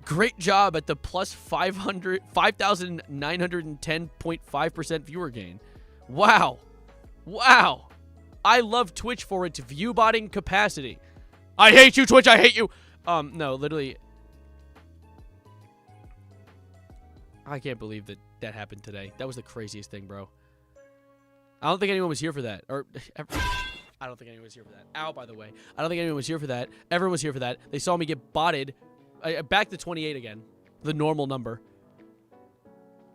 Great job at the plus 5,910.5% viewer gain. Wow. Wow. I love Twitch for its view botting capacity. I hate you, Twitch. I hate you. No, literally. I can't believe that happened today. That was the craziest thing, bro. I don't think anyone was here for that. Or I don't think anyone was here for that. Ow, by the way. I don't think anyone was here for that. Everyone was here for that. They saw me get botted. Back to 28 again. The normal number.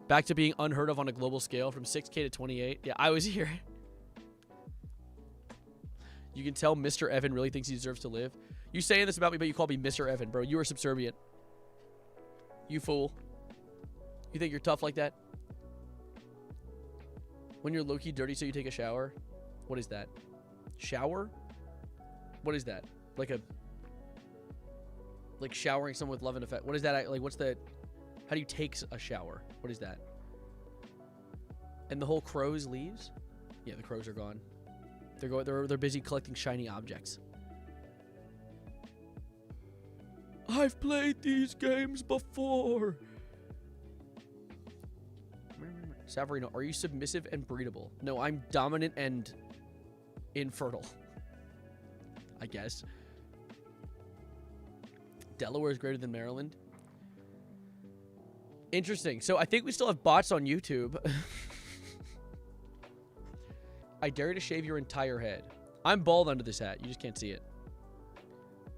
Back to being unheard of on a global scale from 6K to 28. Yeah, I was here. You can tell Mr. Evan really thinks he deserves to live. You saying this about me, but you call me Mr. Evan, bro. You are subservient. You fool. You think you're tough like that? When you're low-key dirty so you take a shower? What is that? Shower? What is that? Like showering someone with love and affection. What is that? Like, what's the... How do you take a shower? What is that? And the whole crows leaves? Yeah, the crows are gone. They're busy collecting shiny objects. I've played these games before. Savarino, are you submissive and breedable? No, I'm dominant and infertile. I guess. Delaware is greater than Maryland. Interesting. So I think we still have bots on YouTube. I dare you to shave your entire head. I'm bald under this hat. You just can't see it.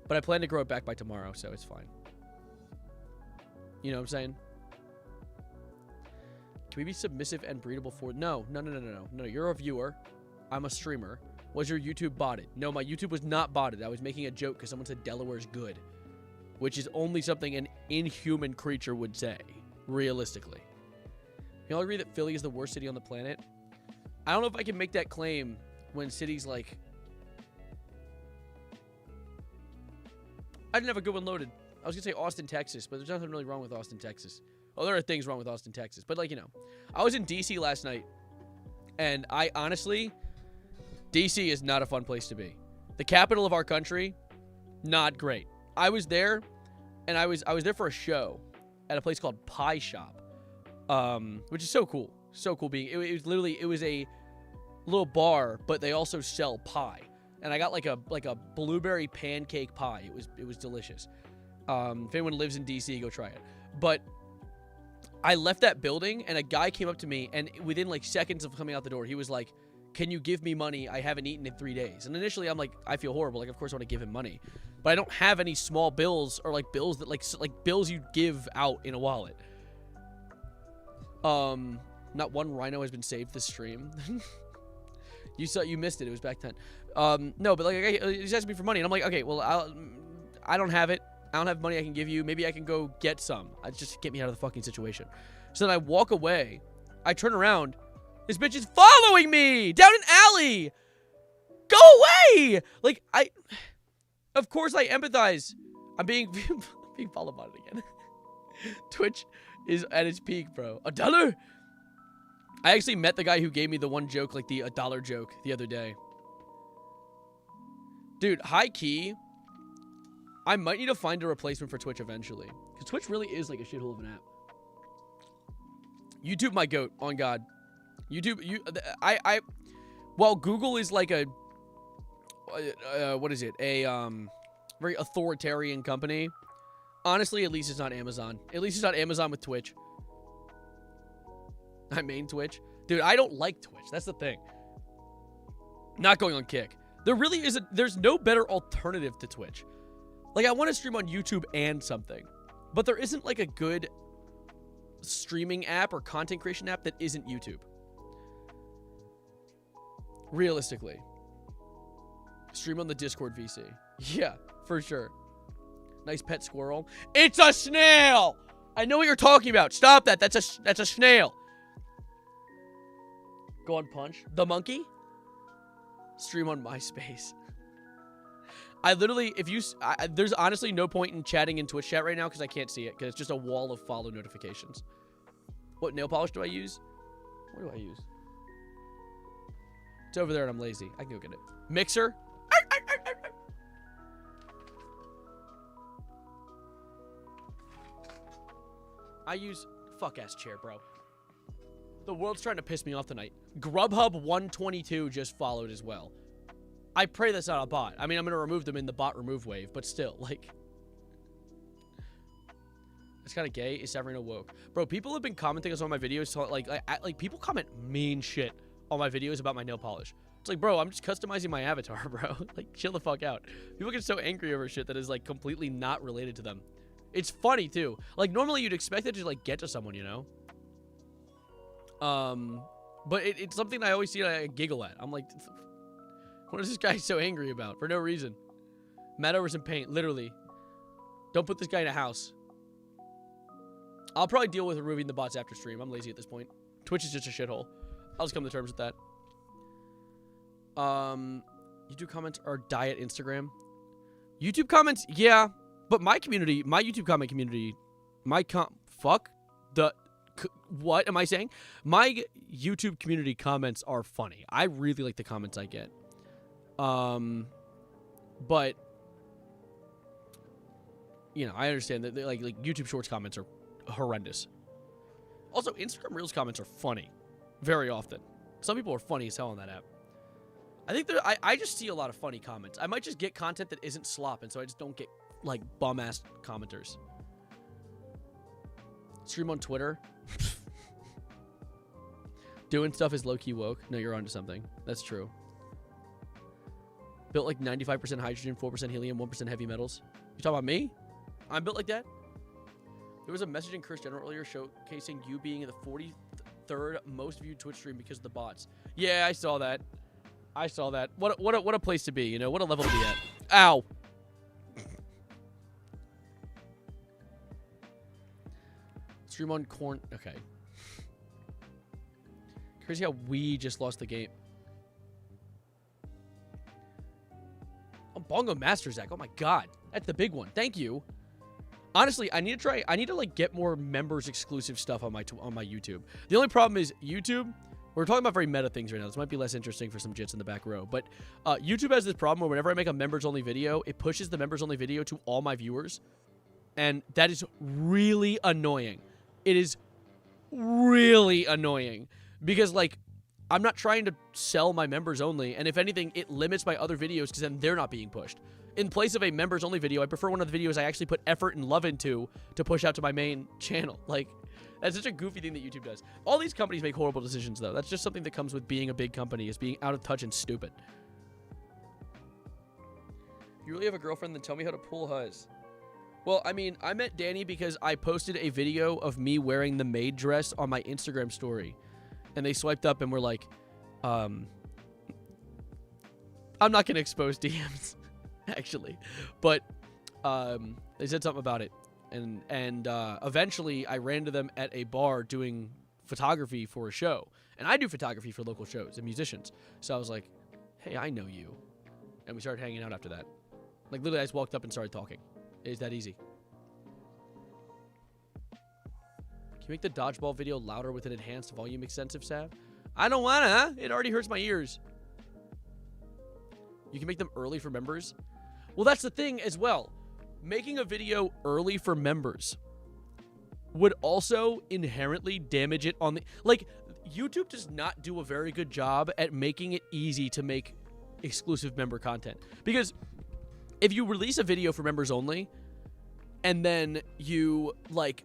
But I plan to grow it back by tomorrow, so it's fine. You know what I'm saying? Can we be submissive and breedable for... No. No, you're a viewer. I'm a streamer. Was your YouTube botted? No, my YouTube was not botted. I was making a joke because someone said Delaware's good. Which is only something an inhuman creature would say. Realistically. You all agree that Philly is the worst city on the planet? I don't know if I can make that claim when cities like... I didn't have a good one loaded. I was going to say Austin, Texas, but there's nothing really wrong with Austin, Texas. Oh, there are things wrong with Austin, Texas. But, like, you know, I was in D.C. last night, and I honestly... D.C. is not a fun place to be. The capital of our country, not great. I was there, and I was there for a show at a place called Pie Shop, which is so cool. So cool being... It was literally... It was a little bar, but they also sell pie. And I got like a blueberry pancake pie. It was delicious. If anyone lives in D.C., go try it. But I left that building, and a guy came up to me, and within like seconds of coming out the door, he was like, "Can you give me money? I haven't eaten in 3 days." And initially, I'm like, I feel horrible. Like, of course I want to give him money, but I don't have any small bills or like bills that like bills you give out in a wallet. Not one rhino has been saved this stream. You missed it. It was back then. No, but like he's asking me for money, and I'm like, okay, well, I don't have it. I don't have money I can give you. Maybe I can go get some. Just get me out of the fucking situation. So then I walk away. I turn around. This bitch is following me down an alley. Go away! Like of course I empathize. I'm being followed by it again. Twitch is at its peak, bro. $1. I actually met the guy who gave me the one joke, like the $1 joke, the other day. Dude, high key, I might need to find a replacement for Twitch eventually. Because Twitch really is like a shithole of an app. YouTube, my goat, on God. YouTube, while Google is like a, what is it? A, very authoritarian company. Honestly, at least it's not Amazon. At least it's not Amazon with Twitch. I main Twitch. Dude, I don't like Twitch. That's the thing. Not going on Kick. There really isn't. There's no better alternative to Twitch. Like, I want to stream on YouTube and something. But there isn't, like, a good streaming app or content creation app that isn't YouTube. Realistically. Stream on the Discord VC. Yeah, for sure. Nice pet squirrel. It's a snail! I know what you're talking about. Stop that. That's a snail. Go on Punch. The monkey? Stream on MySpace. I literally, there's honestly no point in chatting in Twitch chat right now because I can't see it because it's just a wall of follow notifications. What nail polish do I use? What do I use? It's over there and I'm lazy. I can go get it. Mixer? I use fuck ass chair, bro. The world's trying to piss me off tonight. Grubhub 122 just followed as well. I pray that's not a bot. I mean, I'm gonna remove them in the bot remove wave, but still, like, it's kind of gay. Is Sabrina woke, bro? People have been commenting on some of my videos, so like people comment mean shit on my videos about my nail polish. It's like, bro, I'm just customizing my avatar, bro. Like, chill the fuck out. People get so angry over shit that is like completely not related to them. It's funny too. Like, normally you'd expect it to like get to someone, you know. But it's something I always see I giggle at. I'm like, what is this guy so angry about for no reason? Mad over some paint, literally. Don't put this guy in a house. I'll probably deal with removing the bots after stream. I'm lazy at this point. Twitch is just a shithole. I'll just come to terms with that. YouTube comments are diet Instagram. YouTube comments, yeah. But my community, my YouTube comment community, what am I saying? My YouTube community comments are funny. I really like the comments I get. But you know, I understand that like YouTube Shorts comments are horrendous. Also, Instagram Reels comments are funny very often. Some people are funny as hell on that app. I think I just see a lot of funny comments. I might just get content that isn't slop, and so I just don't get like bum ass commenters. Stream on Twitter. Doing stuff is low-key woke. No, you're onto something. That's true. Built like 95% hydrogen, 4% helium, 1% heavy metals. You talking about me? I'm built like that? There was a message in Curse General earlier showcasing you being the 43rd most viewed Twitch stream because of the bots. Yeah, I saw that. I saw that. What a place to be, you know? What a level to be at. Ow. Stream on corn. Okay. Crazy how we just lost the game. Oh, Bongo Master Zach. Oh my god. That's the big one. Thank you. Honestly, I need to like get more members exclusive stuff on my YouTube. The only problem is YouTube, we're talking about very meta things right now. This might be less interesting for some jits in the back row, but YouTube has this problem where whenever I make a members only video, it pushes the members only video to all my viewers. And that is really annoying. It is really annoying because like I'm not trying to sell my members only, and if anything, it limits my other videos because then they're not being pushed. In place of a members only video, I prefer one of the videos I actually put effort and love into to push out to my main channel. Like, that's such a goofy thing that YouTube does. All these companies make horrible decisions, though. That's just something that comes with being a big company, is being out of touch and stupid. You really have a girlfriend? Then tell me how to pull hers. Well, I mean, I met Danny because I posted a video of me wearing the maid dress on my Instagram story. And they swiped up and were like, I'm not going to expose DMs. Actually, but they said something about it, and eventually I ran into them at a bar doing photography for a show, and I do photography for local shows and musicians. So I was like, "Hey, I know you," and we started hanging out after that. Like literally, I just walked up and started talking. It's that easy. Can you make the dodgeball video louder with an enhanced volume extensive, Sav? I don't wanna. It already hurts my ears. You can make them early for members. Well, that's the thing as well. Making a video early for members would also inherently damage it on the... Like, YouTube does not do a very good job at making it easy to make exclusive member content. Because if you release a video for members only, and then you, like,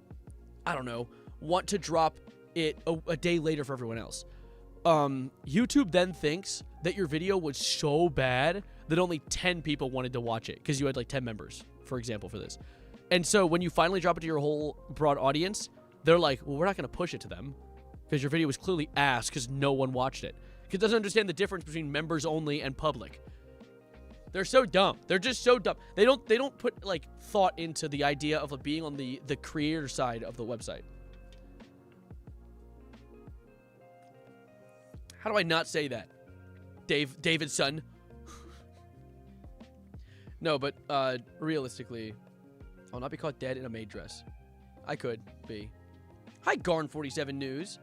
I don't know, want to drop it a day later for everyone else, YouTube then thinks that your video was so bad that only 10 people wanted to watch it because you had like 10 members, for example, for this. And so when you finally drop it to your whole broad audience, they're like, well, we're not going to push it to them because your video was clearly ass because no one watched it. Because it doesn't understand the difference between members only and public. They're so dumb. They're just so dumb. They don't put like thought into the idea of being on the creator side of the website. How do I not say that? David's son. No, but realistically, I'll not be caught dead in a maid dress. I could be. Hi, Garn47 News.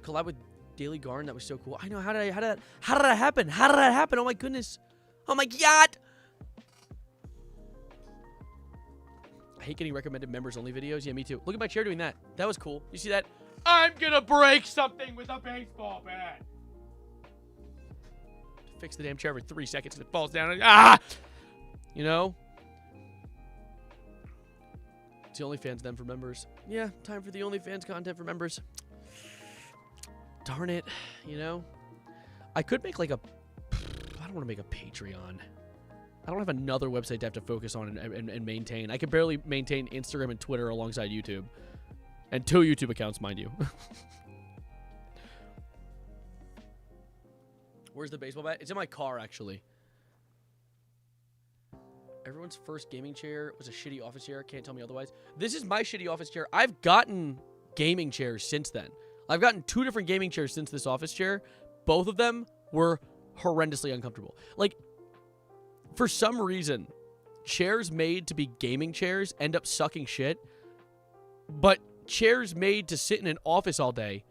Collab with Daily Garn. That was so cool. I know. How did that happen? How did that happen? Oh my goodness. Oh my god. I hate getting recommended members only videos. Yeah, me too. Look at my chair doing that. That was cool. You see that? I'm gonna break something with a baseball bat. Fix the damn chair every 3 seconds and it falls down. Ah! You know? It's the OnlyFans then for members. Yeah, time for the OnlyFans content for members. Darn it. You know? I could make like a... I don't want to make a Patreon. I don't have another website to have to focus on and maintain. I can barely maintain Instagram and Twitter alongside YouTube. And 2 YouTube accounts, mind you. Where's the baseball bat? It's in my car, actually. Everyone's first gaming chair was a shitty office chair. Can't tell me otherwise. This is my shitty office chair. I've gotten gaming chairs since then. I've gotten 2 different gaming chairs since this office chair. Both of them were horrendously uncomfortable. Like, for some reason, chairs made to be gaming chairs end up sucking shit. But chairs made to sit in an office all day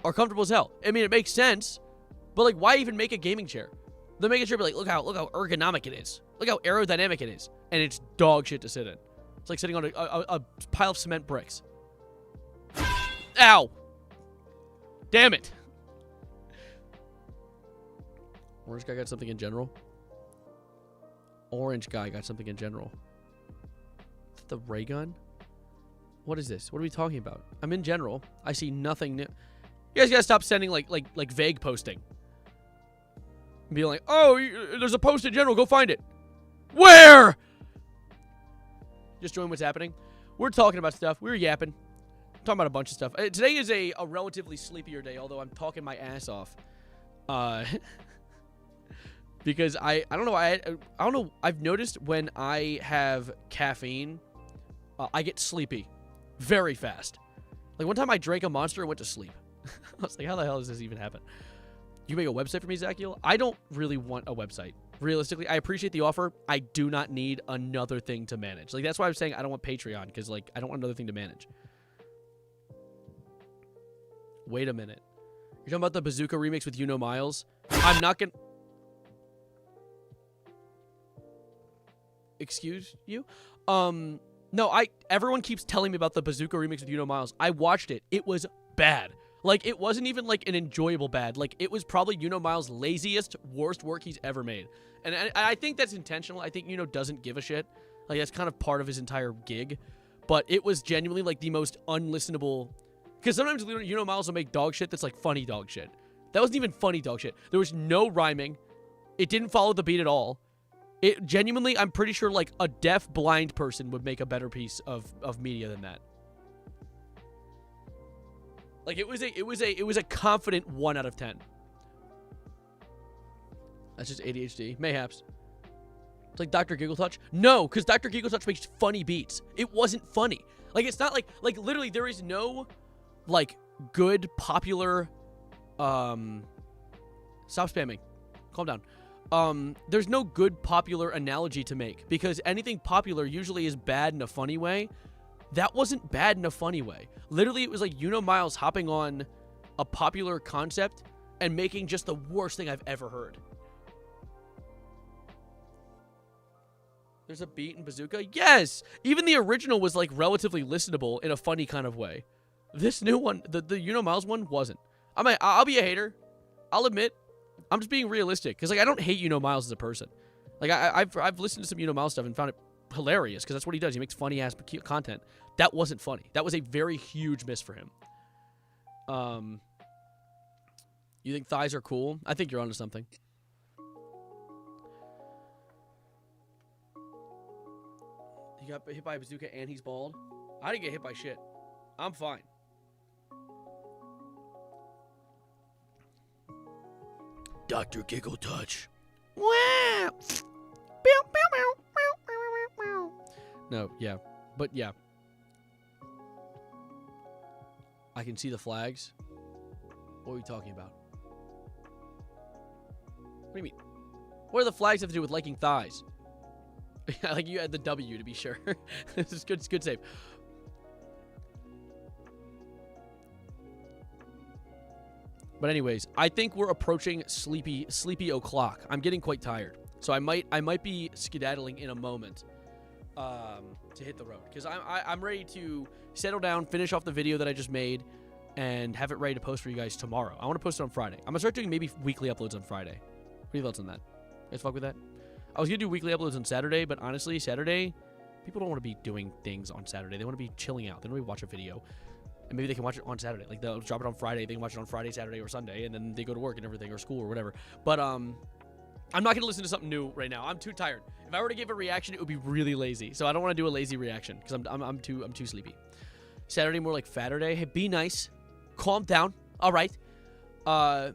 are comfortable as hell. I mean, it makes sense. But, like, why even make a gaming chair? They'll make a chair be like, look how ergonomic it is. Look how aerodynamic it is. And it's dog shit to sit in. It's like sitting on a pile of cement bricks. Ow! Damn it! Orange guy got something in general? Orange guy got something in general. Is that the ray gun? What is this? What are we talking about? I'm in general. I see nothing new. You guys gotta stop sending like vague posting. Be like, oh, there's a post in general. Go find it. Where? Just join what's happening. We're talking about stuff. We're yapping. Talking about a bunch of stuff. Today is a relatively sleepier day, although I'm talking my ass off. Because I don't know. I don't know. I've noticed when I have caffeine, I get sleepy very fast. Like one time I drank a Monster and went to sleep. I was like, how the hell does this even happen? You make a website for me, Zachiel? I don't really want a website. Realistically, I appreciate the offer. I do not need another thing to manage. Like, that's why I'm saying I don't want Patreon, because, like, I don't want another thing to manage. Wait a minute. You're talking about the Bazooka remix with You Know Miles? I'm not gonna... Excuse you? No, everyone keeps telling me about the Bazooka remix with You Know Miles. I watched it. It was bad. Like, it wasn't even, like, an enjoyable bad. Like, it was probably You Know Miles' laziest, worst work he's ever made. And I think that's intentional. I think You Know doesn't give a shit. Like, that's kind of part of his entire gig. But it was genuinely, like, the most unlistenable... Because sometimes You Know Miles will make dog shit that's, like, funny dog shit. That wasn't even funny dog shit. There was no rhyming. It didn't follow the beat at all. It genuinely, I'm pretty sure, like, a deaf, blind person would make a better piece of media than that. Like, it was a confident 1 out of 10. That's just ADHD. Mayhaps. It's like Dr. Giggletouch. No, because Dr. Giggletouch makes funny beats. It wasn't funny. Like, it's not like literally there is no, like, good, popular, stop spamming. Calm down. There's no good, popular analogy to make, because anything popular usually is bad in a funny way. That wasn't bad in a funny way. Literally, it was like You Know Miles hopping on a popular concept and making just the worst thing I've ever heard. There's a beat in Bazooka? Yes! Even the original was, like, relatively listenable in a funny kind of way. This new one, the You Know Miles one, wasn't. I'll be a hater. I'll admit. I'm just being realistic. Because, like, I don't hate You Know Miles as a person. Like, I've listened to some You Know Miles stuff and found it hilarious, because that's what he does. He makes funny ass content. That wasn't funny. That was a very huge miss for him. You think thighs are cool? I think you're onto something. He got hit by a bazooka and he's bald. I didn't get hit by shit. I'm fine. Dr. Giggle Touch. Wow. No, yeah. But yeah. I can see the flags. What are we talking about? What do you mean? What do the flags have to do with liking thighs? Like, you had the W to be sure. This is good. It's good save. But anyways, I think we're approaching sleepy o'clock. I'm getting quite tired, so I might be skedaddling in a moment. to hit the road, because I'm ready to settle down, finish off the video that I just made, and have it ready to post for you guys tomorrow. I want to post it on Friday. I'm gonna start doing maybe weekly uploads on Friday. What are your thoughts on that? You guys fuck with that? I was gonna do weekly uploads on Saturday, but honestly, Saturday, people don't want to be doing things on Saturday. They want to be chilling out. They don't want to watch a video. And maybe they can watch it on Saturday. Like, they'll drop it on Friday. They can watch it on Friday, Saturday, or Sunday, and then they go to work and everything, or school, or whatever. But, I'm not going to listen to something new right now. I'm too tired. If I were to give a reaction, it would be really lazy. So I don't want to do a lazy reaction, because I'm too sleepy. Saturday, more like Fatterday. Hey, be nice. Calm down. All right. I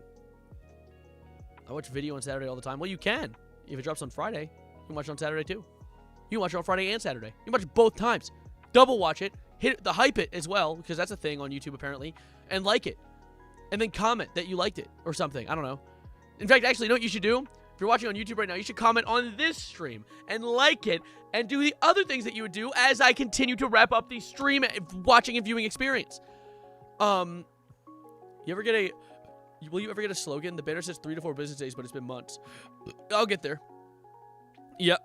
watch video on Saturday all the time. Well, you can. If it drops on Friday, you can watch it on Saturday, too. You can watch it on Friday and Saturday. You can watch it both times. Double watch it. Hype it as well, because that's a thing on YouTube apparently, and like it, and then comment that you liked it or something. I don't know. In fact, actually, you know what you should do? If you're watching on YouTube right now, you should comment on this stream and like it, and do the other things that you would do as I continue to wrap up the stream watching and viewing experience. Will you ever get a slogan? The banner says 3 to 4 business days, but it's been months. I'll get there. Yeah.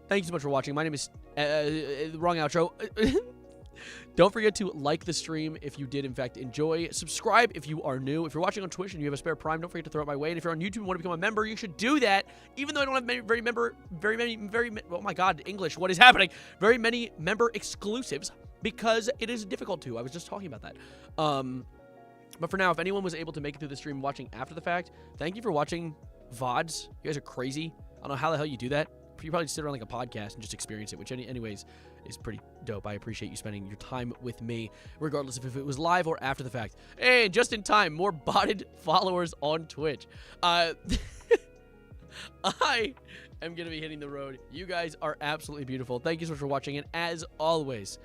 Thank you so much for watching. My name is wrong outro. Don't forget to like the stream if you did in fact enjoy. Subscribe if you are new. If you're watching on Twitch and you have a spare Prime, don't forget to throw it my way. And if you're on YouTube and want to become a member, you should do that. Even though I don't have very many, oh my god, English, what is happening? Very many member exclusives, because it is difficult to. I was just talking about that. But for now, if anyone was able to make it through the stream watching after the fact, thank you for watching VODs. You guys are crazy. I don't know how the hell you do that. You probably just sit around like a podcast and just experience it, which anyways is pretty dope. I appreciate you spending your time with me, regardless of if it was live or after the fact. And just in time, more botted followers on Twitch. I am going to be hitting the road. You guys are absolutely beautiful. Thank you so much for watching. And as always,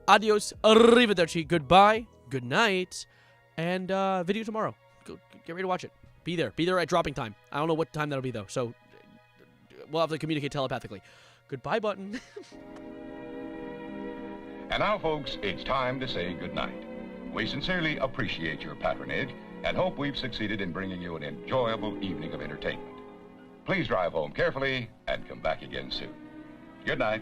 adios, arrivederci, goodbye, good night, and video tomorrow. Go, get ready to watch it. Be there. Be there at dropping time. I don't know what time that'll be, though, so we'll have to communicate telepathically. Goodbye button. And now, folks, it's time to say goodnight. We sincerely appreciate your patronage and hope we've succeeded in bringing you an enjoyable evening of entertainment. Please drive home carefully and come back again soon. Good night.